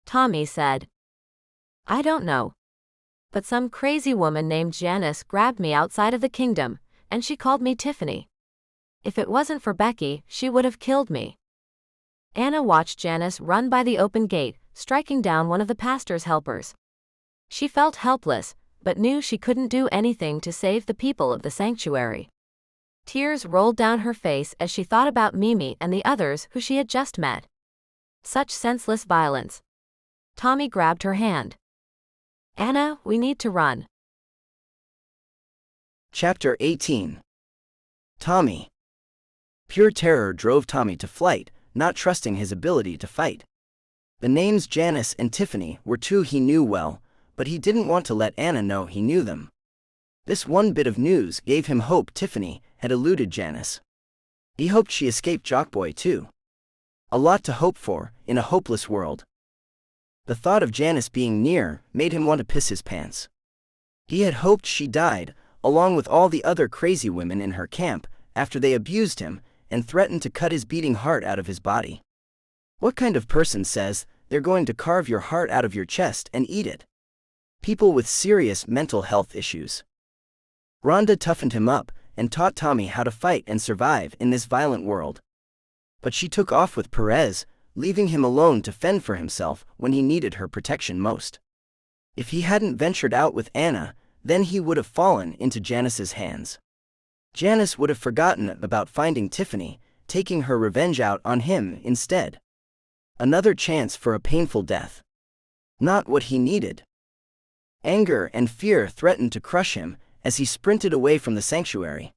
Tommy said. "I don't know. But some crazy woman named Janice grabbed me outside of the kingdom, and she called me Tiffany. If it wasn't for Becky, she would have killed me." Anna watched Janice run by the open gate, striking down one of the pastor's helpers. She felt helpless, but knew she couldn't do anything to save the people of the sanctuary. Tears rolled down her face as she thought about Mimi and the others who she had just met. Such senseless violence. Tommy grabbed her hand. "Anna, we need to run." Chapter 18. Tommy. Pure terror drove Tommy to flight, not trusting his ability to fight. The names Janice and Tiffany were two he knew well, but he didn't want to let Anna know he knew them. This one bit of news gave him hope Tiffany had eluded Janice. He hoped she escaped Jockboy too. A lot to hope for, in a hopeless world. The thought of Janice being near made him want to piss his pants. He had hoped she died, along with all the other crazy women in her camp, after they abused him and threatened to cut his beating heart out of his body. What kind of person says they're going to carve your heart out of your chest and eat it? People with serious mental health issues. Rhonda toughened him up and taught Tommy how to fight and survive in this violent world. But she took off with Perez, leaving him alone to fend for himself when he needed her protection most. If he hadn't ventured out with Anna, then he would have fallen into Janice's hands. Janice would have forgotten about finding Tiffany, taking her revenge out on him instead. Another chance for a painful death. Not what he needed. Anger and fear threatened to crush him as he sprinted away from the sanctuary.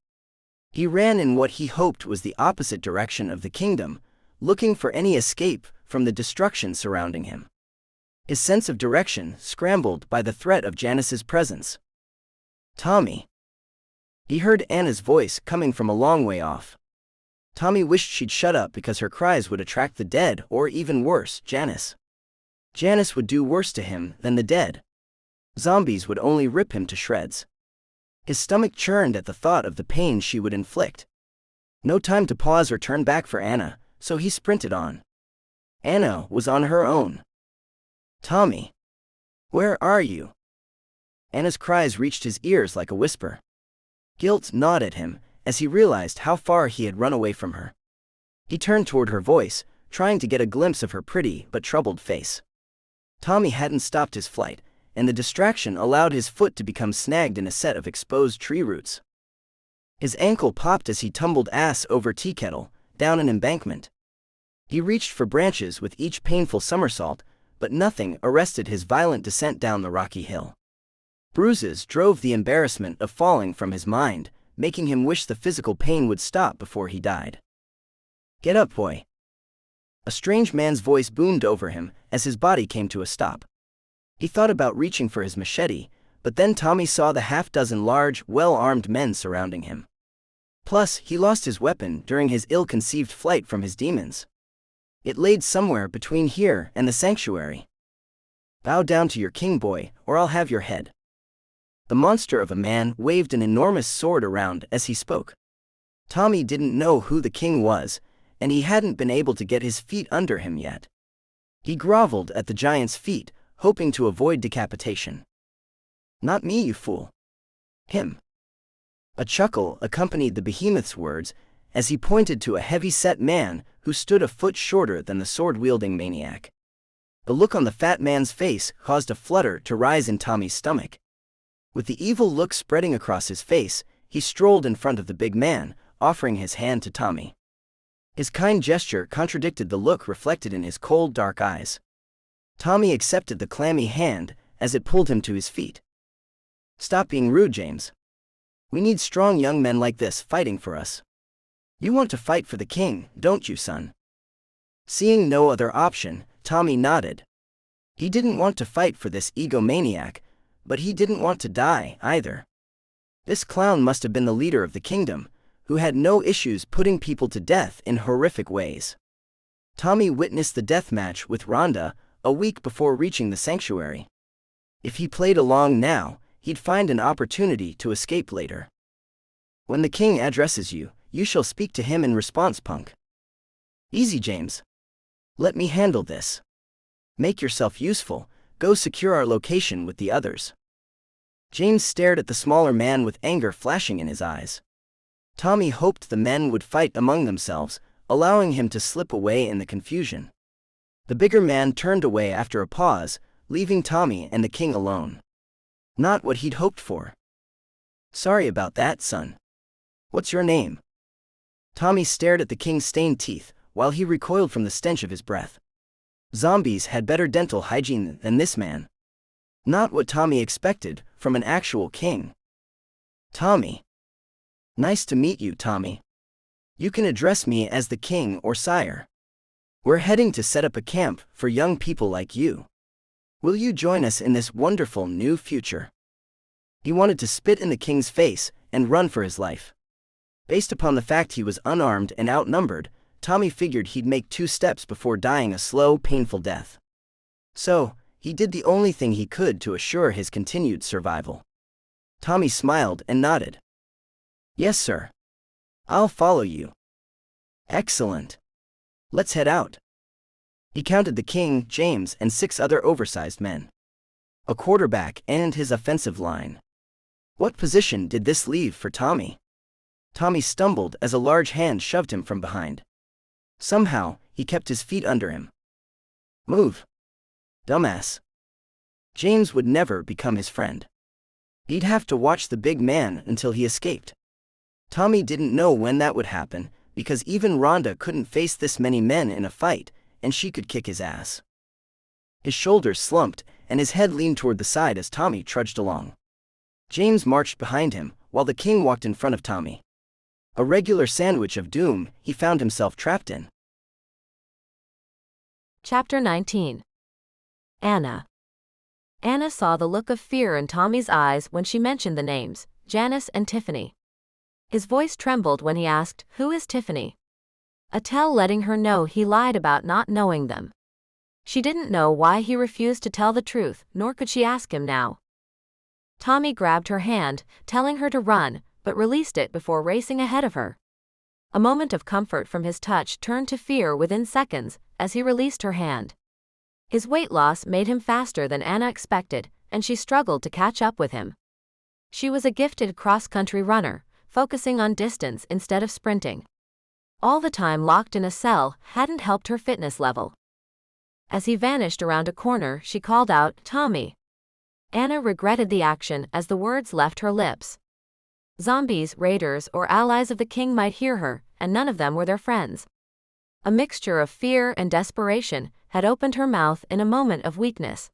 He ran in what he hoped was the opposite direction of the kingdom, looking for any escape from the destruction surrounding him. His sense of direction scrambled by the threat of Janice's presence. "Tommy." He heard Anna's voice coming from a long way off. Tommy wished she'd shut up because her cries would attract the dead, or even worse, Janice. Janice would do worse to him than the dead. Zombies would only rip him to shreds. His stomach churned at the thought of the pain she would inflict. No time to pause or turn back for Anna, so he sprinted on. Anna was on her own. "Tommy. Where are you?" Anna's cries reached his ears like a whisper. Guilt gnawed at him as he realized how far he had run away from her. He turned toward her voice, trying to get a glimpse of her pretty but troubled face. Tommy hadn't stopped his flight, and the distraction allowed his foot to become snagged in a set of exposed tree roots. His ankle popped as he tumbled ass over tea kettle, down an embankment. He reached for branches with each painful somersault, but nothing arrested his violent descent down the rocky hill. Bruises drove the embarrassment of falling from his mind, making him wish the physical pain would stop before he died. "Get up, boy." A strange man's voice boomed over him as his body came to a stop. He thought about reaching for his machete, but then Tommy saw the half-dozen large, well-armed men surrounding him. Plus, he lost his weapon during his ill-conceived flight from his demons. It laid somewhere between here and the sanctuary. "Bow down to your king, boy, or I'll have your head." The monster of a man waved an enormous sword around as he spoke. Tommy didn't know who the king was, and he hadn't been able to get his feet under him yet. He groveled at the giant's feet, hoping to avoid decapitation. "Not me, you fool. Him." A chuckle accompanied the behemoth's words as he pointed to a heavy-set man who stood a foot shorter than the sword-wielding maniac. The look on the fat man's face caused a flutter to rise in Tommy's stomach. With the evil look spreading across his face, he strolled in front of the big man, offering his hand to Tommy. His kind gesture contradicted the look reflected in his cold, dark eyes. Tommy accepted the clammy hand as it pulled him to his feet. "Stop being rude, James. We need strong young men like this fighting for us. You want to fight for the king, don't you, son?" Seeing no other option, Tommy nodded. He didn't want to fight for this egomaniac, but he didn't want to die, either. This clown must have been the leader of the kingdom, who had no issues putting people to death in horrific ways. Tommy witnessed the death match with Rhonda a week before reaching the sanctuary. If he played along now, he'd find an opportunity to escape later. "When the king addresses you, you shall speak to him in response, punk." "Easy, James. Let me handle this. Make yourself useful, go secure our location with the others." James stared at the smaller man with anger flashing in his eyes. Tommy hoped the men would fight among themselves, allowing him to slip away in the confusion. The bigger man turned away after a pause, leaving Tommy and the king alone. Not what he'd hoped for. "Sorry about that, son. What's your name?" Tommy stared at the king's stained teeth, while he recoiled from the stench of his breath. Zombies had better dental hygiene than this man. Not what Tommy expected from an actual king. "Tommy." "Nice to meet you, Tommy. You can address me as the king or sire. We're heading to set up a camp for young people like you. Will you join us in this wonderful new future?" He wanted to spit in the king's face and run for his life. Based upon the fact he was unarmed and outnumbered, Tommy figured he'd make 2 steps before dying a slow, painful death. So, he did the only thing he could to assure his continued survival. Tommy smiled and nodded. "Yes, sir. I'll follow you." "Excellent. Let's head out." He counted the king, James, and 6 other oversized men. A quarterback and his offensive line. What position did this leave for Tommy? Tommy stumbled as a large hand shoved him from behind. Somehow, he kept his feet under him. "Move, dumbass." James would never become his friend. He'd have to watch the big man until he escaped. Tommy didn't know when that would happen, because even Rhonda couldn't face this many men in a fight, and she could kick his ass. His shoulders slumped, and his head leaned toward the side as Tommy trudged along. James marched behind him, while the king walked in front of Tommy. A regular sandwich of doom he found himself trapped in. Chapter 19. Anna. Anna saw the look of fear in Tommy's eyes when she mentioned the names, Janice and Tiffany. His voice trembled when he asked, "Who is Tiffany?" A tell letting her know he lied about not knowing them. She didn't know why he refused to tell the truth, nor could she ask him now. Tommy grabbed her hand, telling her to run, but released it before racing ahead of her. A moment of comfort from his touch turned to fear within seconds as he released her hand. His weight loss made him faster than Anna expected, and she struggled to catch up with him. She was a gifted cross-country runner, focusing on distance instead of sprinting. All the time locked in a cell hadn't helped her fitness level. As he vanished around a corner, she called out, "Tommy." Anna regretted the action as the words left her lips. Zombies, raiders, or allies of the king might hear her, and none of them were their friends. A mixture of fear and desperation had opened her mouth in a moment of weakness.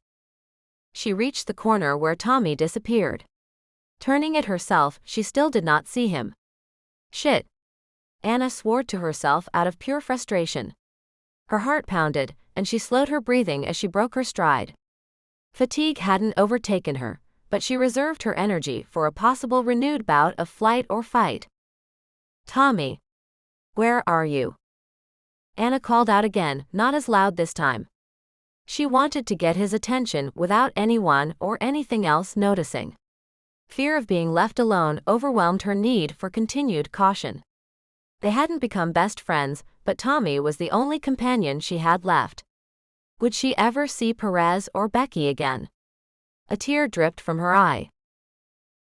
She reached the corner where Tommy disappeared. Turning it herself, she still did not see him. "Shit." Anna swore to herself out of pure frustration. Her heart pounded, and she slowed her breathing as she broke her stride. Fatigue hadn't overtaken her, but she reserved her energy for a possible renewed bout of flight or fight. "Tommy. Where are you?" Anna called out again, not as loud this time. She wanted to get his attention without anyone or anything else noticing. Fear of being left alone overwhelmed her need for continued caution. They hadn't become best friends, but Tommy was the only companion she had left. Would she ever see Perez or Becky again? A tear dripped from her eye.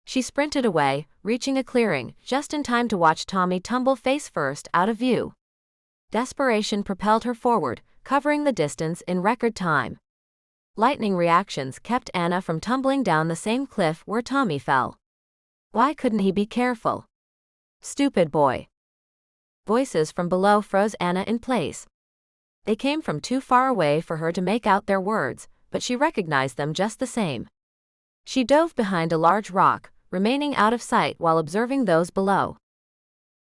She sprinted away, reaching a clearing, just in time to watch Tommy tumble face first out of view. Desperation propelled her forward, covering the distance in record time. Lightning reactions kept Anna from tumbling down the same cliff where Tommy fell. Why couldn't he be careful? Stupid boy. Voices from below froze Anna in place. They came from too far away for her to make out their words, but she recognized them just the same. She dove behind a large rock, remaining out of sight while observing those below.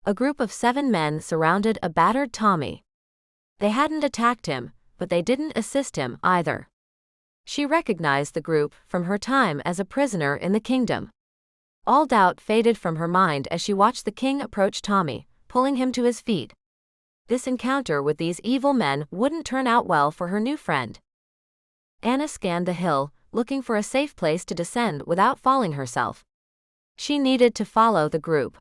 A group of 7 men surrounded a battered Tommy. They hadn't attacked him, but they didn't assist him either. She recognized the group from her time as a prisoner in the kingdom. All doubt faded from her mind as she watched the king approach Tommy, pulling him to his feet. This encounter with these evil men wouldn't turn out well for her new friend. Anna scanned the hill, looking for a safe place to descend without falling herself. She needed to follow the group.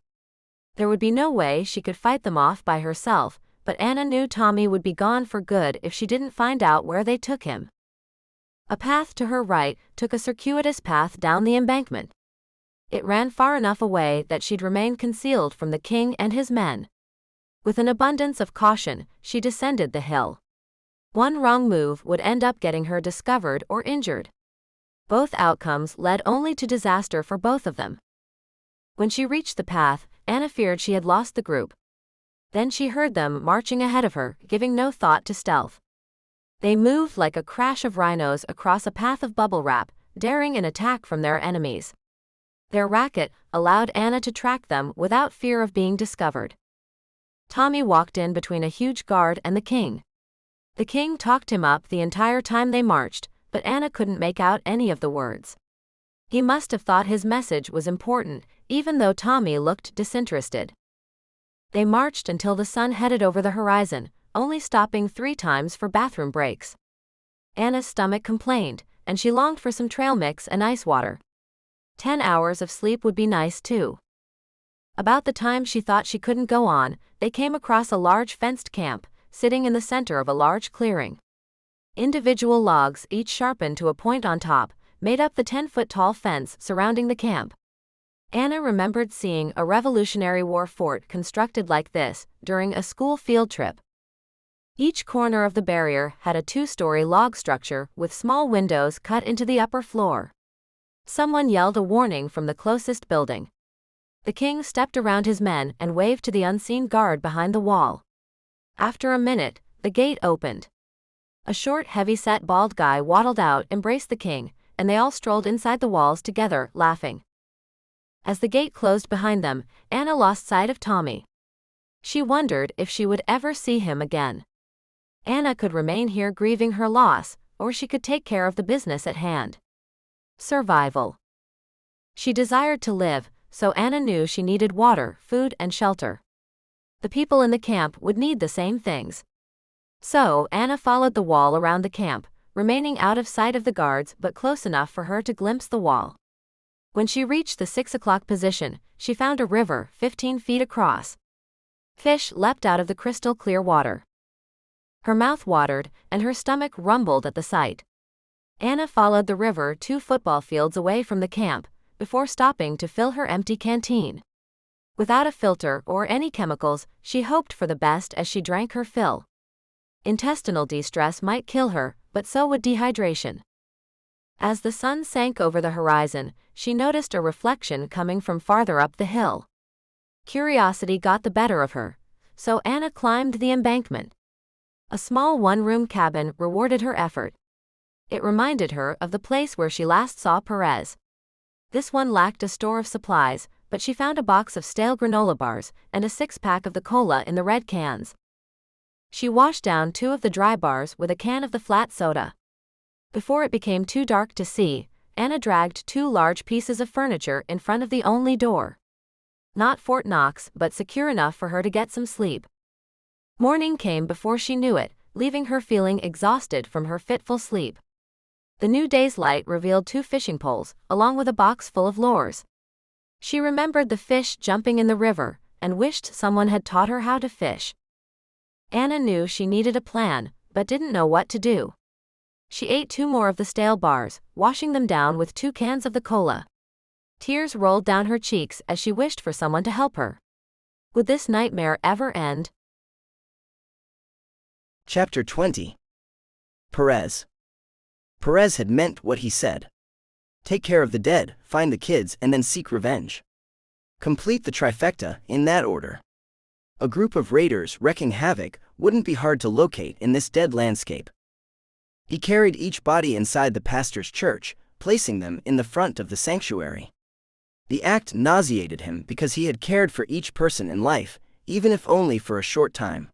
There would be no way she could fight them off by herself, but Anna knew Tommy would be gone for good if she didn't find out where they took him. A path to her right took a circuitous path down the embankment. It ran far enough away that she'd remain concealed from the king and his men. With an abundance of caution, she descended the hill. One wrong move would end up getting her discovered or injured. Both outcomes led only to disaster for both of them. When she reached the path, Anna feared she had lost the group. Then she heard them marching ahead of her, giving no thought to stealth. They moved like a crash of rhinos across a path of bubble wrap, daring an attack from their enemies. Their racket allowed Anna to track them without fear of being discovered. Tommy walked in between a huge guard and the king. The king talked him up the entire time they marched, but Anna couldn't make out any of the words. He must have thought his message was important, even though Tommy looked disinterested. They marched until the sun headed over the horizon, only stopping 3 times for bathroom breaks. Anna's stomach complained, and she longed for some trail mix and ice water. 10 hours of sleep would be nice too. About the time she thought she couldn't go on, they came across a large fenced camp, sitting in the center of a large clearing. Individual logs, each sharpened to a point on top, made up the 10-foot-tall fence surrounding the camp. Anna remembered seeing a Revolutionary War fort constructed like this during a school field trip. Each corner of the barrier had a 2-story log structure with small windows cut into the upper floor. Someone yelled a warning from the closest building. The king stepped around his men and waved to the unseen guard behind the wall. After a minute, the gate opened. A short, heavy-set bald guy waddled out, embraced the king, and they all strolled inside the walls together, laughing. As the gate closed behind them, Anna lost sight of Tommy. She wondered if she would ever see him again. Anna could remain here grieving her loss, or she could take care of the business at hand. Survival. She desired to live, so Anna knew she needed water, food, and shelter. The people in the camp would need the same things. So, Anna followed the wall around the camp, remaining out of sight of the guards but close enough for her to glimpse the wall. When she reached the 6 o'clock position, she found a river 15 feet across. Fish leapt out of the crystal clear water. Her mouth watered, and her stomach rumbled at the sight. Anna followed the river 2 football fields away from the camp, before stopping to fill her empty canteen. Without a filter or any chemicals, she hoped for the best as she drank her fill. Intestinal distress might kill her, but so would dehydration. As the sun sank over the horizon, she noticed a reflection coming from farther up the hill. Curiosity got the better of her, so Anna climbed the embankment. A small 1-room cabin rewarded her effort. It reminded her of the place where she last saw Perez. This one lacked a store of supplies, but she found a box of stale granola bars and a 6-pack of the cola in the red cans. She washed down 2 of the dry bars with a can of the flat soda. Before it became too dark to see, Anna dragged 2 large pieces of furniture in front of the only door. Not Fort Knox, but secure enough for her to get some sleep. Morning came before she knew it, leaving her feeling exhausted from her fitful sleep. The new day's light revealed 2 fishing poles, along with a box full of lures. She remembered the fish jumping in the river, and wished someone had taught her how to fish. Anna knew she needed a plan, but didn't know what to do. She ate 2 more of the stale bars, washing them down with 2 cans of the cola. Tears rolled down her cheeks as she wished for someone to help her. Would this nightmare ever end? Chapter 20. Perez. Perez had meant what he said. Take care of the dead, find the kids, and then seek revenge. Complete the trifecta, in that order. A group of raiders wreaking havoc wouldn't be hard to locate in this dead landscape. He carried each body inside the pastor's church, placing them in the front of the sanctuary. The act nauseated him because he had cared for each person in life, even if only for a short time.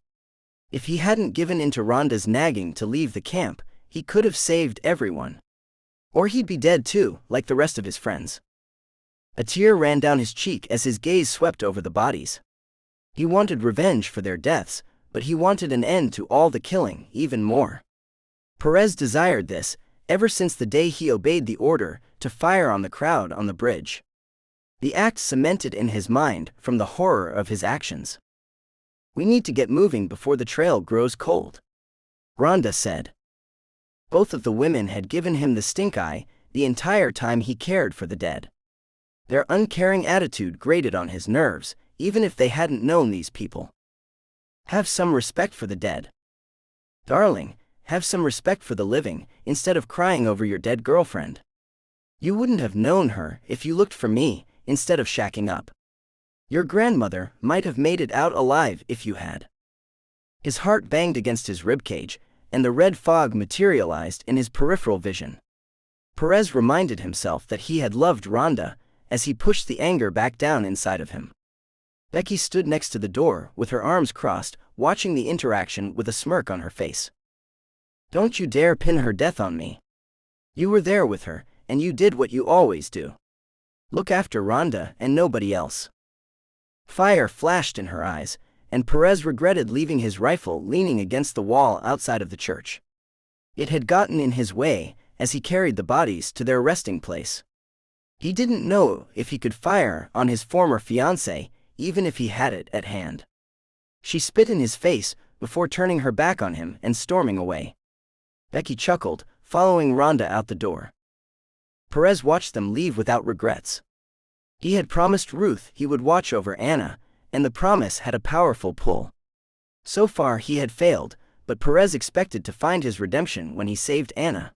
If he hadn't given in to Rhonda's nagging to leave the camp, he could have saved everyone. Or he'd be dead too, like the rest of his friends. A tear ran down his cheek as his gaze swept over the bodies. He wanted revenge for their deaths, but he wanted an end to all the killing even more. Perez desired this, ever since the day he obeyed the order to fire on the crowd on the bridge. The act cemented in his mind from the horror of his actions. We need to get moving before the trail grows cold, Rhonda said. Both of the women had given him the stink eye the entire time he cared for the dead. Their uncaring attitude grated on his nerves, even if they hadn't known these people. Have some respect for the dead. Darling, have some respect for the living, instead of crying over your dead girlfriend. You wouldn't have known her if you looked for me, instead of shacking up. Your grandmother might have made it out alive if you had. His heart banged against his ribcage, and the red fog materialized in his peripheral vision. Perez reminded himself that he had loved Rhonda, as he pushed the anger back down inside of him. Becky stood next to the door, with her arms crossed, watching the interaction with a smirk on her face. Don't you dare pin her death on me. You were there with her, and you did what you always do. Look after Rhonda and nobody else. Fire flashed in her eyes, and Perez regretted leaving his rifle leaning against the wall outside of the church. It had gotten in his way as he carried the bodies to their resting place. He didn't know if he could fire on his former fiancée, even if he had it at hand. She spit in his face before turning her back on him and storming away. Becky chuckled, following Rhonda out the door. Perez watched them leave without regrets. He had promised Ruth he would watch over Anna, and the promise had a powerful pull. So far he had failed, but Perez expected to find his redemption when he saved Anna.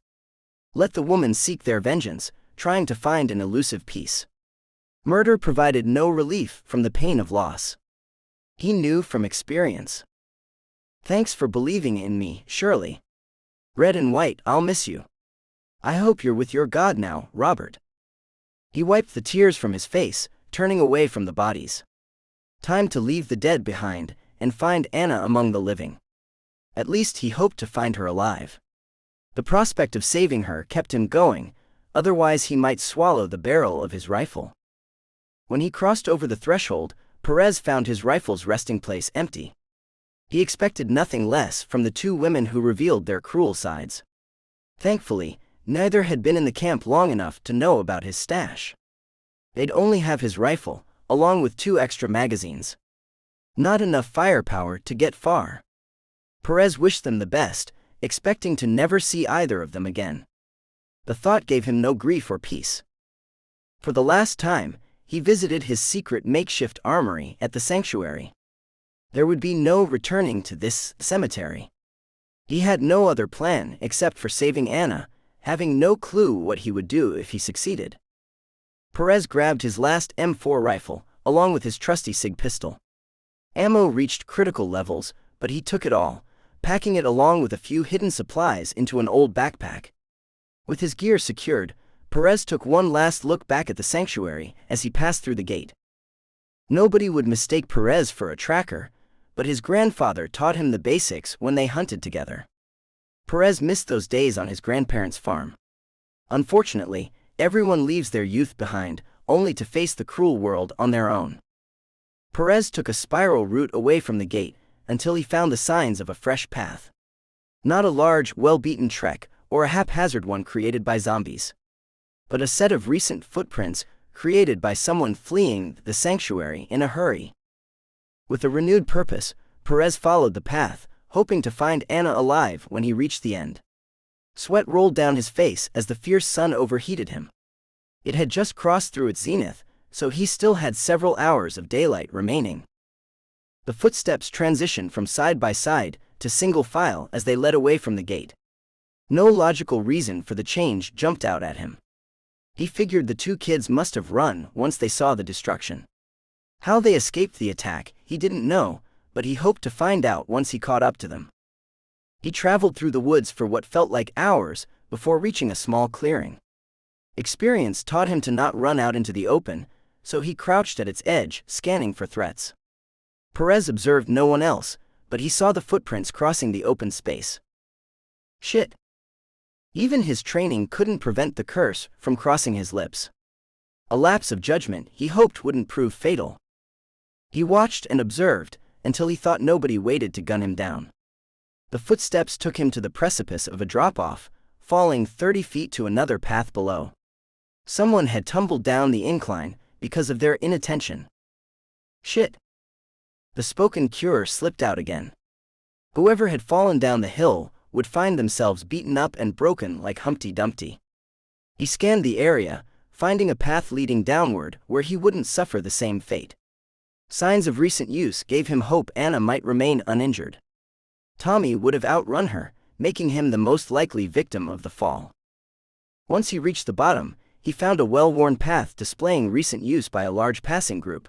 Let the woman seek their vengeance, trying to find an elusive peace. Murder provided no relief from the pain of loss. He knew from experience. Thanks for believing in me, Shirley. Red and white, I'll miss you. I hope you're with your God now, Robert. He wiped the tears from his face, turning away from the bodies. Time to leave the dead behind, and find Anna among the living. At least he hoped to find her alive. The prospect of saving her kept him going, otherwise he might swallow the barrel of his rifle. When he crossed over the threshold, Perez found his rifle's resting place empty. He expected nothing less from the 2 women who revealed their cruel sides. Thankfully, neither had been in the camp long enough to know about his stash. They'd only have his rifle, along with 2 extra magazines. Not enough firepower to get far. Perez wished them the best, expecting to never see either of them again. The thought gave him no grief or peace. For the last time, he visited his secret makeshift armory at the sanctuary. There would be no returning to this cemetery. He had no other plan except for saving Anna, having no clue what he would do if he succeeded. Perez grabbed his last M4 rifle, along with his trusty SIG pistol. Ammo reached critical levels, but he took it all, packing it along with a few hidden supplies into an old backpack. With his gear secured, Perez took one last look back at the sanctuary as he passed through the gate. Nobody would mistake Perez for a tracker, but his grandfather taught him the basics when they hunted together. Perez missed those days on his grandparents' farm. Unfortunately, everyone leaves their youth behind, only to face the cruel world on their own. Perez took a spiral route away from the gate, until he found the signs of a fresh path. Not a large, well-beaten trek, or a haphazard one created by zombies, but a set of recent footprints created by someone fleeing the sanctuary in a hurry. With a renewed purpose, Perez followed the path, hoping to find Anna alive when he reached the end. Sweat rolled down his face as the fierce sun overheated him. It had just crossed through its zenith, so he still had several hours of daylight remaining. The footsteps transitioned from side by side to single file as they led away from the gate. No logical reason for the change jumped out at him. He figured the two kids must have run once they saw the destruction. How they escaped the attack, he didn't know, but he hoped to find out once he caught up to them. He traveled through the woods for what felt like hours before reaching a small clearing. Experience taught him to not run out into the open, so he crouched at its edge, scanning for threats. Perez observed no one else, but he saw the footprints crossing the open space. Shit. Even his training couldn't prevent the curse from crossing his lips. A lapse of judgment he hoped wouldn't prove fatal. He watched and observed until he thought nobody waited to gun him down. The footsteps took him to the precipice of a drop-off, falling 30 feet to another path below. Someone had tumbled down the incline because of their inattention. Shit. The spoken cure slipped out again. Whoever had fallen down the hill would find themselves beaten up and broken like Humpty Dumpty. He scanned the area, finding a path leading downward where he wouldn't suffer the same fate. Signs of recent use gave him hope Anna might remain uninjured. Tommy would have outrun her, making him the most likely victim of the fall. Once he reached the bottom, he found a well-worn path displaying recent use by a large passing group.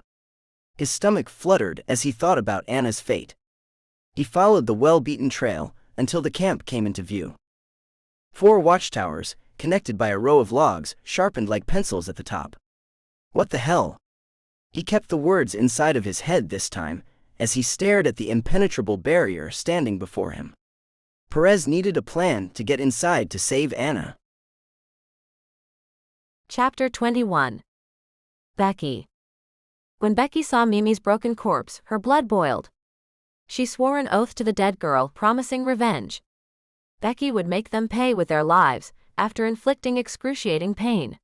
His stomach fluttered as he thought about Anna's fate. He followed the well-beaten trail until the camp came into view. 4 watchtowers, connected by a row of logs, sharpened like pencils at the top. What the hell? He kept the words inside of his head this time, as he stared at the impenetrable barrier standing before him. Perez needed a plan to get inside to save Anna. Chapter 21. Becky. When Becky saw Mimi's broken corpse, her blood boiled. She swore an oath to the dead girl, promising revenge. Becky would make them pay with their lives, after inflicting excruciating pain.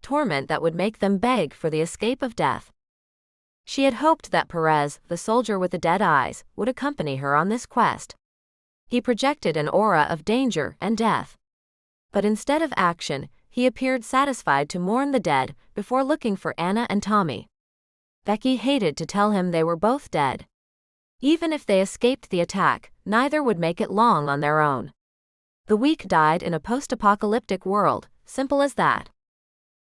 Torment that would make them beg for the escape of death. She had hoped that Perez, the soldier with the dead eyes, would accompany her on this quest. He projected an aura of danger and death. But instead of action, he appeared satisfied to mourn the dead before looking for Anna and Tommy. Becky hated to tell him they were both dead. Even if they escaped the attack, neither would make it long on their own. The weak died in a post-apocalyptic world, simple as that.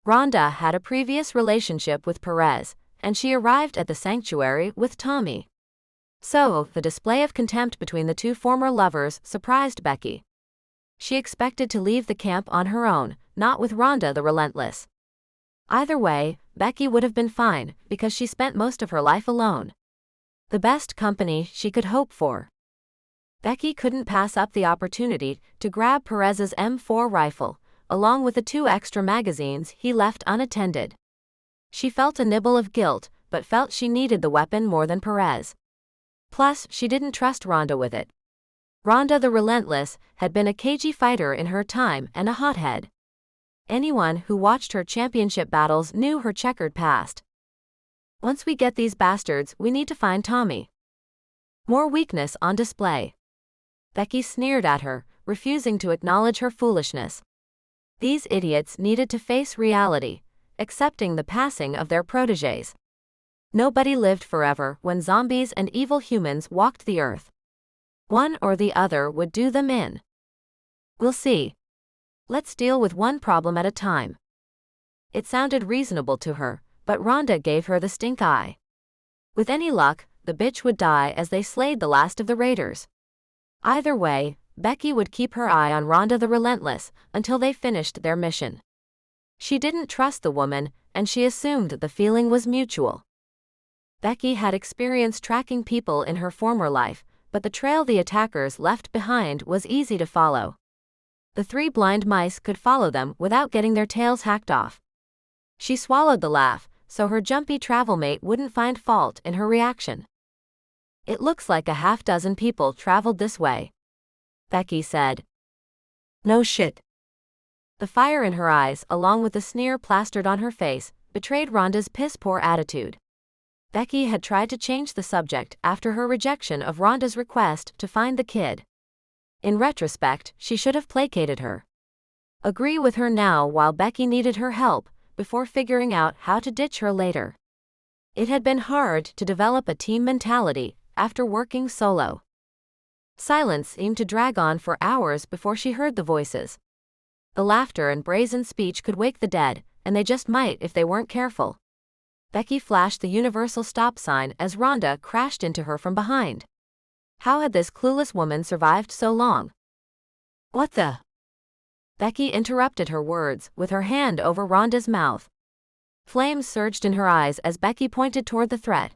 Rhonda had a previous relationship with Perez, and she arrived at the sanctuary with Tommy. So, the display of contempt between the two former lovers surprised Becky. She expected to leave the camp on her own, not with Rhonda the relentless. Either way, Becky would have been fine, because she spent most of her life alone. The best company she could hope for. Becky couldn't pass up the opportunity to grab Perez's M4 rifle, along with the 2 extra magazines he left unattended. She felt a nibble of guilt, but felt she needed the weapon more than Perez. Plus, she didn't trust Rhonda with it. Rhonda the Relentless had been a cagey fighter in her time and a hothead. Anyone who watched her championship battles knew her checkered past. Once we get these bastards, we need to find Tommy. More weakness on display. Becky sneered at her, refusing to acknowledge her foolishness. These idiots needed to face reality, accepting the passing of their protégés. Nobody lived forever when zombies and evil humans walked the earth. One or the other would do them in. We'll see. Let's deal with one problem at a time. It sounded reasonable to her, but Rhonda gave her the stink eye. With any luck, the bitch would die as they slayed the last of the raiders. Either way, Becky would keep her eye on Rhonda the Relentless until they finished their mission. She didn't trust the woman, and she assumed the feeling was mutual. Becky had experience tracking people in her former life, but the trail the attackers left behind was easy to follow. The 3 blind mice could follow them without getting their tails hacked off. She swallowed the laugh, so her jumpy travel mate wouldn't find fault in her reaction. It looks like a half-dozen people traveled this way, Becky said. No shit. The fire in her eyes, along with the sneer plastered on her face, betrayed Rhonda's piss-poor attitude. Becky had tried to change the subject after her rejection of Rhonda's request to find the kid. In retrospect, she should have placated her. Agree with her now while Becky needed her help, before figuring out how to ditch her later. It had been hard to develop a team mentality after working solo. Silence seemed to drag on for hours before she heard the voices. The laughter and brazen speech could wake the dead, and they just might if they weren't careful. Becky flashed the universal stop sign as Rhonda crashed into her from behind. How had this clueless woman survived so long? What the? Becky interrupted her words with her hand over Rhonda's mouth. Flames surged in her eyes as Becky pointed toward the threat.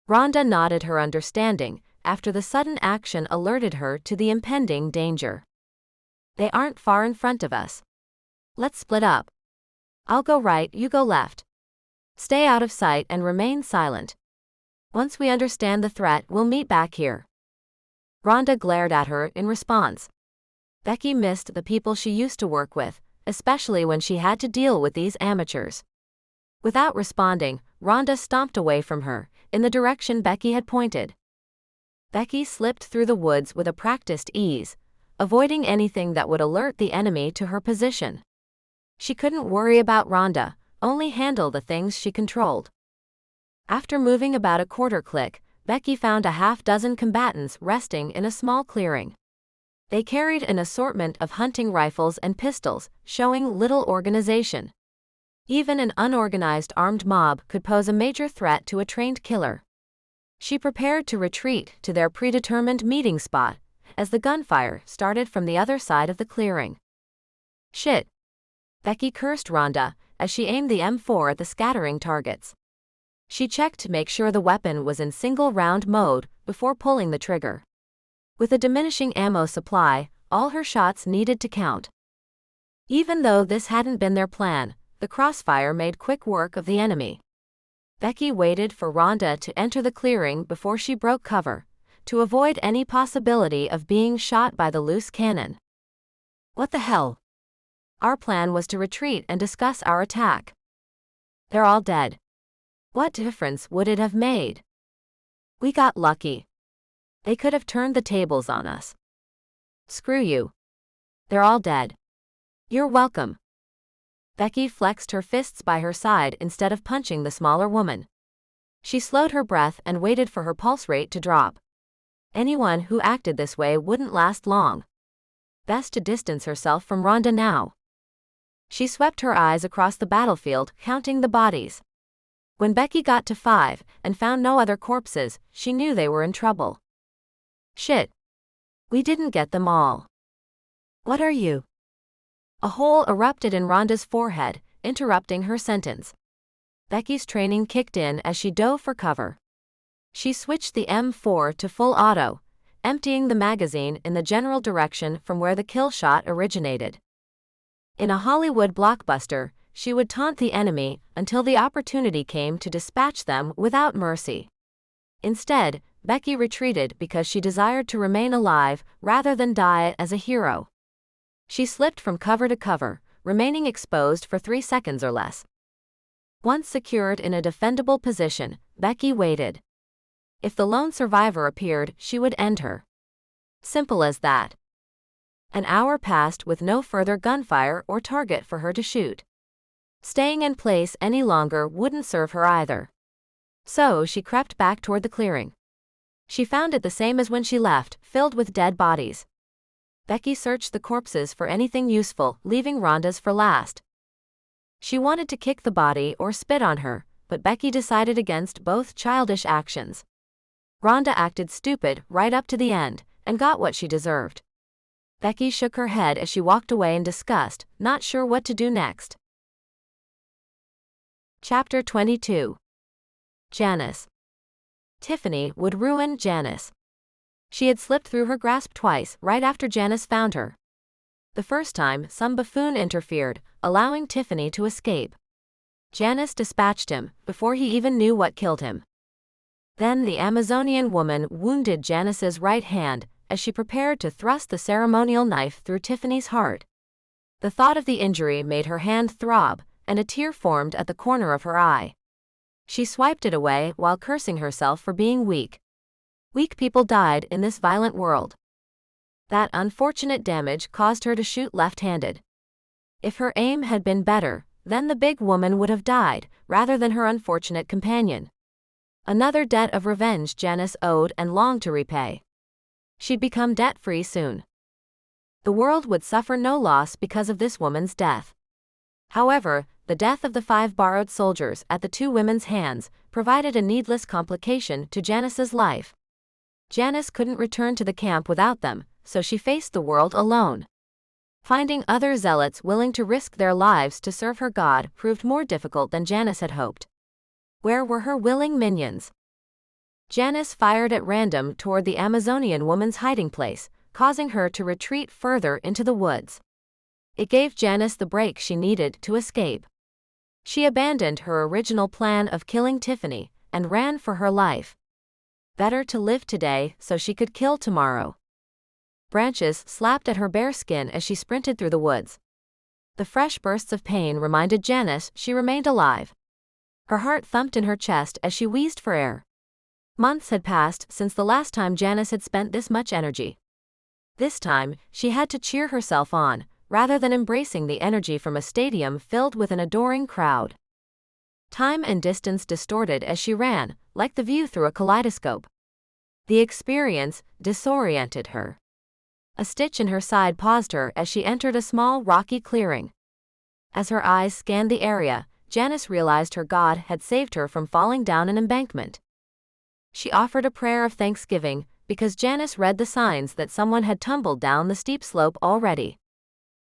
Rhonda nodded her understanding after the sudden action alerted her to the impending danger. They aren't far in front of us. Let's split up. I'll go right, you go left. Stay out of sight and remain silent. Once we understand the threat, we'll meet back here. Rhonda glared at her in response. Becky missed the people she used to work with, especially when she had to deal with these amateurs. Without responding, Rhonda stomped away from her, in the direction Becky had pointed. Becky slipped through the woods with a practiced ease, avoiding anything that would alert the enemy to her position. She couldn't worry about Rhonda, only handle the things she controlled. After moving about a quarter click, Becky found a half-dozen combatants resting in a small clearing. They carried an assortment of hunting rifles and pistols, showing little organization. Even an unorganized armed mob could pose a major threat to a trained killer. She prepared to retreat to their predetermined meeting spot, as the gunfire started from the other side of the clearing. Shit! Becky cursed Rhonda as she aimed the M4 at the scattering targets. She checked to make sure the weapon was in single-round mode before pulling the trigger. With a diminishing ammo supply, all her shots needed to count. Even though this hadn't been their plan, the crossfire made quick work of the enemy. Becky waited for Rhonda to enter the clearing before she broke cover, to avoid any possibility of being shot by the loose cannon. What the hell? Our plan was to retreat and discuss our attack. They're all dead. What difference would it have made? We got lucky. They could have turned the tables on us. Screw you. They're all dead. You're welcome. Becky flexed her fists by her side instead of punching the smaller woman. She slowed her breath and waited for her pulse rate to drop. Anyone who acted this way wouldn't last long. Best to distance herself from Rhonda now. She swept her eyes across the battlefield, counting the bodies. When Becky got to 5 and found no other corpses, she knew they were in trouble. Shit. We didn't get them all. What are you? A hole erupted in Rhonda's forehead, interrupting her sentence. Becky's training kicked in as she dove for cover. She switched the M4 to full auto, emptying the magazine in the general direction from where the kill shot originated. In a Hollywood blockbuster, she would taunt the enemy until the opportunity came to dispatch them without mercy. Instead, Becky retreated because she desired to remain alive rather than die as a hero. She slipped from cover to cover, remaining exposed for 3 seconds or less. Once secured in a defendable position, Becky waited. If the lone survivor appeared, she would end her. Simple as that. An hour passed with no further gunfire or target for her to shoot. Staying in place any longer wouldn't serve her either. So she crept back toward the clearing. She found it the same as when she left, filled with dead bodies. Becky searched the corpses for anything useful, leaving Rhonda's for last. She wanted to kick the body or spit on her, but Becky decided against both childish actions. Rhonda acted stupid right up to the end, and got what she deserved. Becky shook her head as she walked away in disgust, not sure what to do next. Chapter 22. Janice. Tiffany would ruin Janice. She had slipped through her grasp twice, right after Janice found her. The first time, some buffoon interfered, allowing Tiffany to escape. Janice dispatched him, before he even knew what killed him. Then the Amazonian woman wounded Janice's right hand, as she prepared to thrust the ceremonial knife through Tiffany's heart. The thought of the injury made her hand throb, and a tear formed at the corner of her eye. She swiped it away while cursing herself for being weak. Weak people died in this violent world. That unfortunate damage caused her to shoot left-handed. If her aim had been better, then the big woman would have died, rather than her unfortunate companion. Another debt of revenge Janice owed and longed to repay. She'd become debt-free soon. The world would suffer no loss because of this woman's death. However, the death of the 5 borrowed soldiers at the 2 women's hands provided a needless complication to Janice's life. Janice couldn't return to the camp without them, so she faced the world alone. Finding other zealots willing to risk their lives to serve her God proved more difficult than Janice had hoped. Where were her willing minions? Janice fired at random toward the Amazonian woman's hiding place, causing her to retreat further into the woods. It gave Janice the break she needed to escape. She abandoned her original plan of killing Tiffany and ran for her life. Better to live today so she could kill tomorrow. Branches slapped at her bare skin as she sprinted through the woods. The fresh bursts of pain reminded Janice she remained alive. Her heart thumped in her chest as she wheezed for air. Months had passed since the last time Janice had spent this much energy. This time, she had to cheer herself on, rather than embracing the energy from a stadium filled with an adoring crowd. Time and distance distorted as she ran, like the view through a kaleidoscope. The experience disoriented her. A stitch in her side paused her as she entered a small rocky clearing. As her eyes scanned the area, Janice realized her God had saved her from falling down an embankment. She offered a prayer of thanksgiving, because Janice read the signs that someone had tumbled down the steep slope already.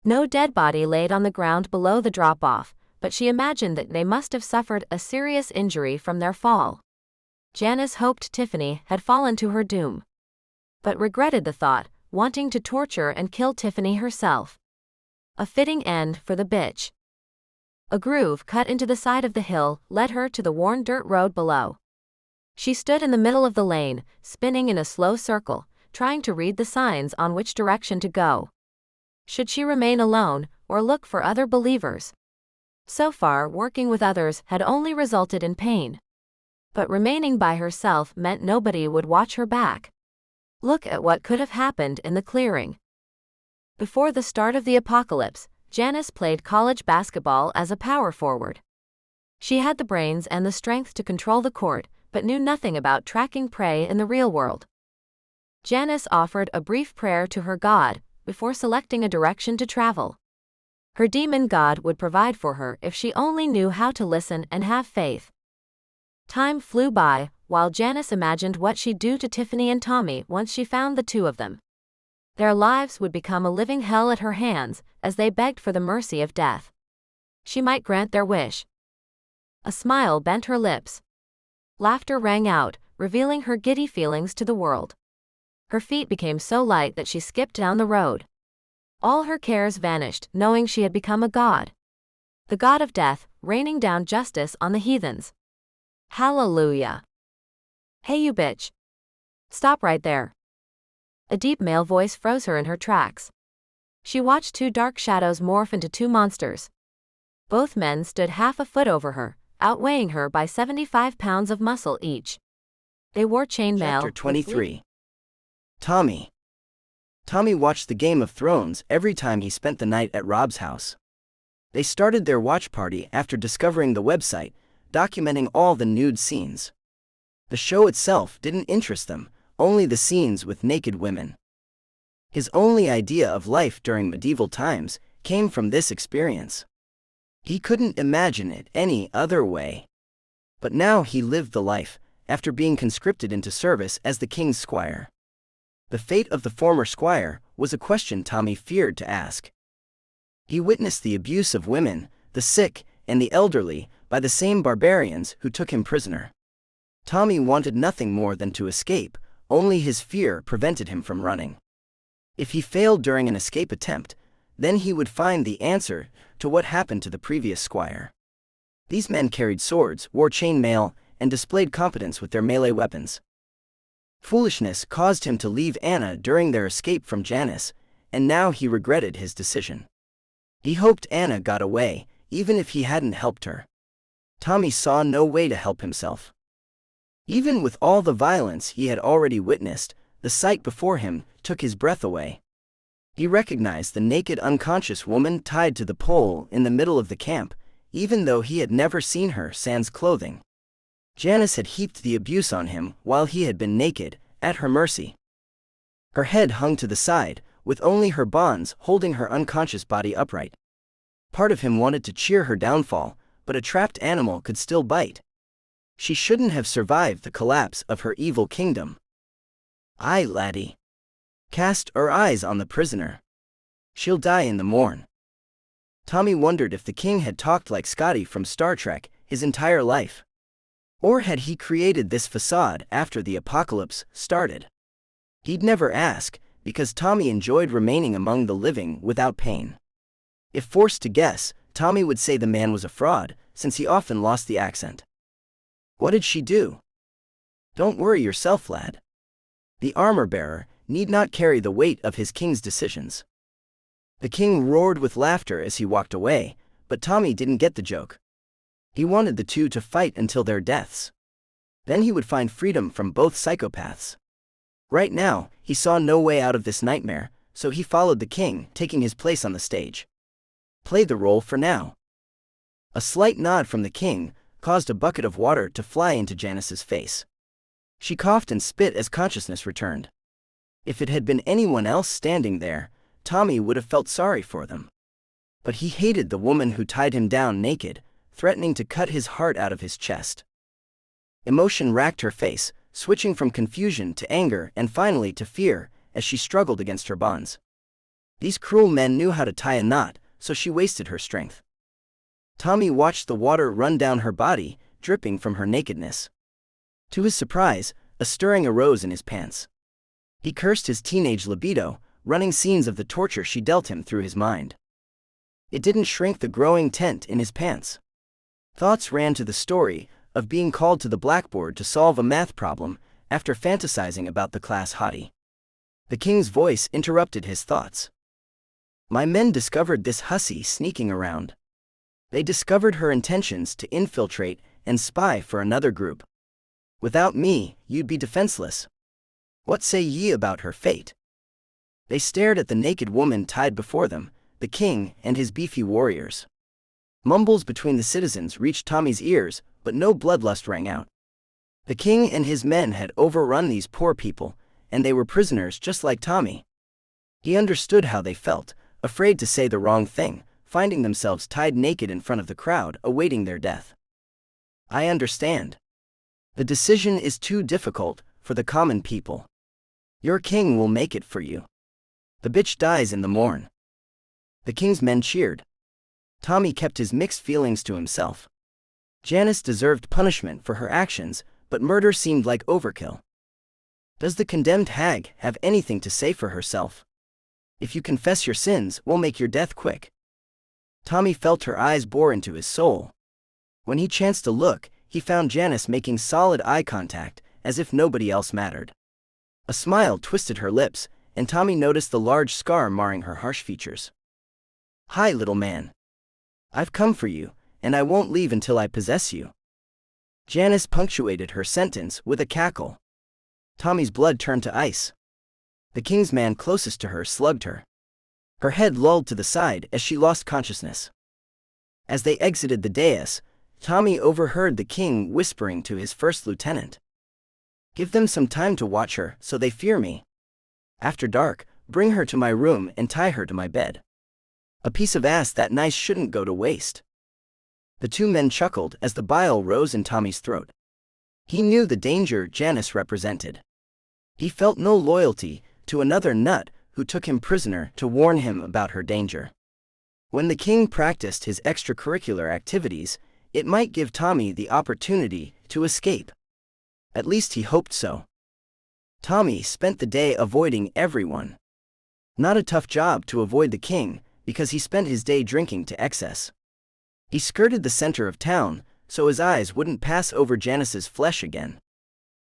No dead body laid on the ground below the drop-off, but she imagined that they must have suffered a serious injury from their fall. Janice hoped Tiffany had fallen to her doom, but regretted the thought, wanting to torture and kill Tiffany herself. A fitting end for the bitch. A groove cut into the side of the hill led her to the worn dirt road below. She stood in the middle of the lane, spinning in a slow circle, trying to read the signs on which direction to go. Should she remain alone, or look for other believers? So far, working with others had only resulted in pain. But remaining by herself meant nobody would watch her back. Look at what could have happened in the clearing. Before the start of the apocalypse, Janice played college basketball as a power forward. She had the brains and the strength to control the court, but knew nothing about tracking prey in the real world. Janice offered a brief prayer to her God before selecting a direction to travel. Her demon God would provide for her if she only knew how to listen and have faith. Time flew by, while Janice imagined what she'd do to Tiffany and Tommy once she found the 2 of them. Their lives would become a living hell at her hands as they begged for the mercy of death. She might grant their wish. A smile bent her lips. Laughter rang out, revealing her giddy feelings to the world. Her feet became so light that she skipped down the road. All her cares vanished, knowing she had become a god. The god of death, raining down justice on the heathens. Hallelujah. Hey you bitch. Stop right there. A deep male voice froze her in her tracks. She watched 2 dark shadows morph into 2 monsters. Both men stood half a foot over her, outweighing her by 75 pounds of muscle each. They wore chainmail. Chapter 23. Tommy. Tommy watched the Game of Thrones every time he spent the night at Rob's house. They started their watch party after discovering the website, documenting all the nude scenes. The show itself didn't interest them, only the scenes with naked women. His only idea of life during medieval times came from this experience. He couldn't imagine it any other way. But now he lived the life, after being conscripted into service as the king's squire. The fate of the former squire was a question Tommy feared to ask. He witnessed the abuse of women, the sick, and the elderly by the same barbarians who took him prisoner. Tommy wanted nothing more than to escape, only his fear prevented him from running. If he failed during an escape attempt, then he would find the answer to what happened to the previous squire. These men carried swords, wore chainmail, and displayed competence with their melee weapons. Foolishness caused him to leave Anna during their escape from Janice, and now he regretted his decision. He hoped Anna got away, even if he hadn't helped her. Tommy saw no way to help himself. Even with all the violence he had already witnessed, the sight before him took his breath away. He recognized the naked unconscious woman tied to the pole in the middle of the camp, even though he had never seen her sans clothing. Janice had heaped the abuse on him while he had been naked, at her mercy. Her head hung to the side, with only her bonds holding her unconscious body upright. Part of him wanted to cheer her downfall, but a trapped animal could still bite. She shouldn't have survived the collapse of her evil kingdom. "Aye, laddie. Cast our eyes on the prisoner. She'll die in the morn." Tommy wondered if the king had talked like Scotty from Star Trek his entire life. Or had he created this facade after the apocalypse started? He'd never ask, because Tommy enjoyed remaining among the living without pain. If forced to guess, Tommy would say the man was a fraud, since he often lost the accent. What did she do? Don't worry yourself, lad. The armor-bearer need not carry the weight of his king's decisions. The king roared with laughter as he walked away, but Tommy didn't get the joke. He wanted the two to fight until their deaths. Then he would find freedom from both psychopaths. Right now, he saw no way out of this nightmare, so he followed the king, taking his place on the stage. Play the role for now. A slight nod from the king caused a bucket of water to fly into Janice's face. She coughed and spit as consciousness returned. If it had been anyone else standing there, Tommy would have felt sorry for them. But he hated the woman who tied him down naked, threatening to cut his heart out of his chest. Emotion racked her face, switching from confusion to anger and finally to fear as she struggled against her bonds. These cruel men knew how to tie a knot, so she wasted her strength. Tommy watched the water run down her body, dripping from her nakedness. To his surprise, a stirring arose in his pants. He cursed his teenage libido, running scenes of the torture she dealt him through his mind. It didn't shrink the growing tent in his pants. Thoughts ran to the story of being called to the blackboard to solve a math problem after fantasizing about the class hottie. The king's voice interrupted his thoughts. My men discovered this hussy sneaking around. They discovered her intentions to infiltrate and spy for another group. Without me, you'd be defenseless. What say ye about her fate? They stared at the naked woman tied before them, the king and his beefy warriors. Mumbles between the citizens reached Tommy's ears, but no bloodlust rang out. The king and his men had overrun these poor people, and they were prisoners just like Tommy. He understood how they felt, afraid to say the wrong thing, finding themselves tied naked in front of the crowd, awaiting their death. I understand. The decision is too difficult for the common people. Your king will make it for you. The bitch dies in the morn. The king's men cheered. Tommy kept his mixed feelings to himself. Janice deserved punishment for her actions, but murder seemed like overkill. Does the condemned hag have anything to say for herself? If you confess your sins, we'll make your death quick. Tommy felt her eyes bore into his soul. When he chanced to look, he found Janice making solid eye contact, as if nobody else mattered. A smile twisted her lips, and Tommy noticed the large scar marring her harsh features. Hi, little man. I've come for you, and I won't leave until I possess you. Janice punctuated her sentence with a cackle. Tommy's blood turned to ice. The king's man closest to her slugged her. Her head lolled to the side as she lost consciousness. As they exited the dais, Tommy overheard the king whispering to his first lieutenant. Give them some time to watch her, so they fear me. After dark, bring her to my room and tie her to my bed. A piece of ass that nice shouldn't go to waste. The two men chuckled as the bile rose in Tommy's throat. He knew the danger Janice represented. He felt no loyalty to another nut who took him prisoner to warn him about her danger. When the king practiced his extracurricular activities, it might give Tommy the opportunity to escape. At least he hoped so. Tommy spent the day avoiding everyone. Not a tough job to avoid the king, because he spent his day drinking to excess. He skirted the center of town, so his eyes wouldn't pass over Janice's flesh again.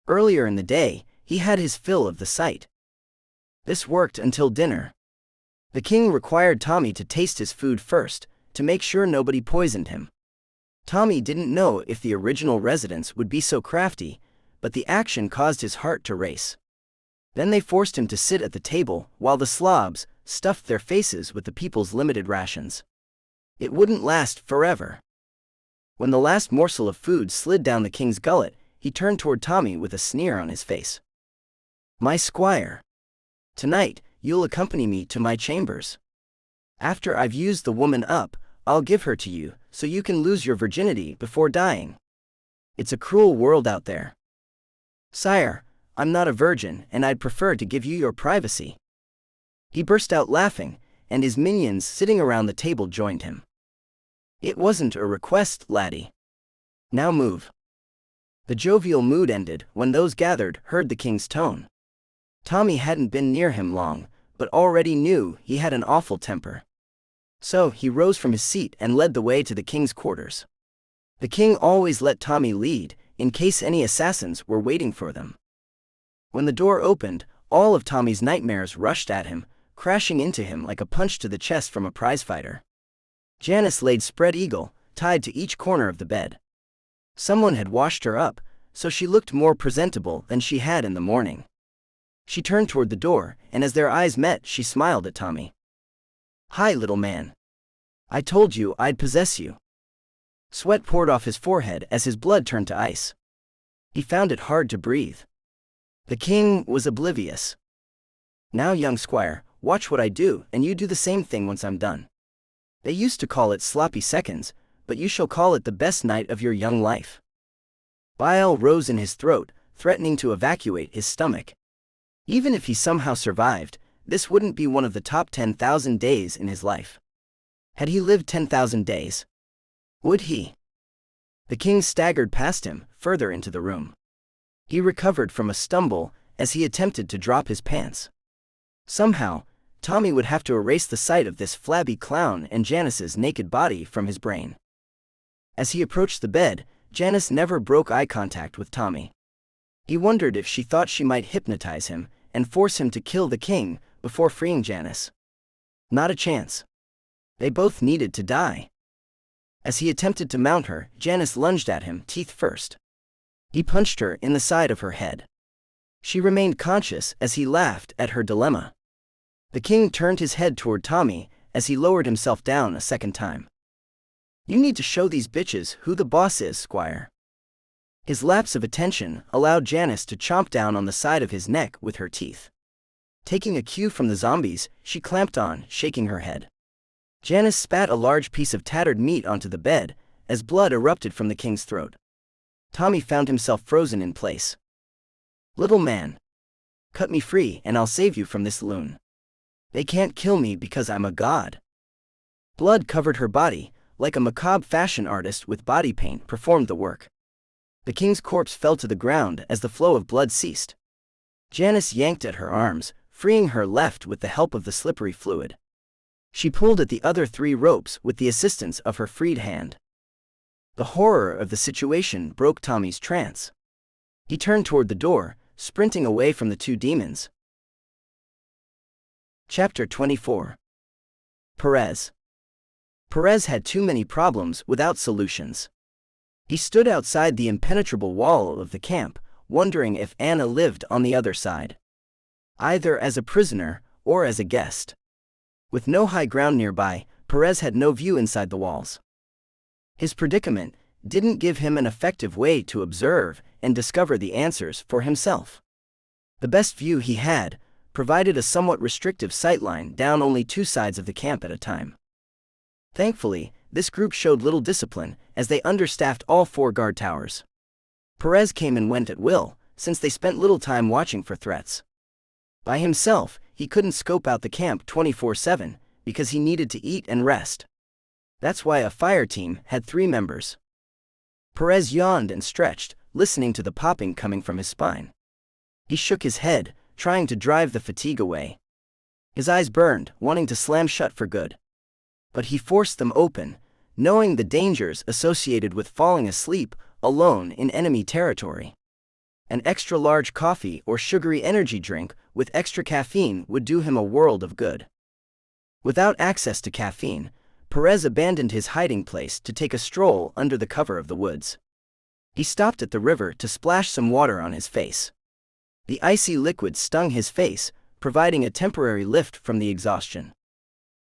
Earlier in the day, he had his fill of the sight. This worked until dinner. The king required Tommy to taste his food first, to make sure nobody poisoned him. Tommy didn't know if the original residents would be so crafty, but the action caused his heart to race. Then they forced him to sit at the table while the slobs stuffed their faces with the people's limited rations. It wouldn't last forever. When the last morsel of food slid down the king's gullet, he turned toward Tommy with a sneer on his face. "My squire. Tonight, you'll accompany me to my chambers. After I've used the woman up, I'll give her to you, so you can lose your virginity before dying. It's a cruel world out there." "Sire, I'm not a virgin, and I'd prefer to give you your privacy." He burst out laughing, and his minions sitting around the table joined him. "It wasn't a request, laddie. Now move." The jovial mood ended when those gathered heard the king's tone. Tommy hadn't been near him long, but already knew he had an awful temper. So he rose from his seat and led the way to the king's quarters. The king always let Tommy lead, in case any assassins were waiting for them. When the door opened, all of Tommy's nightmares rushed at him, crashing into him like a punch to the chest from a prizefighter. Janice laid spread eagle, tied to each corner of the bed. Someone had washed her up, so she looked more presentable than she had in the morning. She turned toward the door, and as their eyes met, she smiled at Tommy. "Hi, little man. I told you I'd possess you." Sweat poured off his forehead as his blood turned to ice. He found it hard to breathe. The king was oblivious. "Now, young squire, watch what I do, and you do the same thing once I'm done. They used to call it sloppy seconds, but you shall call it the best night of your young life." Bile rose in his throat, threatening to evacuate his stomach. Even if he somehow survived, this wouldn't be one of the top 10,000 days in his life. Had he lived 10,000 days? Would he? The king staggered past him, further into the room. He recovered from a stumble as he attempted to drop his pants. Somehow, Tommy would have to erase the sight of this flabby clown and Janice's naked body from his brain. As he approached the bed, Janice never broke eye contact with Tommy. He wondered if she thought she might hypnotize him and force him to kill the king before freeing Janice. Not a chance. They both needed to die. As he attempted to mount her, Janice lunged at him, teeth first. He punched her in the side of her head. She remained conscious as he laughed at her dilemma. The king turned his head toward Tommy as he lowered himself down a second time. "You need to show these bitches who the boss is, squire." His lapse of attention allowed Janice to chomp down on the side of his neck with her teeth. Taking a cue from the zombies, she clamped on, shaking her head. Janice spat a large piece of tattered meat onto the bed as blood erupted from the king's throat. Tommy found himself frozen in place. "Little man. Cut me free and I'll save you from this loon. They can't kill me because I'm a god." Blood covered her body, like a macabre fashion artist with body paint performed the work. The king's corpse fell to the ground as the flow of blood ceased. Janice yanked at her arms, freeing her left with the help of the slippery fluid. She pulled at the other 3 ropes with the assistance of her freed hand. The horror of the situation broke Tommy's trance. He turned toward the door, sprinting away from the 2 demons. Chapter 24. Perez. Perez had too many problems without solutions. He stood outside the impenetrable wall of the camp, wondering if Anna lived on the other side. Either as a prisoner or as a guest. With no high ground nearby, Perez had no view inside the walls. His predicament didn't give him an effective way to observe and discover the answers for himself. The best view he had provided a somewhat restrictive sightline down only 2 sides of the camp at a time. Thankfully, this group showed little discipline as they understaffed all 4 guard towers. Perez came and went at will, since they spent little time watching for threats. By himself, he couldn't scope out the camp 24/7 because he needed to eat and rest. That's why a fire team had 3 members. Perez yawned and stretched, listening to the popping coming from his spine. He shook his head, trying to drive the fatigue away. His eyes burned, wanting to slam shut for good. But he forced them open, knowing the dangers associated with falling asleep alone in enemy territory. An extra large coffee or sugary energy drink with extra caffeine would do him a world of good. Without access to caffeine, Perez abandoned his hiding place to take a stroll under the cover of the woods. He stopped at the river to splash some water on his face. The icy liquid stung his face, providing a temporary lift from the exhaustion.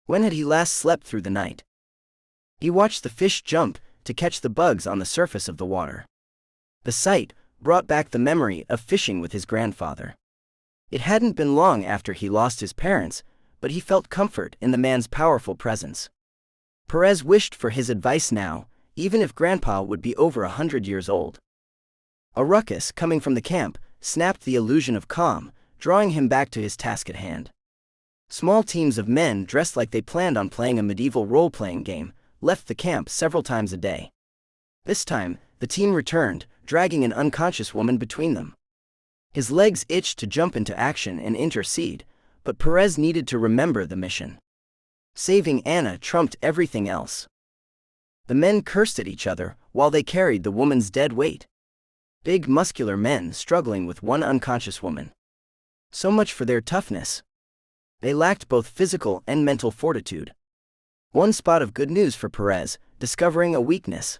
When had he last slept through the night? He watched the fish jump to catch the bugs on the surface of the water. The sight brought back the memory of fishing with his grandfather. It hadn't been long after he lost his parents, but he felt comfort in the man's powerful presence. Perez wished for his advice now, even if Grandpa would be over 100 years old. A ruckus coming from the camp snapped the illusion of calm, drawing him back to his task at hand. Small teams of men dressed like they planned on playing a medieval role-playing game left the camp several times a day. This time, the team returned, dragging an unconscious woman between them. His legs itched to jump into action and intercede, but Perez needed to remember the mission. Saving Anna trumped everything else. The men cursed at each other while they carried the woman's dead weight. Big muscular men struggling with one unconscious woman. So much for their toughness. They lacked both physical and mental fortitude. One spot of good news for Perez, discovering a weakness.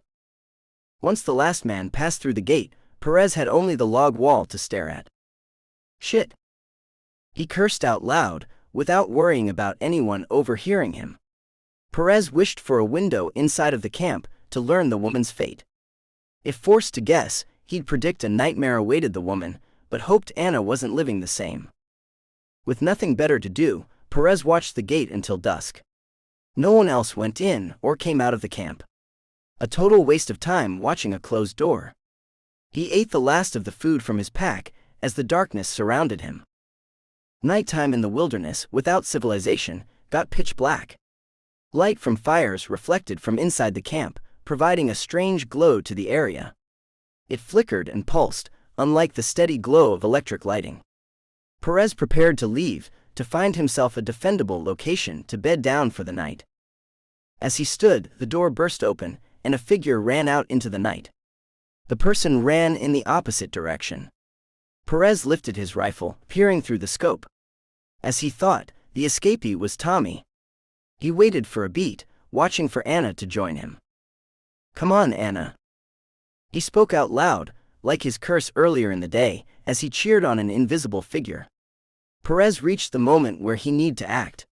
Once the last man passed through the gate, Perez had only the log wall to stare at. Shit! He cursed out loud, without worrying about anyone overhearing him. Perez wished for a window inside of the camp to learn the woman's fate. If forced to guess, he'd predict a nightmare awaited the woman, but hoped Anna wasn't living the same. With nothing better to do, Perez watched the gate until dusk. No one else went in or came out of the camp. A total waste of time watching a closed door. He ate the last of the food from his pack as the darkness surrounded him. Nighttime in the wilderness without civilization got pitch black. Light from fires reflected from inside the camp, providing a strange glow to the area. It flickered and pulsed, unlike the steady glow of electric lighting. Perez prepared to leave, to find himself a defendable location to bed down for the night. As he stood, the door burst open, and a figure ran out into the night. The person ran in the opposite direction. Perez lifted his rifle, peering through the scope. As he thought, the escapee was Tommy. He waited for a beat, watching for Anna to join him. "Come on, Anna." He spoke out loud, like his curse earlier in the day, as he cheered on an invisible figure. Perez reached the moment where he needed to act.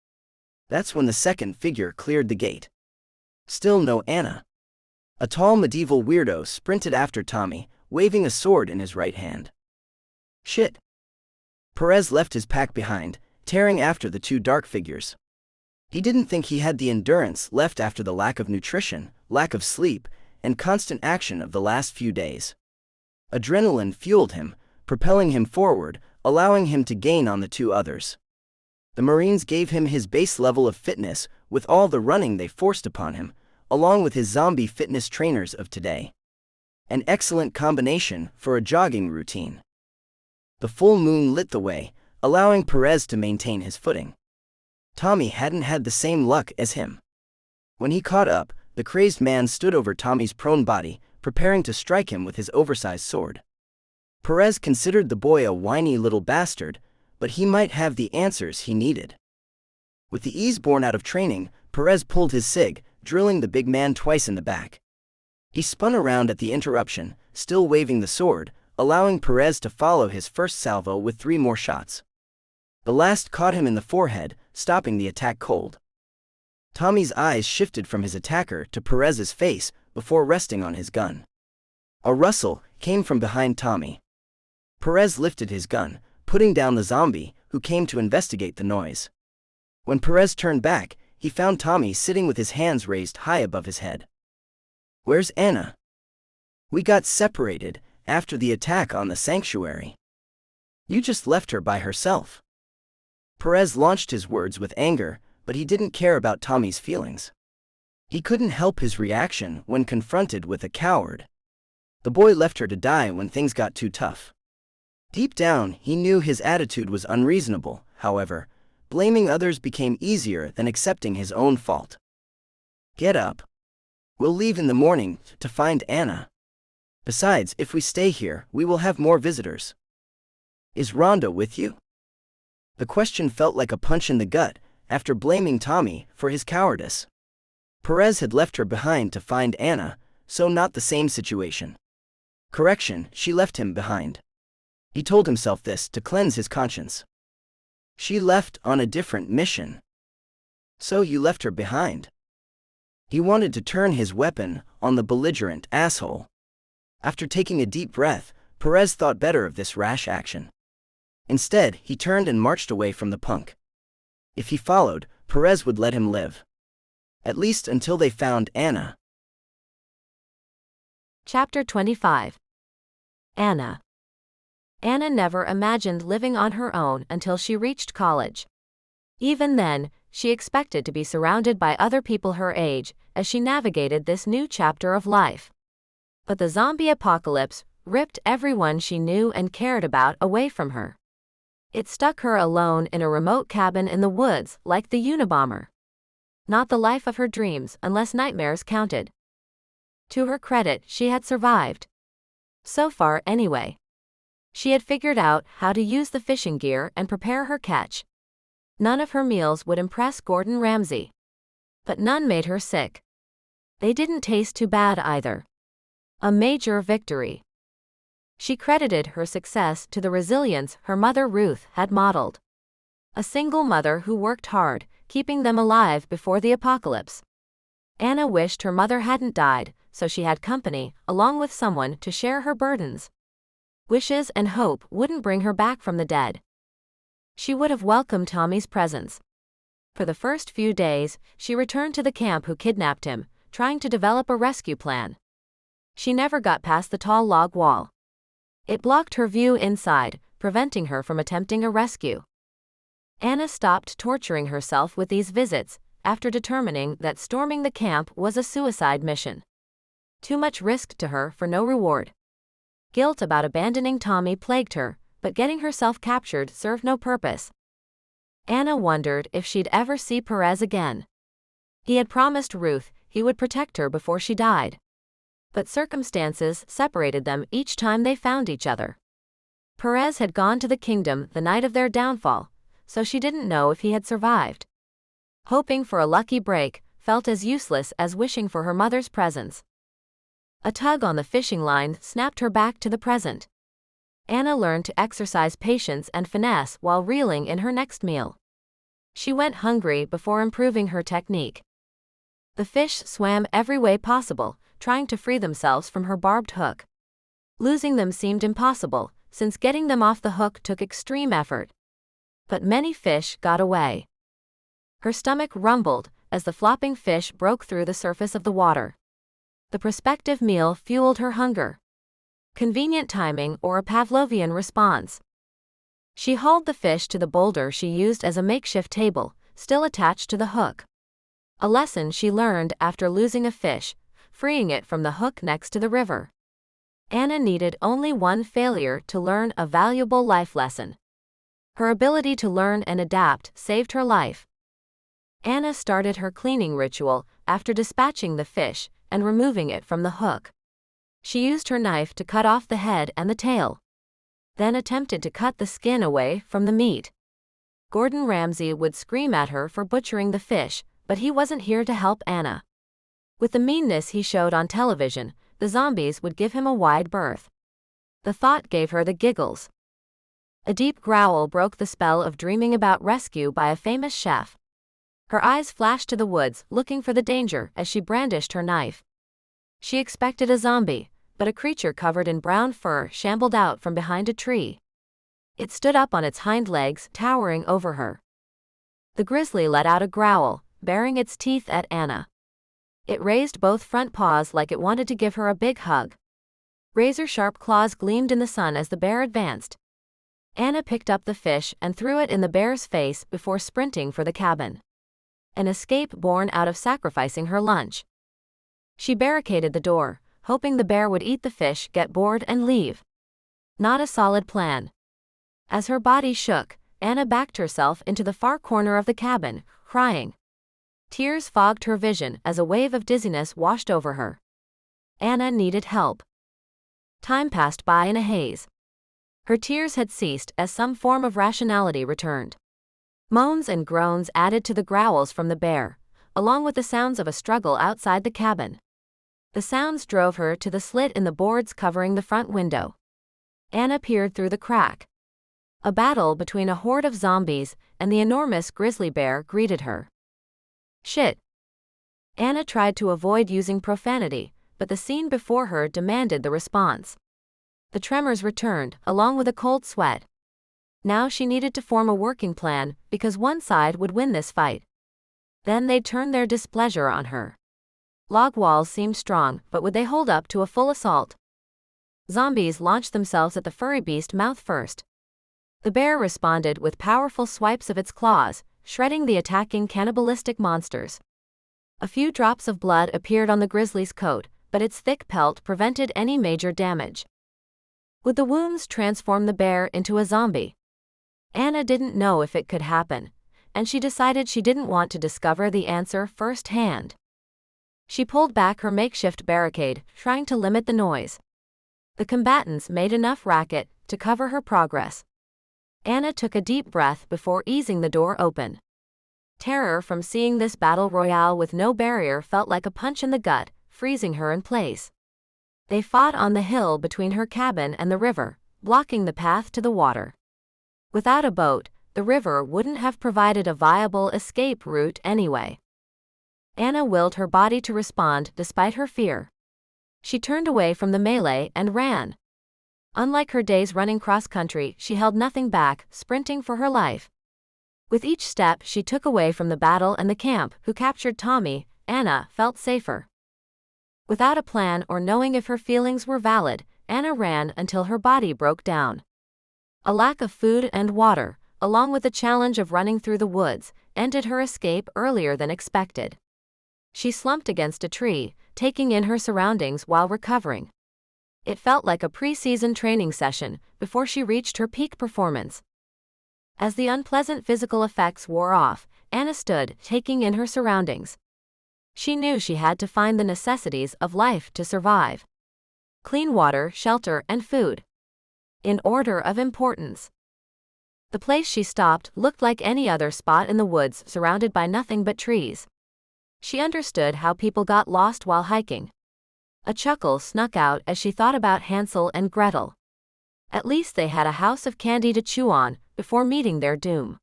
That's when the second figure cleared the gate. Still no Anna. A tall medieval weirdo sprinted after Tommy, waving a sword in his right hand. Shit. Perez left his pack behind, tearing after the two dark figures. He didn't think he had the endurance left after the lack of nutrition, lack of sleep, and constant action of the last few days. Adrenaline fueled him, propelling him forward, allowing him to gain on the two others. The Marines gave him his base level of fitness with all the running they forced upon him, along with his zombie fitness trainers of today. An excellent combination for a jogging routine. The full moon lit the way, allowing Perez to maintain his footing. Tommy hadn't had the same luck as him. When he caught up, the crazed man stood over Tommy's prone body, preparing to strike him with his oversized sword. Perez considered the boy a whiny little bastard, but he might have the answers he needed. With the ease born out of training, Perez pulled his sig, drilling the big man twice in the back. He spun around at the interruption, still waving the sword, allowing Perez to follow his first salvo with 3 more shots. The last caught him in the forehead, stopping the attack cold. Tommy's eyes shifted from his attacker to Perez's face before resting on his gun. A rustle came from behind Tommy. Perez lifted his gun, putting down the zombie, who came to investigate the noise. When Perez turned back, he found Tommy sitting with his hands raised high above his head. "Where's Anna? We got separated after the attack on the sanctuary. You just left her by herself." Perez launched his words with anger, but he didn't care about Tommy's feelings. He couldn't help his reaction when confronted with a coward. The boy left her to die when things got too tough. Deep down, he knew his attitude was unreasonable. However, blaming others became easier than accepting his own fault. "Get up. We'll leave in the morning to find Anna. Besides, if we stay here, we will have more visitors. Is Rhonda with you?" The question felt like a punch in the gut after blaming Tommy for his cowardice. Perez had left her behind to find Anna, so not the same situation. Correction, she left him behind. He told himself this to cleanse his conscience. She left on a different mission. So you left her behind. He wanted to turn his weapon on the belligerent asshole. After taking a deep breath, Perez thought better of this rash action. Instead, he turned and marched away from the punk. If he followed, Perez would let him live. At least until they found Anna. Chapter 25. Anna. Anna never imagined living on her own until she reached college. Even then, she expected to be surrounded by other people her age as she navigated this new chapter of life. But the zombie apocalypse ripped everyone she knew and cared about away from her. It stuck her alone in a remote cabin in the woods like the Unabomber. Not the life of her dreams unless nightmares counted. To her credit, she had survived. So far, anyway. She had figured out how to use the fishing gear and prepare her catch. None of her meals would impress Gordon Ramsay. But none made her sick. They didn't taste too bad either. A major victory. She credited her success to the resilience her mother Ruth had modeled. A single mother who worked hard, keeping them alive before the apocalypse. Anna wished her mother hadn't died, so she had company, along with someone to share her burdens. Wishes and hope wouldn't bring her back from the dead. She would have welcomed Tommy's presence. For the first few days, she returned to the camp who kidnapped him, trying to develop a rescue plan. She never got past the tall log wall. It blocked her view inside, preventing her from attempting a rescue. Anna stopped torturing herself with these visits, after determining that storming the camp was a suicide mission. Too much risk to her for no reward. Guilt about abandoning Tommy plagued her, but getting herself captured served no purpose. Anna wondered if she'd ever see Perez again. He had promised Ruth he would protect her before she died. But circumstances separated them each time they found each other. Perez had gone to the kingdom the night of their downfall, so she didn't know if he had survived. Hoping for a lucky break felt as useless as wishing for her mother's presence. A tug on the fishing line snapped her back to the present. Anna learned to exercise patience and finesse while reeling in her next meal. She went hungry before improving her technique. The fish swam every way possible, trying to free themselves from her barbed hook. Losing them seemed impossible, since getting them off the hook took extreme effort. But many fish got away. Her stomach rumbled as the flopping fish broke through the surface of the water. The prospective meal fueled her hunger. Convenient timing or a Pavlovian response. She hauled the fish to the boulder she used as a makeshift table, still attached to the hook. A lesson she learned after losing a fish, freeing it from the hook next to the river. Anna needed only one failure to learn a valuable life lesson. Her ability to learn and adapt saved her life. Anna started her cleaning ritual after dispatching the fish and removing it from the hook. She used her knife to cut off the head and the tail. Then attempted to cut the skin away from the meat. Gordon Ramsay would scream at her for butchering the fish, but he wasn't here to help Anna. With the meanness he showed on television, the zombies would give him a wide berth. The thought gave her the giggles. A deep growl broke the spell of dreaming about rescue by a famous chef. Her eyes flashed to the woods, looking for the danger as she brandished her knife. She expected a zombie, but a creature covered in brown fur shambled out from behind a tree. It stood up on its hind legs, towering over her. The grizzly let out a growl, baring its teeth at Anna. It raised both front paws like it wanted to give her a big hug. Razor-sharp claws gleamed in the sun as the bear advanced. Anna picked up the fish and threw it in the bear's face before sprinting for the cabin. An escape born out of sacrificing her lunch. She barricaded the door, hoping the bear would eat the fish, get bored, and leave. Not a solid plan. As her body shook, Anna backed herself into the far corner of the cabin, crying. Tears fogged her vision as a wave of dizziness washed over her. Anna needed help. Time passed by in a haze. Her tears had ceased as some form of rationality returned. Moans and groans added to the growls from the bear, along with the sounds of a struggle outside the cabin. The sounds drove her to the slit in the boards covering the front window. Anna peered through the crack. A battle between a horde of zombies and the enormous grizzly bear greeted her. "Shit." Anna tried to avoid using profanity, but the scene before her demanded the response. The tremors returned, along with a cold sweat. Now she needed to form a working plan, because one side would win this fight. Then they'd turn their displeasure on her. Log walls seemed strong, but would they hold up to a full assault? Zombies launched themselves at the furry beast mouth first. The bear responded with powerful swipes of its claws, shredding the attacking cannibalistic monsters. A few drops of blood appeared on the grizzly's coat, but its thick pelt prevented any major damage. Would the wounds transform the bear into a zombie? Anna didn't know if it could happen, and she decided she didn't want to discover the answer firsthand. She pulled back her makeshift barricade, trying to limit the noise. The combatants made enough racket to cover her progress. Anna took a deep breath before easing the door open. Terror from seeing this battle royale with no barrier felt like a punch in the gut, freezing her in place. They fought on the hill between her cabin and the river, blocking the path to the water. Without a boat, the river wouldn't have provided a viable escape route anyway. Anna willed her body to respond despite her fear. She turned away from the melee and ran. Unlike her days running cross-country, she held nothing back, sprinting for her life. With each step she took away from the battle and the camp who captured Tommy, Anna felt safer. Without a plan or knowing if her feelings were valid, Anna ran until her body broke down. A lack of food and water, along with the challenge of running through the woods, ended her escape earlier than expected. She slumped against a tree, taking in her surroundings while recovering. It felt like a pre-season training session before she reached her peak performance. As the unpleasant physical effects wore off, Anna stood, taking in her surroundings. She knew she had to find the necessities of life to survive. Clean water, shelter, and food. In order of importance. The place she stopped looked like any other spot in the woods, surrounded by nothing but trees. She understood how people got lost while hiking. A chuckle snuck out as she thought about Hansel and Gretel. At least they had a house of candy to chew on before meeting their doom.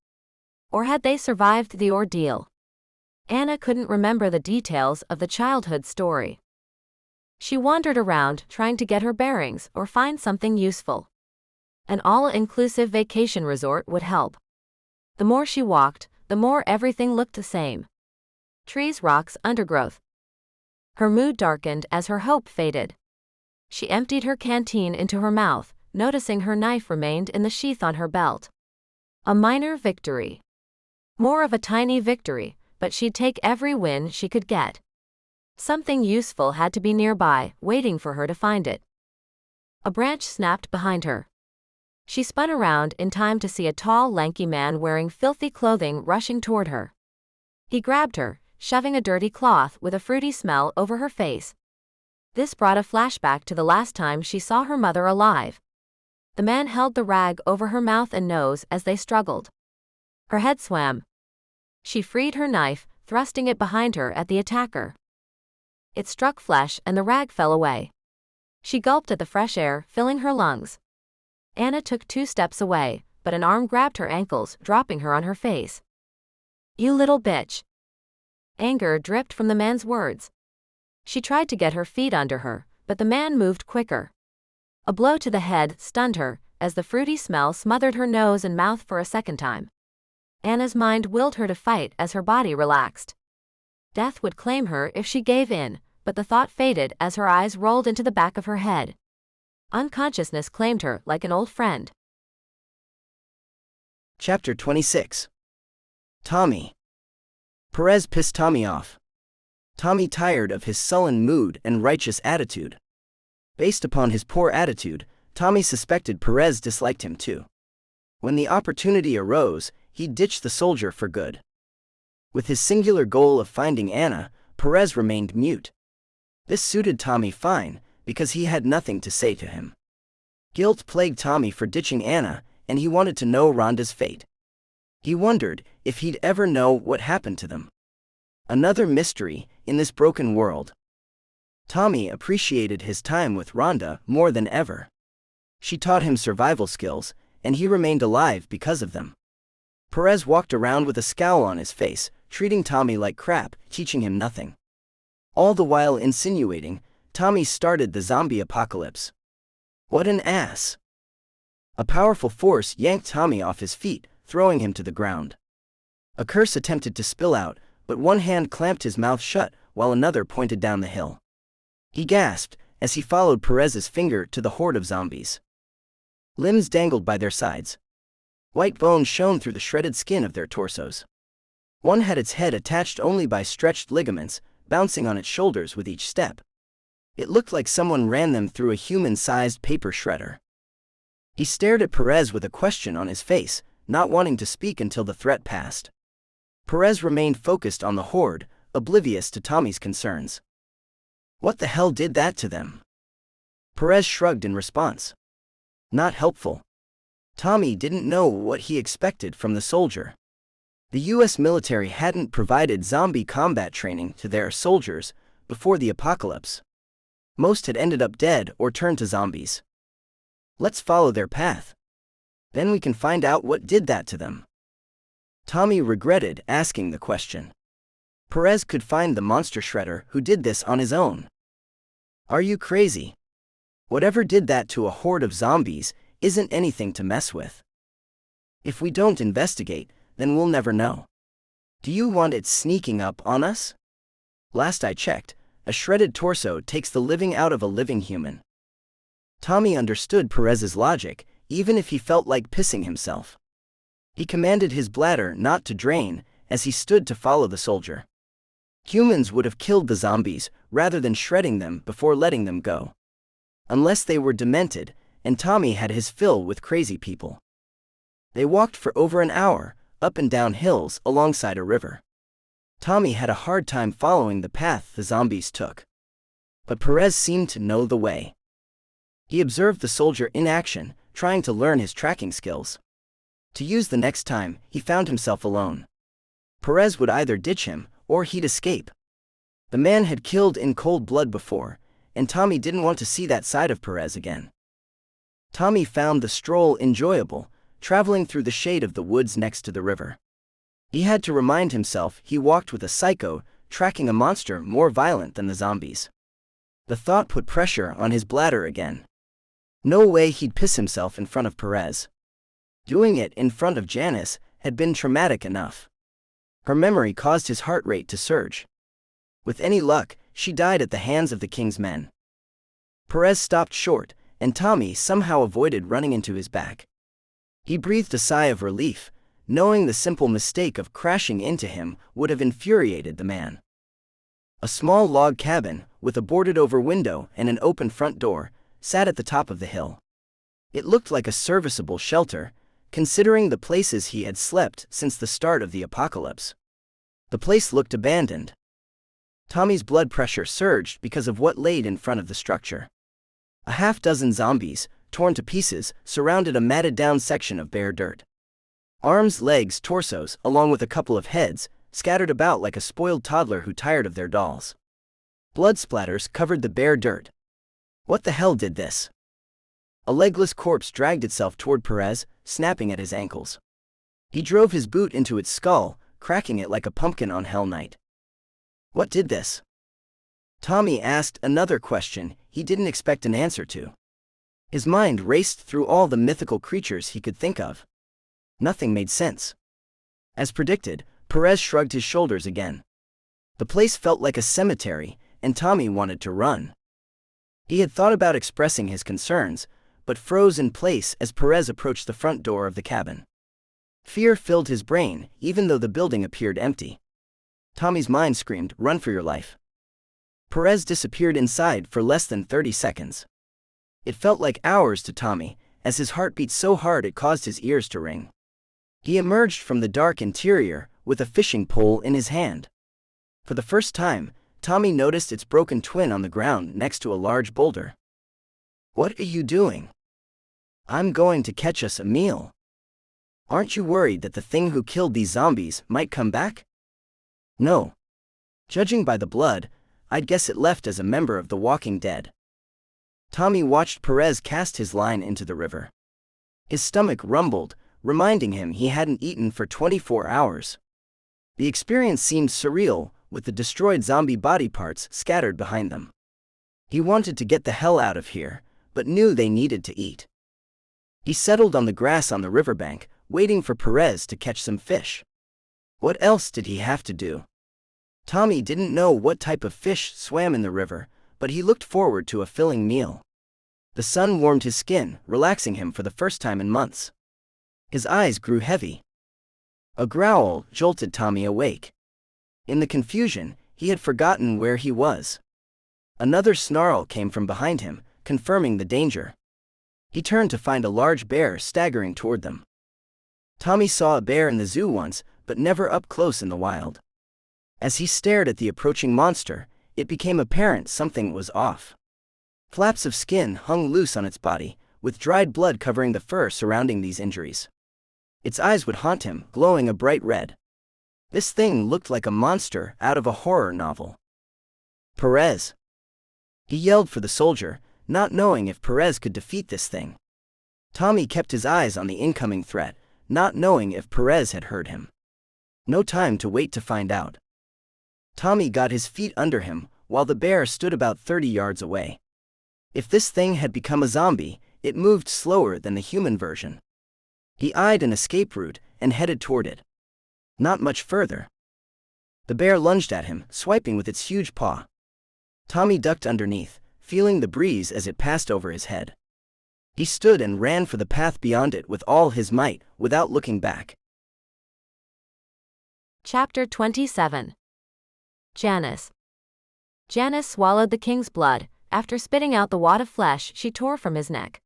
Or had they survived the ordeal? Anna couldn't remember the details of the childhood story. She wandered around, trying to get her bearings or find something useful. An all-inclusive vacation resort would help. The more she walked, the more everything looked the same. Trees, rocks, undergrowth. Her mood darkened as her hope faded. She emptied her canteen into her mouth, noticing her knife remained in the sheath on her belt. A minor victory. More of a tiny victory, but she'd take every win she could get. Something useful had to be nearby, waiting for her to find it. A branch snapped behind her. She spun around in time to see a tall, lanky man wearing filthy clothing rushing toward her. He grabbed her, shoving a dirty cloth with a fruity smell over her face. This brought a flashback to the last time she saw her mother alive. The man held the rag over her mouth and nose as they struggled. Her head swam. She freed her knife, thrusting it behind her at the attacker. It struck flesh and the rag fell away. She gulped at the fresh air, filling her lungs. Anna took 2 steps away, but an arm grabbed her ankles, dropping her on her face. "You little bitch." Anger dripped from the man's words. She tried to get her feet under her, but the man moved quicker. A blow to the head stunned her, as the fruity smell smothered her nose and mouth for a second time. Anna's mind willed her to fight as her body relaxed. Death would claim her if she gave in, but the thought faded as her eyes rolled into the back of her head. Unconsciousness claimed her like an old friend. Chapter 26. Tommy. Perez pissed Tommy off. Tommy tired of his sullen mood and righteous attitude. Based upon his poor attitude, Tommy suspected Perez disliked him too. When the opportunity arose, he ditched the soldier for good. With his singular goal of finding Anna, Perez remained mute. This suited Tommy fine, because he had nothing to say to him. Guilt plagued Tommy for ditching Anna, and he wanted to know Rhonda's fate. He wondered if he'd ever know what happened to them. Another mystery in this broken world. Tommy appreciated his time with Rhonda more than ever. She taught him survival skills, and he remained alive because of them. Perez walked around with a scowl on his face, treating Tommy like crap, teaching him nothing. All the while insinuating, Tommy started the zombie apocalypse. What an ass! A powerful force yanked Tommy off his feet, throwing him to the ground. A curse attempted to spill out, but one hand clamped his mouth shut, while another pointed down the hill. He gasped, as he followed Perez's finger to the horde of zombies. Limbs dangled by their sides. White bones shone through the shredded skin of their torsos. One had its head attached only by stretched ligaments, bouncing on its shoulders with each step. It looked like someone ran them through a human-sized paper shredder. He stared at Perez with a question on his face, not wanting to speak until the threat passed. Perez remained focused on the horde, oblivious to Tommy's concerns. What the hell did that to them? Perez shrugged in response. Not helpful. Tommy didn't know what he expected from the soldier. The US military hadn't provided zombie combat training to their soldiers before the apocalypse. Most had ended up dead or turned to zombies. Let's follow their path. Then we can find out what did that to them. Tommy regretted asking the question. Perez could find the monster shredder who did this on his own. Are you crazy? Whatever did that to a horde of zombies isn't anything to mess with. If we don't investigate, then we'll never know. Do you want it sneaking up on us? Last I checked, a shredded torso takes the living out of a living human. Tommy understood Perez's logic, even if he felt like pissing himself. He commanded his bladder not to drain as he stood to follow the soldier. Humans would have killed the zombies rather than shredding them before letting them go. Unless they were demented, and Tommy had his fill with crazy people. They walked for over an hour, up and down hills alongside a river. Tommy had a hard time following the path the zombies took. But Perez seemed to know the way. He observed the soldier in action, trying to learn his tracking skills. To use the next time he found himself alone. Perez would either ditch him, or he'd escape. The man had killed in cold blood before, and Tommy didn't want to see that side of Perez again. Tommy found the stroll enjoyable, traveling through the shade of the woods next to the river. He had to remind himself he walked with a psycho, tracking a monster more violent than the zombies. The thought put pressure on his bladder again. No way he'd piss himself in front of Perez. Doing it in front of Janice had been traumatic enough. Her memory caused his heart rate to surge. With any luck, she died at the hands of the king's men. Perez stopped short, and Tommy somehow avoided running into his back. He breathed a sigh of relief, knowing the simple mistake of crashing into him would have infuriated the man. A small log cabin, with a boarded-over window and an open front door, sat at the top of the hill. It looked like a serviceable shelter, considering the places he had slept since the start of the apocalypse. The place looked abandoned. Tommy's blood pressure surged because of what laid in front of the structure. A half-dozen zombies, torn to pieces, surrounded a matted-down section of bare dirt. Arms, legs, torsos, along with a couple of heads, scattered about like a spoiled toddler who tired of their dolls. Blood splatters covered the bare dirt. What the hell did this? A legless corpse dragged itself toward Perez, snapping at his ankles. He drove his boot into its skull, cracking it like a pumpkin on Hell Night. What did this? Tommy asked another question he didn't expect an answer to. His mind raced through all the mythical creatures he could think of. Nothing made sense. As predicted, Perez shrugged his shoulders again. The place felt like a cemetery, and Tommy wanted to run. He had thought about expressing his concerns, but froze in place as Perez approached the front door of the cabin. Fear filled his brain, even though the building appeared empty. Tommy's mind screamed, "Run for your life." Perez disappeared inside for less than 30 seconds. It felt like hours to Tommy, as his heart beat so hard it caused his ears to ring. He emerged from the dark interior with a fishing pole in his hand. For the first time, Tommy noticed its broken twin on the ground next to a large boulder. "What are you doing?" "I'm going to catch us a meal." "Aren't you worried that the thing who killed these zombies might come back?" "No. Judging by the blood, I'd guess it left as a member of the Walking Dead." Tommy watched Perez cast his line into the river. His stomach rumbled, reminding him he hadn't eaten for 24 hours. The experience seemed surreal, with the destroyed zombie body parts scattered behind them. He wanted to get the hell out of here, but knew they needed to eat. He settled on the grass on the riverbank, waiting for Perez to catch some fish. What else did he have to do? Tommy didn't know what type of fish swam in the river, but he looked forward to a filling meal. The sun warmed his skin, relaxing him for the first time in months. His eyes grew heavy. A growl jolted Tommy awake. In the confusion, he had forgotten where he was. Another snarl came from behind him, confirming the danger. He turned to find a large bear staggering toward them. Tommy saw a bear in the zoo once, but never up close in the wild. As he stared at the approaching monster, it became apparent something was off. Flaps of skin hung loose on its body, with dried blood covering the fur surrounding these injuries. Its eyes would haunt him, glowing a bright red. This thing looked like a monster out of a horror novel. Perez! He yelled for the soldier, not knowing if Perez could defeat this thing. Tommy kept his eyes on the incoming threat, not knowing if Perez had heard him. No time to wait to find out. Tommy got his feet under him, while the bear stood about 30 yards away. If this thing had become a zombie, it moved slower than the human version. He eyed an escape route and headed toward it. Not much further. The bear lunged at him, swiping with its huge paw. Tommy ducked underneath, feeling the breeze as it passed over his head. He stood and ran for the path beyond it with all his might, without looking back. Chapter 27. Janice. Janice swallowed the king's blood, after spitting out the wad of flesh she tore from his neck.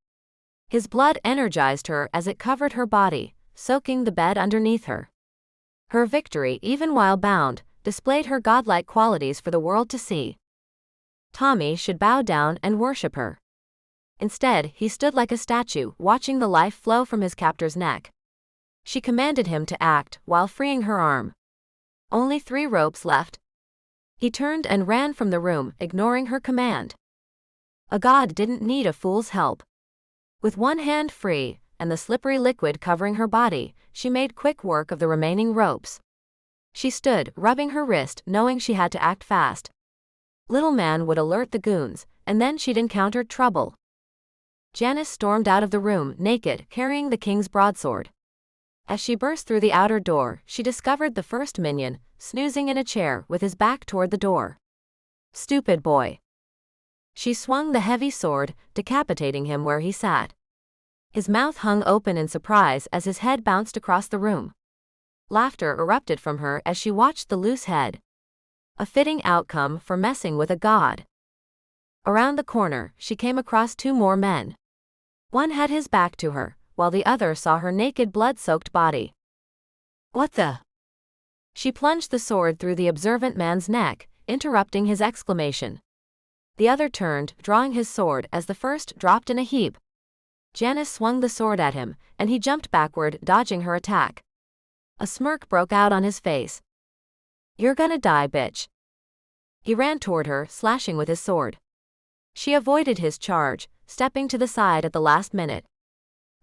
His blood energized her as it covered her body, soaking the bed underneath her. Her victory, even while bound, displayed her godlike qualities for the world to see. Tommy should bow down and worship her. Instead, he stood like a statue, watching the life flow from his captor's neck. She commanded him to act, while freeing her arm. Only 3 ropes left. He turned and ran from the room, ignoring her command. A god didn't need a fool's help. With one hand free, and the slippery liquid covering her body, she made quick work of the remaining ropes. She stood, rubbing her wrist, knowing she had to act fast. Little man would alert the goons, and then she'd encountered trouble. Janice stormed out of the room, naked, carrying the king's broadsword. As she burst through the outer door, she discovered the first minion, snoozing in a chair with his back toward the door. Stupid boy. She swung the heavy sword, decapitating him where he sat. His mouth hung open in surprise as his head bounced across the room. Laughter erupted from her as she watched the loose head. A fitting outcome for messing with a god. Around the corner, she came across 2 more men. One had his back to her, while the other saw her naked blood-soaked body. What the? She plunged the sword through the observant man's neck, interrupting his exclamation. The other turned, drawing his sword as the first dropped in a heap. Janice swung the sword at him, and he jumped backward, dodging her attack. A smirk broke out on his face. You're gonna die, bitch. He ran toward her, slashing with his sword. She avoided his charge, stepping to the side at the last minute.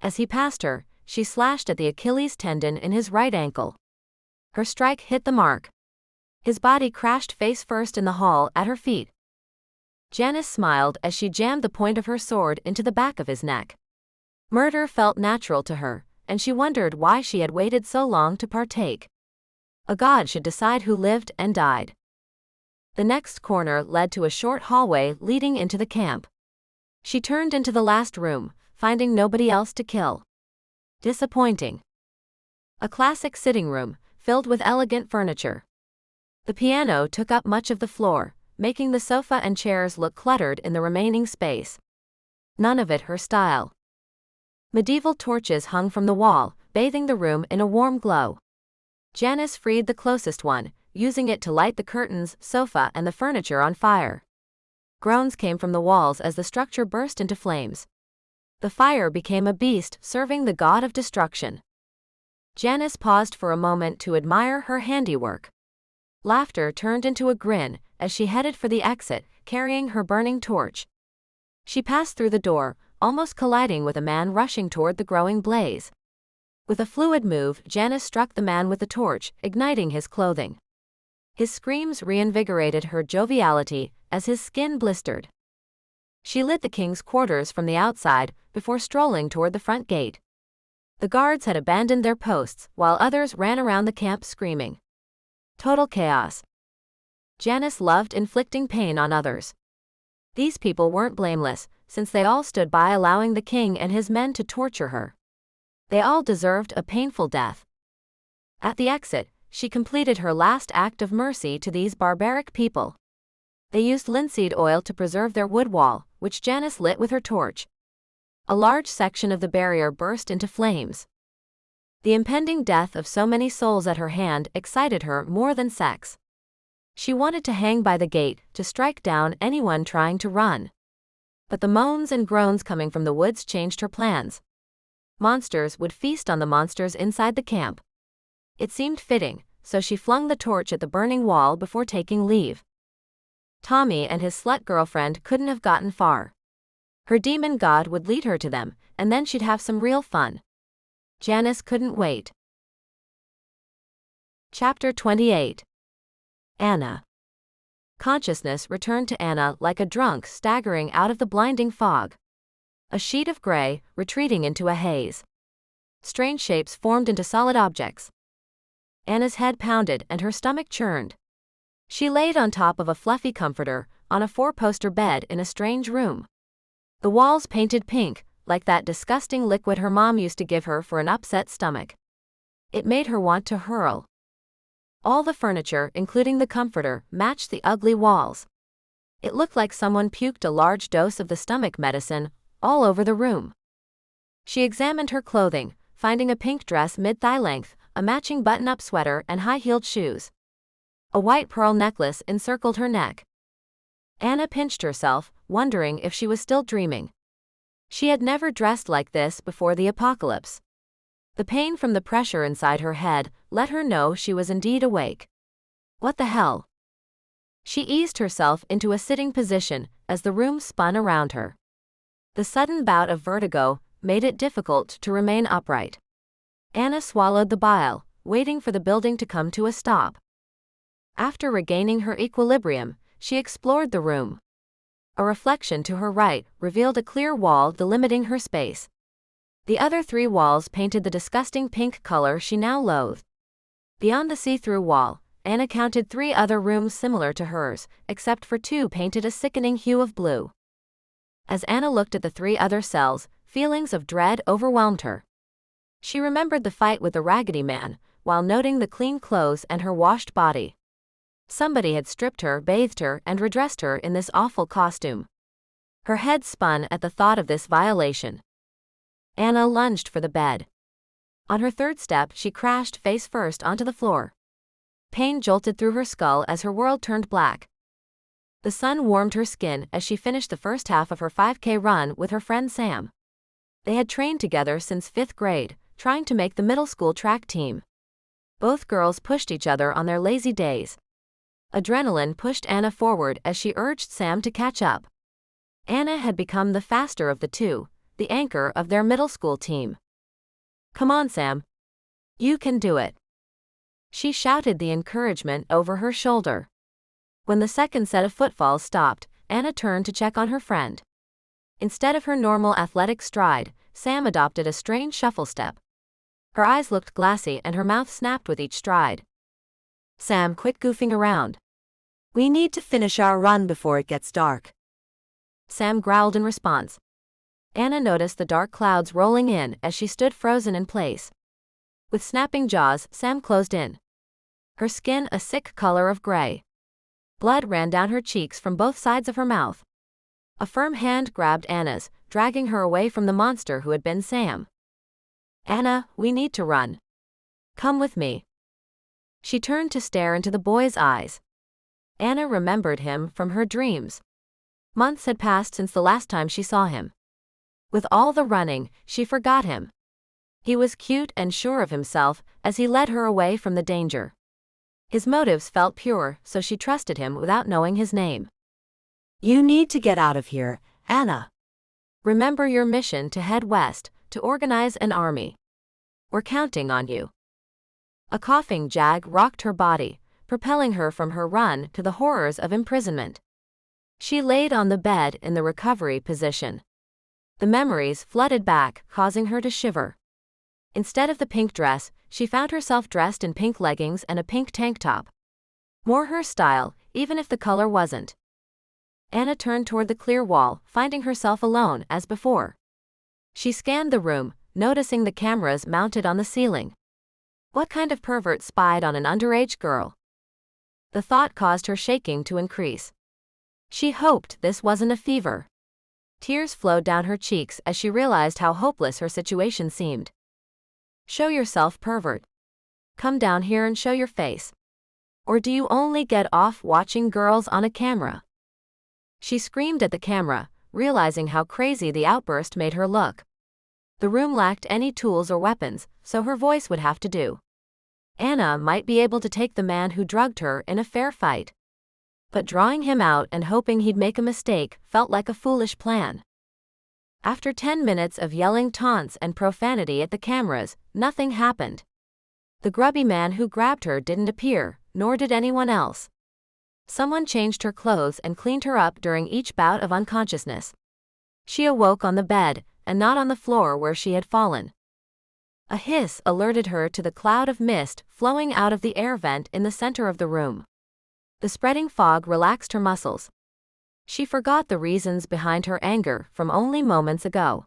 As he passed her, she slashed at the Achilles tendon in his right ankle. Her strike hit the mark. His body crashed face first in the hall at her feet. Janice smiled as she jammed the point of her sword into the back of his neck. Murder felt natural to her, and she wondered why she had waited so long to partake. A god should decide who lived and died. The next corner led to a short hallway leading into the camp. She turned into the last room, finding nobody else to kill. Disappointing. A classic sitting room, filled with elegant furniture. The piano took up much of the floor, making the sofa and chairs look cluttered in the remaining space. None of it her style. Medieval torches hung from the wall, bathing the room in a warm glow. Janice freed the closest one, using it to light the curtains, sofa, and the furniture on fire. Groans came from the walls as the structure burst into flames. The fire became a beast, serving the god of destruction. Janice paused for a moment to admire her handiwork. Laughter turned into a grin as she headed for the exit, carrying her burning torch. She passed through the door, almost colliding with a man rushing toward the growing blaze. With a fluid move, Janice struck the man with the torch, igniting his clothing. His screams reinvigorated her joviality as his skin blistered. She lit the king's quarters from the outside before strolling toward the front gate. The guards had abandoned their posts while others ran around the camp screaming. Total chaos. Janice loved inflicting pain on others. These people weren't blameless, since they all stood by allowing the king and his men to torture her. They all deserved a painful death. At the exit, she completed her last act of mercy to these barbaric people. They used linseed oil to preserve their wood wall, which Janice lit with her torch. A large section of the barrier burst into flames. The impending death of so many souls at her hand excited her more than sex. She wanted to hang by the gate to strike down anyone trying to run. But the moans and groans coming from the woods changed her plans. Monsters would feast on the monsters inside the camp. It seemed fitting, so she flung the torch at the burning wall before taking leave. Tommy and his slut girlfriend couldn't have gotten far. Her demon god would lead her to them, and then she'd have some real fun. Janice couldn't wait. Chapter 28. Anna. Consciousness returned to Anna like a drunk staggering out of the blinding fog. A sheet of gray, retreating into a haze. Strange shapes formed into solid objects. Anna's head pounded and her stomach churned. She laid on top of a fluffy comforter, on a four-poster bed in a strange room. The walls painted pink, like that disgusting liquid her mom used to give her for an upset stomach. It made her want to hurl. All the furniture, including the comforter, matched the ugly walls. It looked like someone puked a large dose of the stomach medicine all over the room. She examined her clothing, finding a pink dress mid-thigh length, a matching button-up sweater and high-heeled shoes. A white pearl necklace encircled her neck. Anna pinched herself, wondering if she was still dreaming. She had never dressed like this before the apocalypse. The pain from the pressure inside her head let her know she was indeed awake. What the hell? She eased herself into a sitting position as the room spun around her. The sudden bout of vertigo made it difficult to remain upright. Anna swallowed the bile, waiting for the building to come to a stop. After regaining her equilibrium, she explored the room. A reflection to her right revealed a clear wall delimiting her space. The other three walls painted the disgusting pink color she now loathed. Beyond the see-through wall, Anna counted 3 other rooms similar to hers, except for 2 painted a sickening hue of blue. As Anna looked at the 3 other cells, feelings of dread overwhelmed her. She remembered the fight with the Raggedy Man, while noting the clean clothes and her washed body. Somebody had stripped her, bathed her, and redressed her in this awful costume. Her head spun at the thought of this violation. Anna lunged for the bed. On her 3rd step, she crashed face first onto the floor. Pain jolted through her skull as her world turned black. The sun warmed her skin as she finished the first half of her 5K run with her friend Sam. They had trained together since 5th grade, trying to make the middle school track team. Both girls pushed each other on their lazy days. Adrenaline pushed Anna forward as she urged Sam to catch up. Anna had become the faster of the two, the anchor of their middle school team. "Come on, Sam. You can do it." She shouted the encouragement over her shoulder. When the second set of footfalls stopped, Anna turned to check on her friend. Instead of her normal athletic stride, Sam adopted a strange shuffle step. Her eyes looked glassy and her mouth snapped with each stride. Sam, quit goofing around. We need to finish our run before it gets dark. Sam growled in response. Anna noticed the dark clouds rolling in as she stood frozen in place. With snapping jaws, Sam closed in. Her skin a sick color of gray. Blood ran down her cheeks from both sides of her mouth. A firm hand grabbed Anna's, dragging her away from the monster who had been Sam. "Anna, we need to run. Come with me." She turned to stare into the boy's eyes. Anna remembered him from her dreams. Months had passed since the last time she saw him. With all the running, she forgot him. He was cute and sure of himself as he led her away from the danger. His motives felt pure, so she trusted him without knowing his name. You need to get out of here, Anna. Remember your mission to head west, to organize an army. We're counting on you." A coughing jag rocked her body, propelling her from her run to the horrors of imprisonment. She laid on the bed in the recovery position. The memories flooded back, causing her to shiver. Instead of the pink dress, she found herself dressed in pink leggings and a pink tank top. More her style, even if the color wasn't. Anna turned toward the clear wall, finding herself alone as before. She scanned the room, noticing the cameras mounted on the ceiling. What kind of pervert spied on an underage girl? The thought caused her shaking to increase. She hoped this wasn't a fever. Tears flowed down her cheeks as she realized how hopeless her situation seemed. "Show yourself, pervert. Come down here and show your face. Or do you only get off watching girls on a camera?" She screamed at the camera, realizing how crazy the outburst made her look. The room lacked any tools or weapons, so her voice would have to do. Anna might be able to take the man who drugged her in a fair fight. But drawing him out and hoping he'd make a mistake felt like a foolish plan. After 10 minutes of yelling taunts and profanity at the cameras, nothing happened. The grubby man who grabbed her didn't appear, nor did anyone else. Someone changed her clothes and cleaned her up during each bout of unconsciousness. She awoke on the bed, and not on the floor where she had fallen. A hiss alerted her to the cloud of mist flowing out of the air vent in the center of the room. The spreading fog relaxed her muscles. She forgot the reasons behind her anger from only moments ago.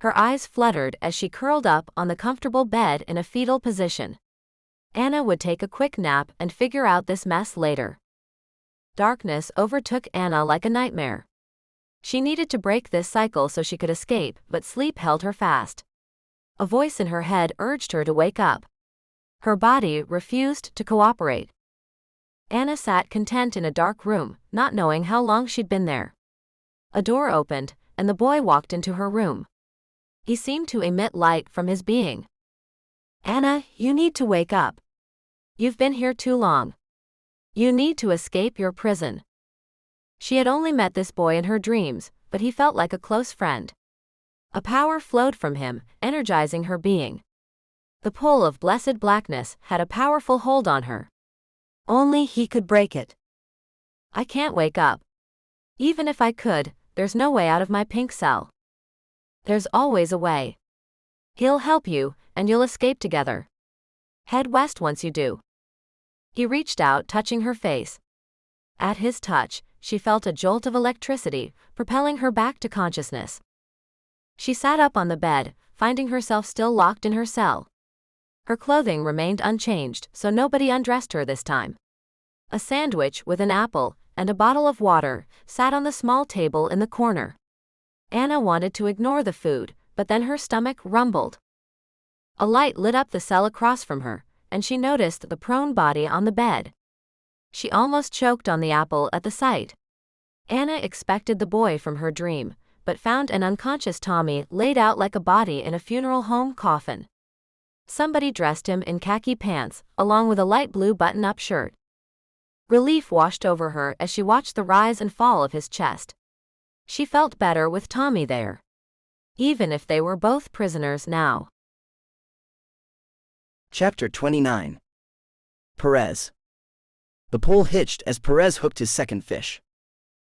Her eyes fluttered as she curled up on the comfortable bed in a fetal position. Anna would take a quick nap and figure out this mess later. Darkness overtook Anna like a nightmare. She needed to break this cycle so she could escape, but sleep held her fast. A voice in her head urged her to wake up. Her body refused to cooperate. Anna sat content in a dark room, not knowing how long she'd been there. A door opened, and the boy walked into her room. He seemed to emit light from his being. "Anna, you need to wake up. You've been here too long. You need to escape your prison." She had only met this boy in her dreams, but he felt like a close friend. A power flowed from him, energizing her being. The pull of blessed blackness had a powerful hold on her. Only he could break it. "I can't wake up. Even if I could, there's no way out of my pink cell. There's always a way. He'll help you, and you'll escape together. Head west once you do." He reached out, touching her face. At his touch, she felt a jolt of electricity, propelling her back to consciousness. She sat up on the bed, finding herself still locked in her cell. Her clothing remained unchanged, so nobody undressed her this time. A sandwich with an apple and a bottle of water sat on the small table in the corner. Anna wanted to ignore the food, but then her stomach rumbled. A light lit up the cell across from her, and she noticed the prone body on the bed. She almost choked on the apple at the sight. Anna expected the boy from her dream, but found an unconscious Tommy laid out like a body in a funeral home coffin. Somebody dressed him in khaki pants, along with a light blue button-up shirt. Relief washed over her as she watched the rise and fall of his chest. She felt better with Tommy there. Even if they were both prisoners now. Chapter 29. Perez. The pole hitched as Perez hooked his second fish.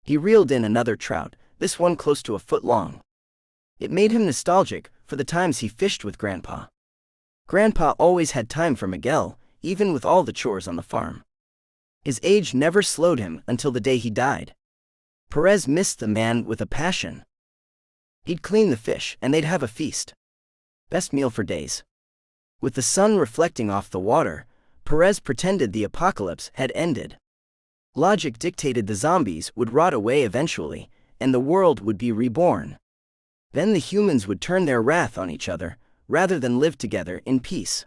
He reeled in another trout, this one close to a foot long. It made him nostalgic for the times he fished with Grandpa. Grandpa always had time for Miguel, even with all the chores on the farm. His age never slowed him until the day he died. Perez missed the man with a passion. He'd clean the fish and they'd have a feast. Best meal for days. With the sun reflecting off the water, Perez pretended the apocalypse had ended. Logic dictated the zombies would rot away eventually, and the world would be reborn. Then the humans would turn their wrath on each other, rather than live together in peace.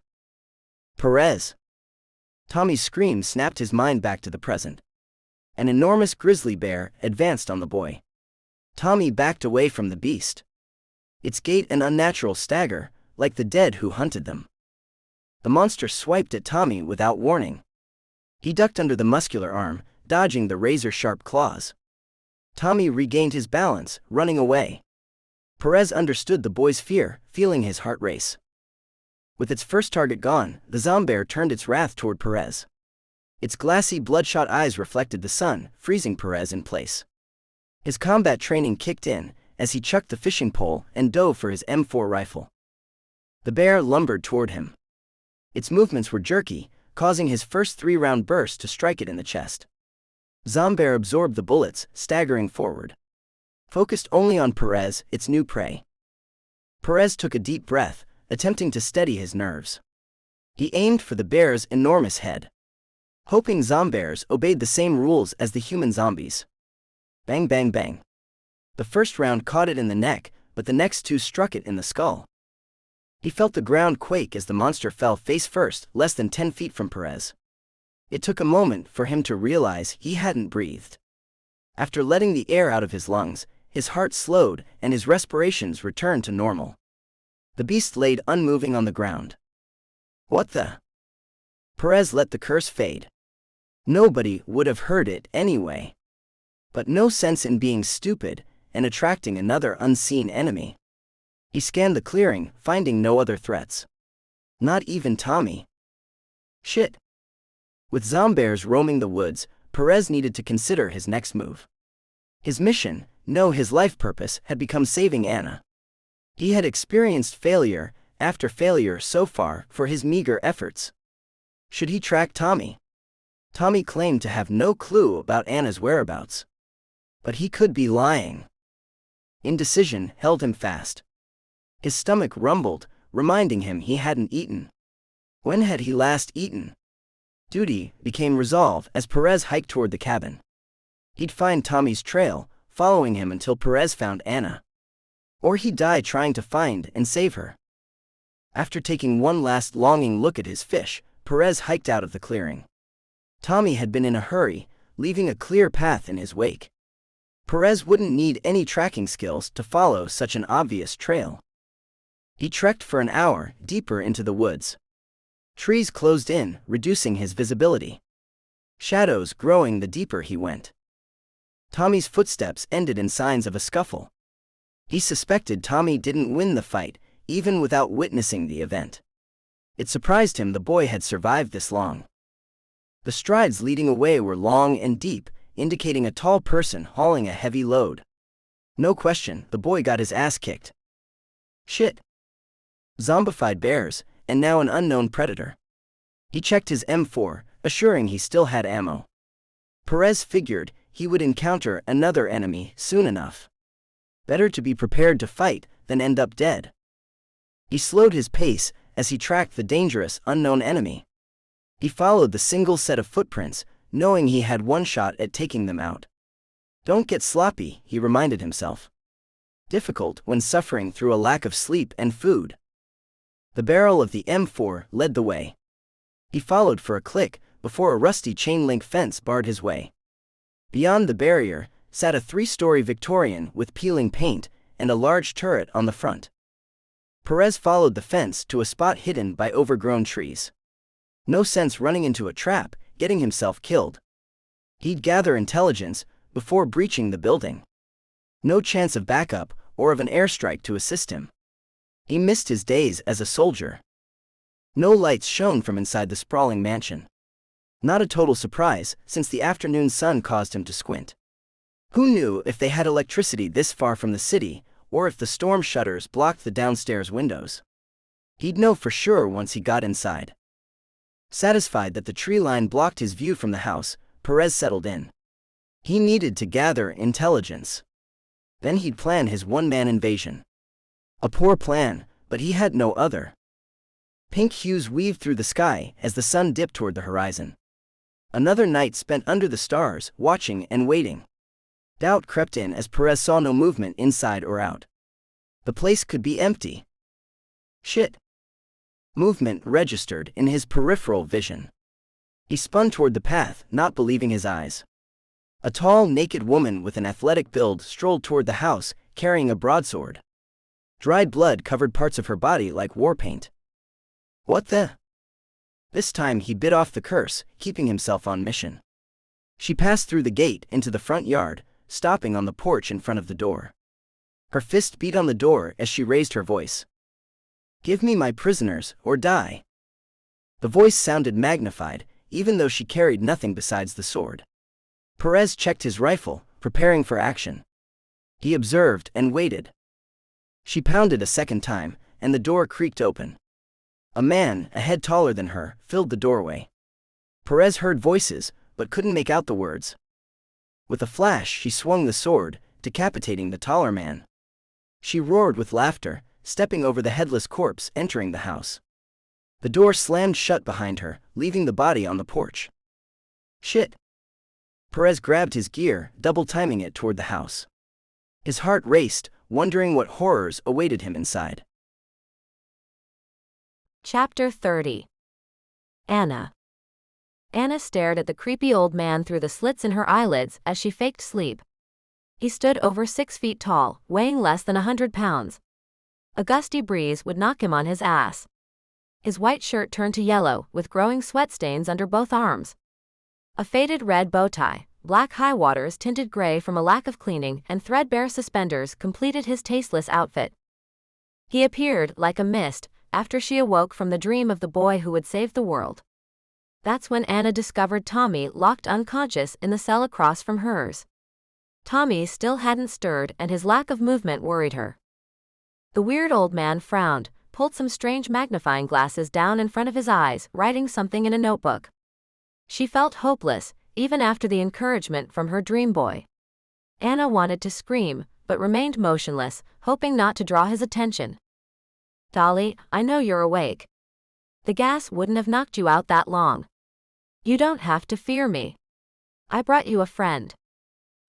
Perez. Tommy's scream snapped his mind back to the present. An enormous grizzly bear advanced on the boy. Tommy backed away from the beast. Its gait an unnatural stagger, like the dead who hunted them. The monster swiped at Tommy without warning. He ducked under the muscular arm, dodging the razor-sharp claws. Tommy regained his balance, running away. Perez understood the boy's fear, feeling his heart race. With its first target gone, the zombear turned its wrath toward Perez. Its glassy, bloodshot eyes reflected the sun, freezing Perez in place. His combat training kicked in as he chucked the fishing pole and dove for his M4 rifle. The bear lumbered toward him. Its movements were jerky, causing his first 3-round burst to strike it in the chest. Zombear absorbed the bullets, staggering forward. Focused only on Perez, its new prey. Perez took a deep breath, attempting to steady his nerves. He aimed for the bear's enormous head, hoping zombears obeyed the same rules as the human zombies. Bang bang bang. The first round caught it in the neck, but the next 2 struck it in the skull. He felt the ground quake as the monster fell face first, less than 10 feet from Perez. It took a moment for him to realize he hadn't breathed. After letting the air out of his lungs, his heart slowed and his respirations returned to normal. The beast laid unmoving on the ground. What the? Perez let the curse fade. Nobody would have heard it anyway. But no sense in being stupid and attracting another unseen enemy. He scanned the clearing, finding no other threats. Not even Tommy. Shit. With zombears roaming the woods, Perez needed to consider his next move. His mission, no, his life purpose, had become saving Anna. He had experienced failure after failure so far for his meager efforts. Should he track Tommy? Tommy claimed to have no clue about Anna's whereabouts. But he could be lying. Indecision held him fast. His stomach rumbled, reminding him he hadn't eaten. When had he last eaten? Duty became resolve as Perez hiked toward the cabin. He'd find Tommy's trail, following him until Perez found Anna. Or he'd die trying to find and save her. After taking one last longing look at his fish, Perez hiked out of the clearing. Tommy had been in a hurry, leaving a clear path in his wake. Perez wouldn't need any tracking skills to follow such an obvious trail. He trekked for an hour, deeper into the woods. Trees closed in, reducing his visibility. Shadows growing the deeper he went. Tommy's footsteps ended in signs of a scuffle. He suspected Tommy didn't win the fight, even without witnessing the event. It surprised him the boy had survived this long. The strides leading away were long and deep, indicating a tall person hauling a heavy load. No question, the boy got his ass kicked. Shit. Zombified bears, and now an unknown predator. He checked his M4, assuring he still had ammo. Perez figured he would encounter another enemy soon enough. Better to be prepared to fight than end up dead. He slowed his pace as he tracked the dangerous unknown enemy. He followed the single set of footprints, knowing he had one shot at taking them out. Don't get sloppy, he reminded himself. Difficult when suffering through a lack of sleep and food. The barrel of the M4 led the way. He followed for a click before a rusty chain-link fence barred his way. Beyond the barrier sat a 3-story Victorian with peeling paint and a large turret on the front. Perez followed the fence to a spot hidden by overgrown trees. No sense running into a trap, getting himself killed. He'd gather intelligence before breaching the building. No chance of backup or of an airstrike to assist him. He missed his days as a soldier. No lights shone from inside the sprawling mansion. Not a total surprise, since the afternoon sun caused him to squint. Who knew if they had electricity this far from the city, or if the storm shutters blocked the downstairs windows? He'd know for sure once he got inside. Satisfied that the tree line blocked his view from the house, Perez settled in. He needed to gather intelligence. Then he'd plan his one-man invasion. A poor plan, but he had no other. Pink hues weaved through the sky as the sun dipped toward the horizon. Another night spent under the stars, watching and waiting. Doubt crept in as Perez saw no movement inside or out. The place could be empty. Shit. Movement registered in his peripheral vision. He spun toward the path, not believing his eyes. A tall, naked woman with an athletic build strolled toward the house, carrying a broadsword. Dried blood covered parts of her body like war paint. What the? This time he bit off the curse, keeping himself on mission. She passed through the gate into the front yard, stopping on the porch in front of the door. Her fist beat on the door as she raised her voice. Give me my prisoners, or die. The voice sounded magnified, even though she carried nothing besides the sword. Perez checked his rifle, preparing for action. He observed and waited. She pounded a second time, and the door creaked open. A man, a head taller than her, filled the doorway. Perez heard voices, but couldn't make out the words. With a flash, she swung the sword, decapitating the taller man. She roared with laughter, stepping over the headless corpse, entering the house. The door slammed shut behind her, leaving the body on the porch. Shit! Perez grabbed his gear, double-timing it toward the house. His heart raced, wondering what horrors awaited him inside. Chapter 30. Anna. Anna stared at the creepy old man through the slits in her eyelids as she faked sleep. He stood over 6 feet tall, weighing less than 100 pounds. A gusty breeze would knock him on his ass. His white shirt turned to yellow, with growing sweat stains under both arms. A faded red bow tie, black high waters tinted gray from a lack of cleaning, and threadbare suspenders completed his tasteless outfit. He appeared like a mist after she awoke from the dream of the boy who would save the world. That's when Anna discovered Tommy locked unconscious in the cell across from hers. Tommy still hadn't stirred, and his lack of movement worried her. The weird old man frowned, pulled some strange magnifying glasses down in front of his eyes, writing something in a notebook. She felt hopeless, even after the encouragement from her dream boy. Anna wanted to scream, but remained motionless, hoping not to draw his attention. Dolly, I know you're awake. The gas wouldn't have knocked you out that long. You don't have to fear me. I brought you a friend.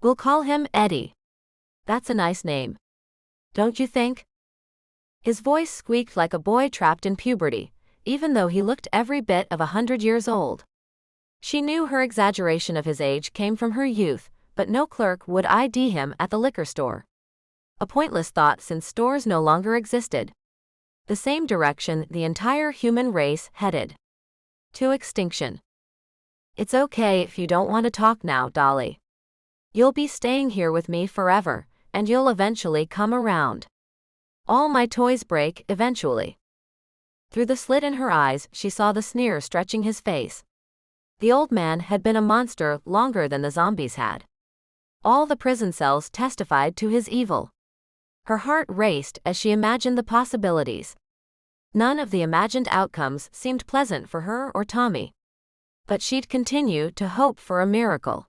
We'll call him Eddie. That's a nice name. Don't you think? His voice squeaked like a boy trapped in puberty, even though he looked every bit of 100 years old. She knew her exaggeration of his age came from her youth, but no clerk would ID him at the liquor store. A pointless thought since stores no longer existed. The same direction the entire human race headed. To extinction. It's okay if you don't want to talk now, Dolly. You'll be staying here with me forever, and you'll eventually come around. All my toys break eventually. Through the slit in her eyes, she saw the sneer stretching his face. The old man had been a monster longer than the zombies had. All the prison cells testified to his evil. Her heart raced as she imagined the possibilities. None of the imagined outcomes seemed pleasant for her or Tommy. But she'd continue to hope for a miracle.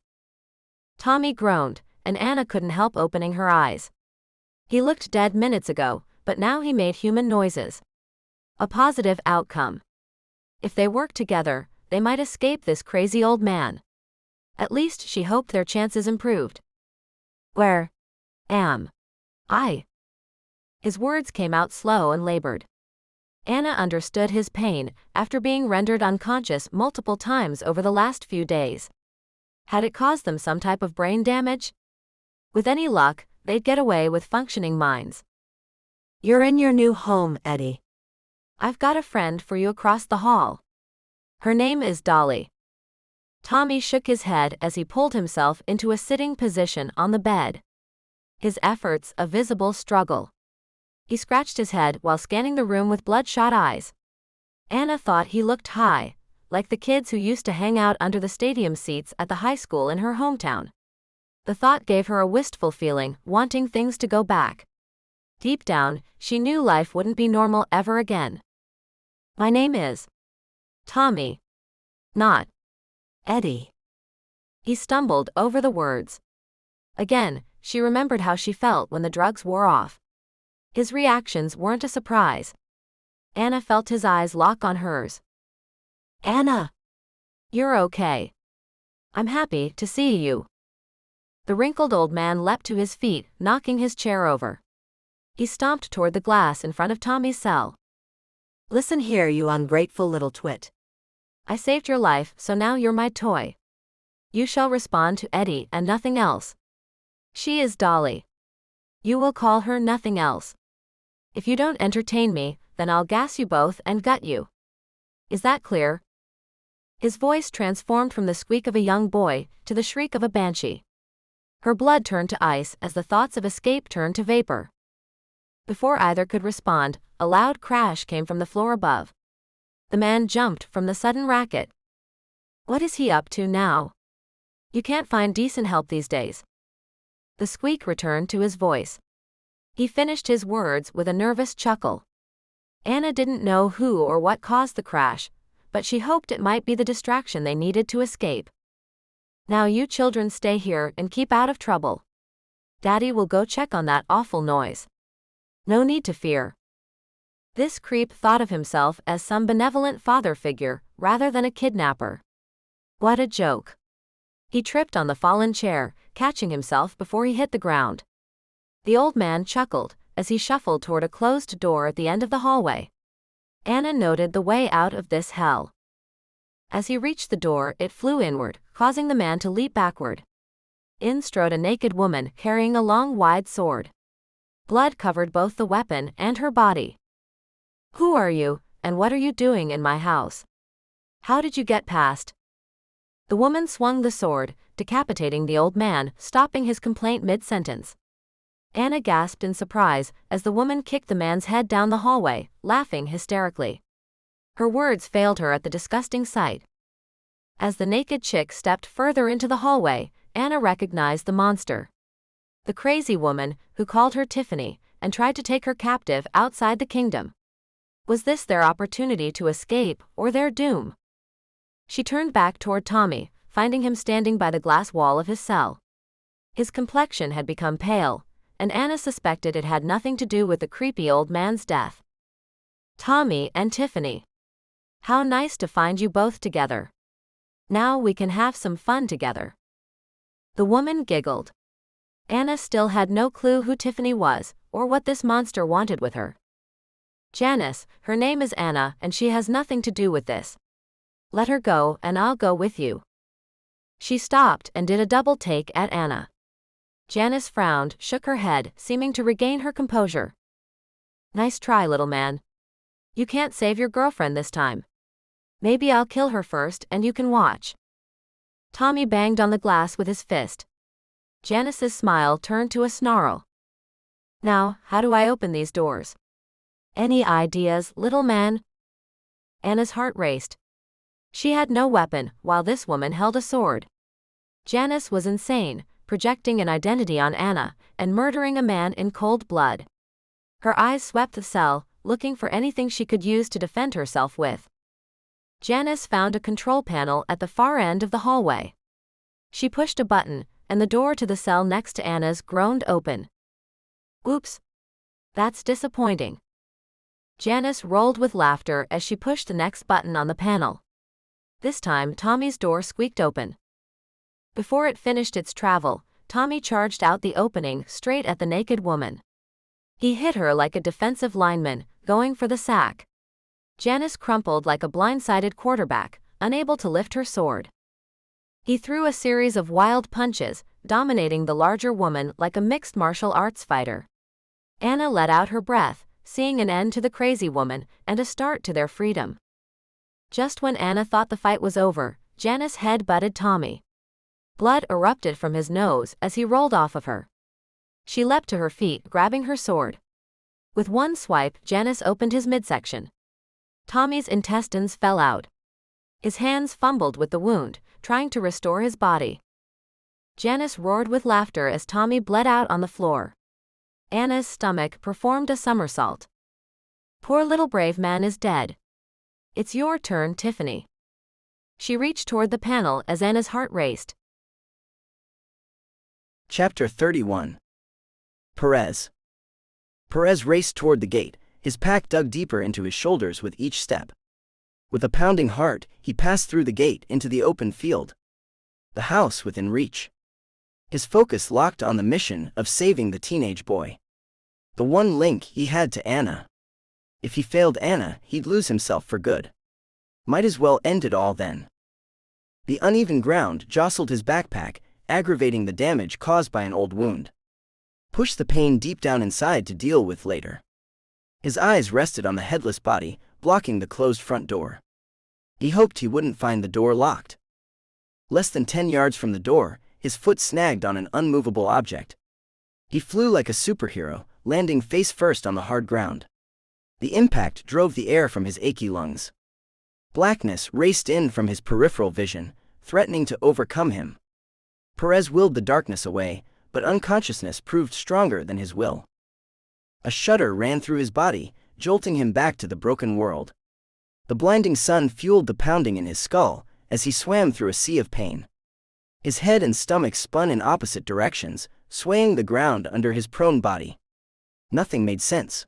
Tommy groaned, and Anna couldn't help opening her eyes. He looked dead minutes ago, but now he made human noises. A positive outcome. If they worked together, they might escape this crazy old man. At least she hoped their chances improved. Where am I? His words came out slow and labored. Anna understood his pain after being rendered unconscious multiple times over the last few days. Had it caused them some type of brain damage? With any luck, they'd get away with functioning minds. You're in your new home, Eddie. I've got a friend for you across the hall. Her name is Dolly. Tommy shook his head as he pulled himself into a sitting position on the bed. His efforts a visible struggle. He scratched his head while scanning the room with bloodshot eyes. Anna thought he looked high, like the kids who used to hang out under the stadium seats at the high school in her hometown. The thought gave her a wistful feeling, wanting things to go back. Deep down, she knew life wouldn't be normal ever again. My name is Tommy. Not Eddie. He stumbled over the words. Again, she remembered how she felt when the drugs wore off. His reactions weren't a surprise. Anna felt his eyes lock on hers. Anna! You're okay. I'm happy to see you. The wrinkled old man leapt to his feet, knocking his chair over. He stomped toward the glass in front of Tommy's cell. Listen here, you ungrateful little twit. I saved your life, so now you're my toy. You shall respond to Eddie and nothing else. She is Dolly. You will call her nothing else. If you don't entertain me, then I'll gas you both and gut you. Is that clear? His voice transformed from the squeak of a young boy to the shriek of a banshee. Her blood turned to ice as the thoughts of escape turned to vapor. Before either could respond, a loud crash came from the floor above. The man jumped from the sudden racket. What is he up to now? You can't find decent help these days. The squeak returned to his voice. He finished his words with a nervous chuckle. Anna didn't know who or what caused the crash, but she hoped it might be the distraction they needed to escape. Now you children stay here and keep out of trouble. Daddy will go check on that awful noise. No need to fear. This creep thought of himself as some benevolent father figure rather than a kidnapper. What a joke. He tripped on the fallen chair, catching himself before he hit the ground. The old man chuckled as he shuffled toward a closed door at the end of the hallway. Anna noted the way out of this hell. As he reached the door, it flew inward, causing the man to leap backward. In strode a naked woman carrying a long, wide sword. Blood covered both the weapon and her body. Who are you, and what are you doing in my house? How did you get past? The woman swung the sword, decapitating the old man, stopping his complaint mid-sentence. Anna gasped in surprise as the woman kicked the man's head down the hallway, laughing hysterically. Her words failed her at the disgusting sight. As the naked chick stepped further into the hallway, Anna recognized the monster. The crazy woman, who called her Tiffany, and tried to take her captive outside the kingdom. Was this their opportunity to escape, or their doom? She turned back toward Tommy, finding him standing by the glass wall of his cell. His complexion had become pale, and Anna suspected it had nothing to do with the creepy old man's death. Tommy and Tiffany. How nice to find you both together. Now we can have some fun together. The woman giggled. Anna still had no clue who Tiffany was, or what this monster wanted with her. Janice, her name is Anna, and she has nothing to do with this. Let her go, and I'll go with you. She stopped and did a double take at Anna. Janice frowned, shook her head, seeming to regain her composure. Nice try, little man. You can't save your girlfriend this time. Maybe I'll kill her first and you can watch. Tommy banged on the glass with his fist. Janice's smile turned to a snarl. Now, how do I open these doors? Any ideas, little man? Anna's heart raced. She had no weapon, while this woman held a sword. Janice was insane, projecting an identity on Anna, and murdering a man in cold blood. Her eyes swept the cell, looking for anything she could use to defend herself with. Janice found a control panel at the far end of the hallway. She pushed a button, and the door to the cell next to Anna's groaned open. Oops. That's disappointing. Janice rolled with laughter as she pushed the next button on the panel. This time, Tommy's door squeaked open. Before it finished its travel, Tommy charged out the opening straight at the naked woman. He hit her like a defensive lineman, going for the sack. Janice crumpled like a blindsided quarterback, unable to lift her sword. He threw a series of wild punches, dominating the larger woman like a mixed martial arts fighter. Anna let out her breath, seeing an end to the crazy woman and a start to their freedom. Just when Anna thought the fight was over, Janice head-butted Tommy. Blood erupted from his nose as he rolled off of her. She leapt to her feet, grabbing her sword. With one swipe, Janice opened his midsection. Tommy's intestines fell out. His hands fumbled with the wound, trying to restore his body. Janice roared with laughter as Tommy bled out on the floor. Anna's stomach performed a somersault. Poor little brave man is dead. It's your turn, Tiffany. She reached toward the panel as Anna's heart raced. Chapter 31. Perez. Perez raced toward the gate, his pack dug deeper into his shoulders with each step. With a pounding heart, he passed through the gate into the open field. The house within reach. His focus locked on the mission of saving the teenage boy. The one link he had to Anna. If he failed Anna, he'd lose himself for good. Might as well end it all then. The uneven ground jostled his backpack, aggravating the damage caused by an old wound. Push the pain deep down inside to deal with later. His eyes rested on the headless body, blocking the closed front door. He hoped he wouldn't find the door locked. Less than 10 yards from the door, his foot snagged on an unmovable object. He flew like a superhero, landing face first on the hard ground. The impact drove the air from his achy lungs. Blackness raced in from his peripheral vision, threatening to overcome him. Perez willed the darkness away, but unconsciousness proved stronger than his will. A shudder ran through his body, jolting him back to the broken world. The blinding sun fueled the pounding in his skull as he swam through a sea of pain. His head and stomach spun in opposite directions, swaying the ground under his prone body. Nothing made sense.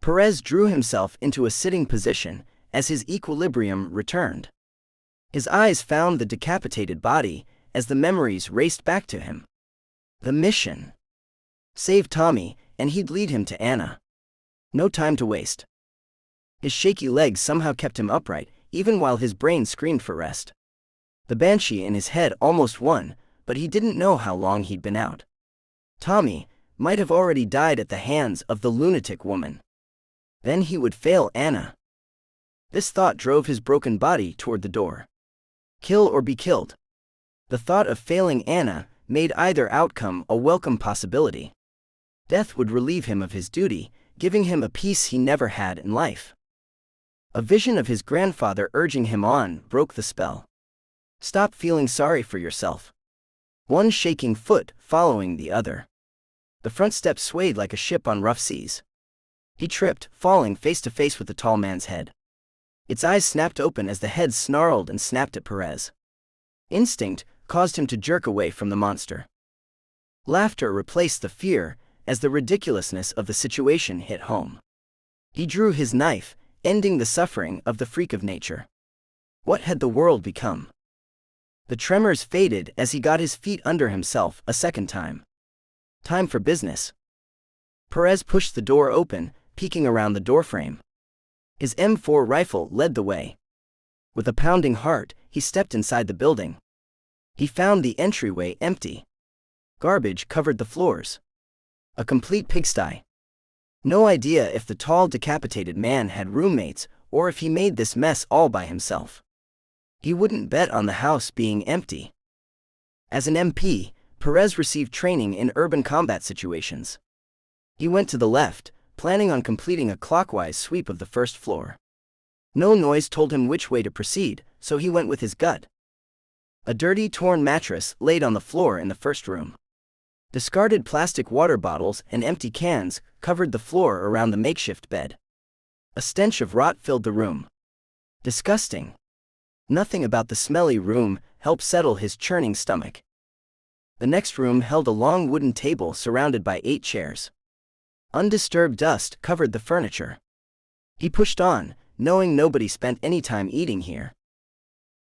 Perez drew himself into a sitting position as his equilibrium returned. His eyes found the decapitated body as the memories raced back to him. The mission. Save Tommy, and he'd lead him to Anna. No time to waste. His shaky legs somehow kept him upright, even while his brain screamed for rest. The banshee in his head almost won, but he didn't know how long he'd been out. Tommy might have already died at the hands of the lunatic woman. Then he would fail Anna. This thought drove his broken body toward the door. Kill or be killed. The thought of failing Anna made either outcome a welcome possibility. Death would relieve him of his duty, giving him a peace he never had in life. A vision of his grandfather urging him on broke the spell. Stop feeling sorry for yourself. One shaking foot following the other. The front steps swayed like a ship on rough seas. He tripped, falling face to face with the tall man's head. Its eyes snapped open as the head snarled and snapped at Perez. Instinct caused him to jerk away from the monster. Laughter replaced the fear as the ridiculousness of the situation hit home. He drew his knife, ending the suffering of the freak of nature. What had the world become? The tremors faded as he got his feet under himself a second time. Time for business. Perez pushed the door open, peeking around the doorframe. His M4 rifle led the way. With a pounding heart, he stepped inside the building. He found the entryway empty. Garbage covered the floors. A complete pigsty. No idea if the tall decapitated man had roommates or if he made this mess all by himself. He wouldn't bet on the house being empty. As an MP, Perez received training in urban combat situations. He went to the left, planning on completing a clockwise sweep of the first floor. No noise told him which way to proceed, so he went with his gut. A dirty, torn mattress laid on the floor in the first room. Discarded plastic water bottles and empty cans covered the floor around the makeshift bed. A stench of rot filled the room. Disgusting. Nothing about the smelly room helped settle his churning stomach. The next room held a long wooden table surrounded by 8 chairs. Undisturbed dust covered the furniture. He pushed on, knowing nobody spent any time eating here.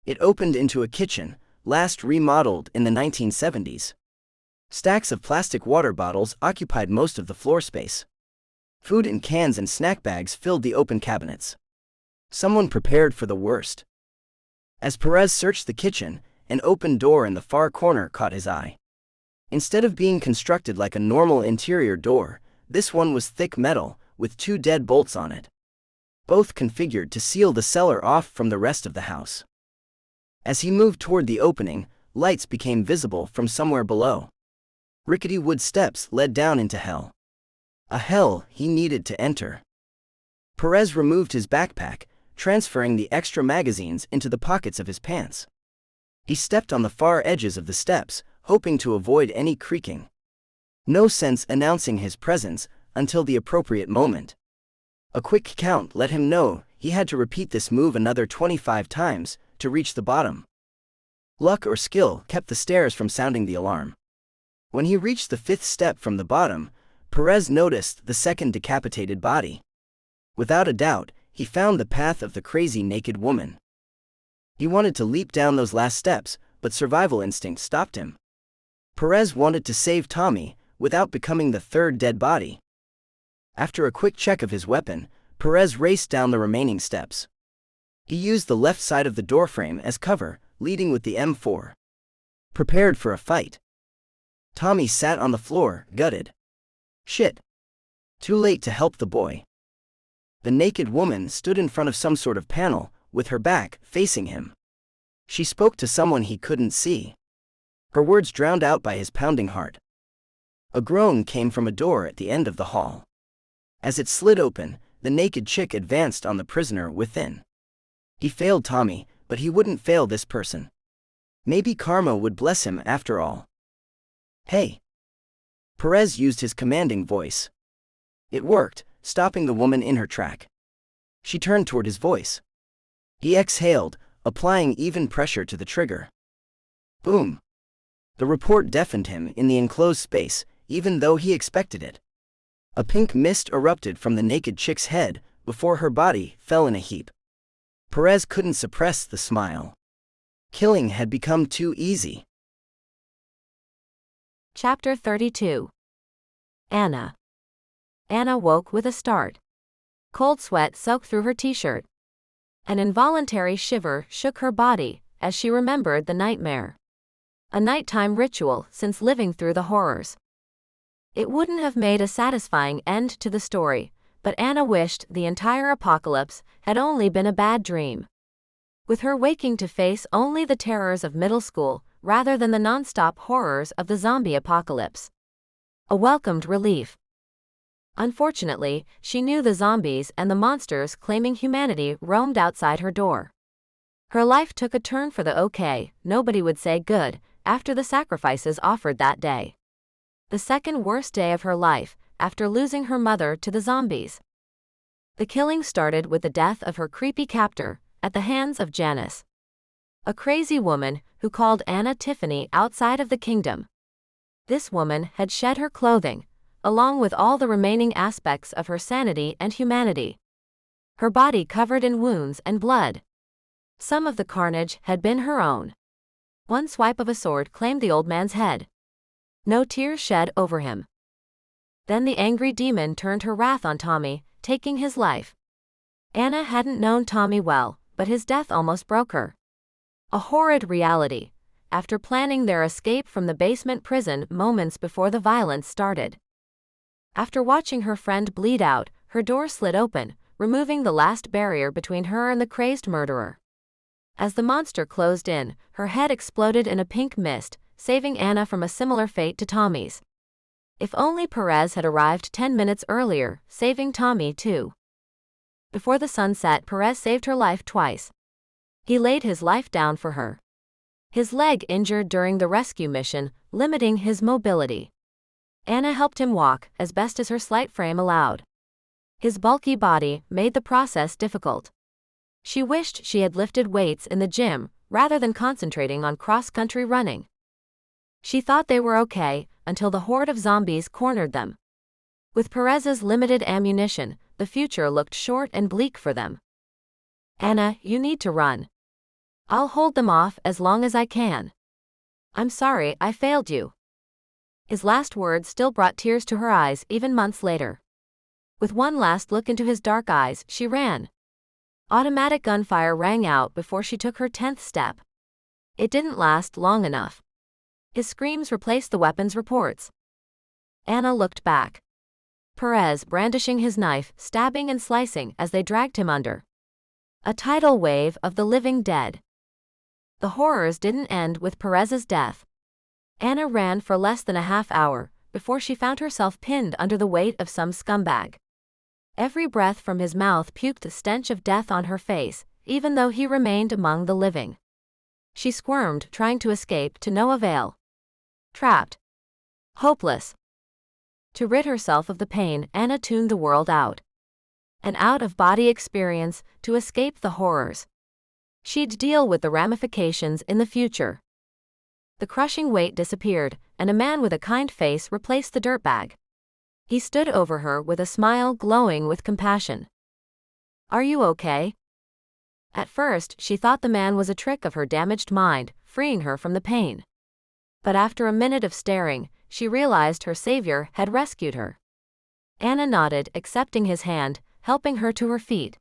It opened into a kitchen, last remodeled in the 1970s. Stacks of plastic water bottles occupied most of the floor space. Food in cans and snack bags filled the open cabinets. Someone prepared for the worst. As Perez searched the kitchen, an open door in the far corner caught his eye. Instead of being constructed like a normal interior door, this one was thick metal, with 2 dead bolts on it. Both configured to seal the cellar off from the rest of the house. As he moved toward the opening, lights became visible from somewhere below. Rickety wood steps led down into hell. A hell he needed to enter. Perez removed his backpack, transferring the extra magazines into the pockets of his pants. He stepped on the far edges of the steps, hoping to avoid any creaking. No sense announcing his presence until the appropriate moment. A quick count let him know he had to repeat this move another 25 times to reach the bottom. Luck or skill kept the stairs from sounding the alarm. When he reached the 5th step from the bottom, Perez noticed the second decapitated body. Without a doubt, he found the path of the crazy naked woman. He wanted to leap down those last steps, but survival instinct stopped him. Perez wanted to save Tommy without becoming the 3rd dead body. After a quick check of his weapon, Perez raced down the remaining steps. He used the left side of the doorframe as cover, leading with the M4. Prepared for a fight. Tommy sat on the floor, gutted. Shit. Too late to help the boy. The naked woman stood in front of some sort of panel, with her back facing him. She spoke to someone he couldn't see. Her words drowned out by his pounding heart. A groan came from a door at the end of the hall. As it slid open, the naked chick advanced on the prisoner within. He failed Tommy, but he wouldn't fail this person. Maybe karma would bless him after all. "Hey!" Perez used his commanding voice. It worked, stopping the woman in her track. She turned toward his voice. He exhaled, applying even pressure to the trigger. Boom! The report deafened him in the enclosed space, even though he expected it. A pink mist erupted from the naked chick's head before her body fell in a heap. Perez couldn't suppress the smile. Killing had become too easy. Chapter 32. Anna. Anna woke with a start. Cold sweat soaked through her t-shirt. An involuntary shiver shook her body as she remembered the nightmare. A nighttime ritual since living through the horrors. It wouldn't have made a satisfying end to the story, but Anna wished the entire apocalypse had only been a bad dream. With her waking to face only the terrors of middle school rather than the non-stop horrors of the zombie apocalypse. A welcomed relief. Unfortunately, she knew the zombies and the monsters claiming humanity roamed outside her door. Her life took a turn for the okay, nobody would say good, after the sacrifices offered that day. The second worst day of her life, after losing her mother to the zombies. The killing started with the death of her creepy captor, at the hands of Janice. A crazy woman who called Anna Tiffany outside of the kingdom. This woman had shed her clothing, along with all the remaining aspects of her sanity and humanity. Her body covered in wounds and blood. Some of the carnage had been her own. One swipe of a sword claimed the old man's head. No tears shed over him. Then the angry demon turned her wrath on Tommy, taking his life. Anna hadn't known Tommy well, but his death almost broke her. A horrid reality, after planning their escape from the basement prison moments before the violence started. After watching her friend bleed out, her door slid open, removing the last barrier between her and the crazed murderer. As the monster closed in, her head exploded in a pink mist, saving Anna from a similar fate to Tommy's. If only Perez had arrived 10 minutes earlier, saving Tommy too. Before the sun set, Perez saved her life twice. He laid his life down for her. His leg injured during the rescue mission, limiting his mobility. Anna helped him walk, as best as her slight frame allowed. His bulky body made the process difficult. She wished she had lifted weights in the gym, rather than concentrating on cross-country running. She thought they were okay, until the horde of zombies cornered them. With Perez's limited ammunition, the future looked short and bleak for them. "Anna, you need to run. I'll hold them off as long as I can. I'm sorry I failed you." His last words still brought tears to her eyes even months later. With one last look into his dark eyes, she ran. Automatic gunfire rang out before she took her 10th step. It didn't last long enough. His screams replaced the weapon's reports. Anna looked back. Perez brandishing his knife, stabbing and slicing as they dragged him under. A tidal wave of the living dead. The horrors didn't end with Perez's death. Anna ran for less than a half hour before she found herself pinned under the weight of some scumbag. Every breath from his mouth puked the stench of death on her face, even though he remained among the living. She squirmed, trying to escape, to no avail. Trapped. Hopeless. To rid herself of the pain, Anna tuned the world out. An out-of-body experience to escape the horrors. She'd deal with the ramifications in the future. The crushing weight disappeared, and a man with a kind face replaced the dirtbag. He stood over her with a smile glowing with compassion. "Are you okay?" At first, she thought the man was a trick of her damaged mind, freeing her from the pain. But after a minute of staring, she realized her savior had rescued her. Anna nodded, accepting his hand, helping her to her feet.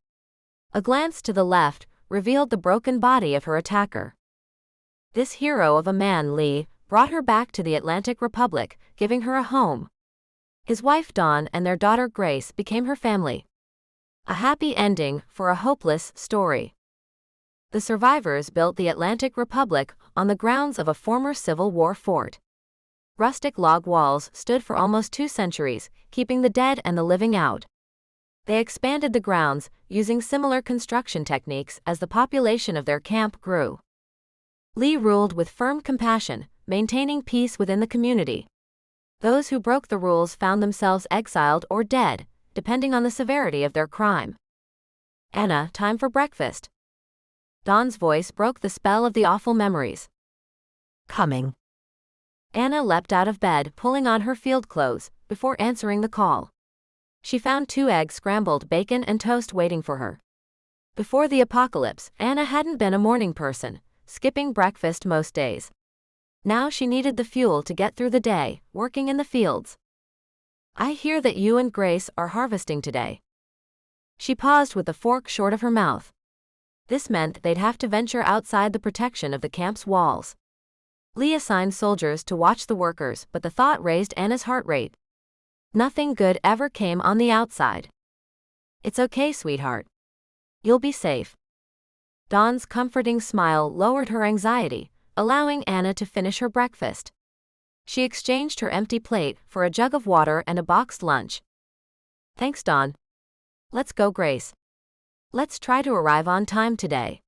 A glance to the left revealed the broken body of her attacker. This hero of a man, Lee, brought her back to the Atlantic Republic, giving her a home. His wife Dawn and their daughter Grace became her family. A happy ending for a hopeless story. The survivors built the Atlantic Republic on the grounds of a former Civil War fort. Rustic log walls stood for almost 2 centuries, keeping the dead and the living out. They expanded the grounds, using similar construction techniques as the population of their camp grew. Lee ruled with firm compassion, maintaining peace within the community. Those who broke the rules found themselves exiled or dead, depending on the severity of their crime. Anna, time for breakfast. Dawn's voice broke the spell of the awful memories. Coming. Anna leapt out of bed, pulling on her field clothes, before answering the call. She found 2 eggs, scrambled bacon and toast waiting for her. Before the apocalypse, Anna hadn't been a morning person, skipping breakfast most days. Now she needed the fuel to get through the day, working in the fields. I hear that you and Grace are harvesting today. She paused with the fork short of her mouth. This meant they'd have to venture outside the protection of the camp's walls. Lee assigned soldiers to watch the workers, but the thought raised Anna's heart rate. Nothing good ever came on the outside. It's okay, sweetheart. You'll be safe. Dawn's comforting smile lowered her anxiety, allowing Anna to finish her breakfast. She exchanged her empty plate for a jug of water and a boxed lunch. Thanks, Dawn. Let's go, Grace. Let's try to arrive on time today.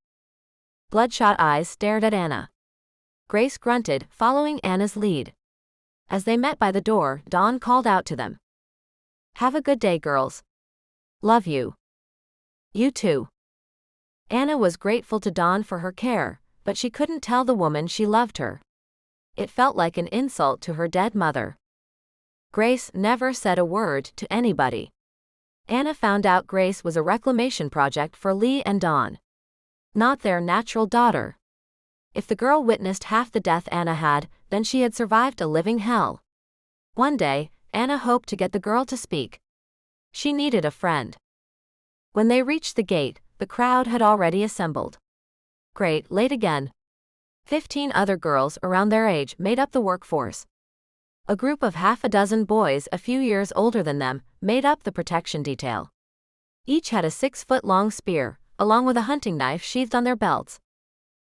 Bloodshot eyes stared at Anna. Grace grunted, following Anna's lead. As they met by the door, Dawn called out to them. Have a good day, girls. Love you. You too. Anna was grateful to Dawn for her care, but she couldn't tell the woman she loved her. It felt like an insult to her dead mother. Grace never said a word to anybody. Anna found out Grace was a reclamation project for Lee and Dawn. Not their natural daughter. If the girl witnessed half the death Anna had, then she had survived a living hell. One day, Anna hoped to get the girl to speak. She needed a friend. When they reached the gate, the crowd had already assembled. Great, late again. 15 other girls around their age made up the workforce. A group of half a dozen boys a few years older than them made up the protection detail. Each had a 6-foot-long spear, along with a hunting knife sheathed on their belts.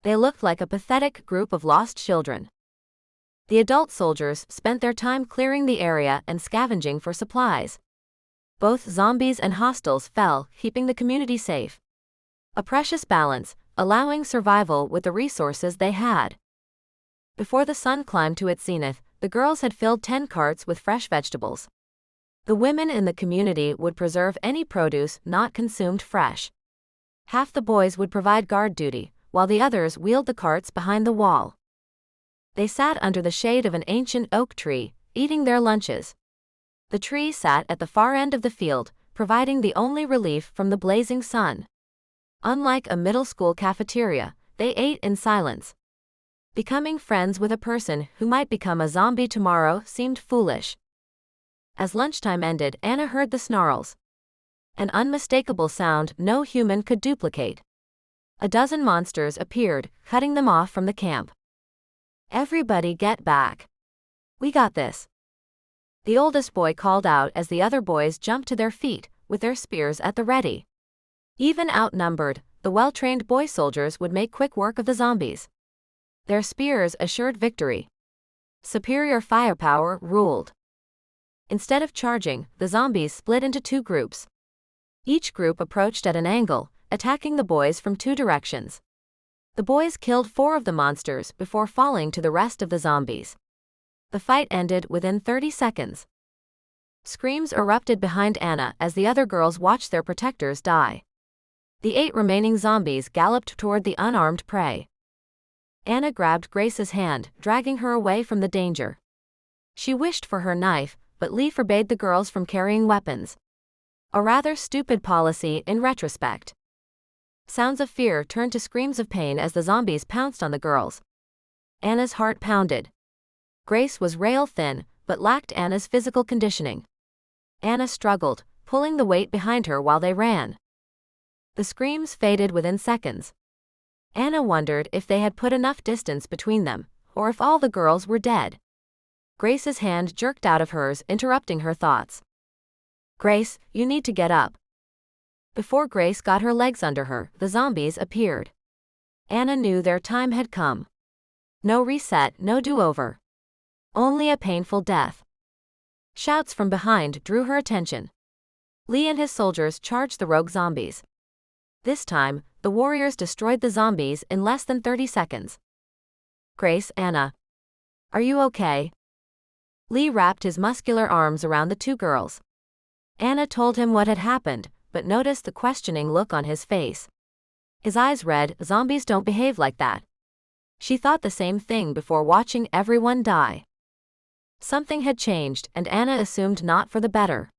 They looked like a pathetic group of lost children. The adult soldiers spent their time clearing the area and scavenging for supplies. Both zombies and hostiles fell, keeping the community safe. A precious balance, allowing survival with the resources they had. Before the sun climbed to its zenith, the girls had filled 10 carts with fresh vegetables. The women in the community would preserve any produce not consumed fresh. Half the boys would provide guard duty, while the others wheeled the carts behind the wall. They sat under the shade of an ancient oak tree, eating their lunches. The tree sat at the far end of the field, providing the only relief from the blazing sun. Unlike a middle school cafeteria, they ate in silence. Becoming friends with a person who might become a zombie tomorrow seemed foolish. As lunchtime ended, Anna heard the snarls. An unmistakable sound no human could duplicate. A dozen monsters appeared, cutting them off from the camp. Everybody get back. We got this. The oldest boy called out as the other boys jumped to their feet, with their spears at the ready. Even outnumbered, the well-trained boy soldiers would make quick work of the zombies. Their spears assured victory. Superior firepower ruled. Instead of charging, the zombies split into 2 groups. Each group approached at an angle, attacking the boys from 2 directions. The boys killed 4 of the monsters before falling to the rest of the zombies. The fight ended within 30 seconds. Screams erupted behind Anna as the other girls watched their protectors die. The 8 remaining zombies galloped toward the unarmed prey. Anna grabbed Grace's hand, dragging her away from the danger. She wished for her knife, but Lee forbade the girls from carrying weapons. A rather stupid policy in retrospect. Sounds of fear turned to screams of pain as the zombies pounced on the girls. Anna's heart pounded. Grace was rail-thin, but lacked Anna's physical conditioning. Anna struggled, pulling the weight behind her while they ran. The screams faded within seconds. Anna wondered if they had put enough distance between them, or if all the girls were dead. Grace's hand jerked out of hers, interrupting her thoughts. Grace, you need to get up. Before Grace got her legs under her, the zombies appeared. Anna knew their time had come. No reset, no do-over. Only a painful death. Shouts from behind drew her attention. Lee and his soldiers charged the rogue zombies. This time, the warriors destroyed the zombies in less than 30 seconds. Grace, Anna. Are you okay? Lee wrapped his muscular arms around the two girls. Anna told him what had happened, but noticed the questioning look on his face. His eyes read, "Zombies don't behave like that." She thought the same thing before watching everyone die. Something had changed, and Anna assumed not for the better.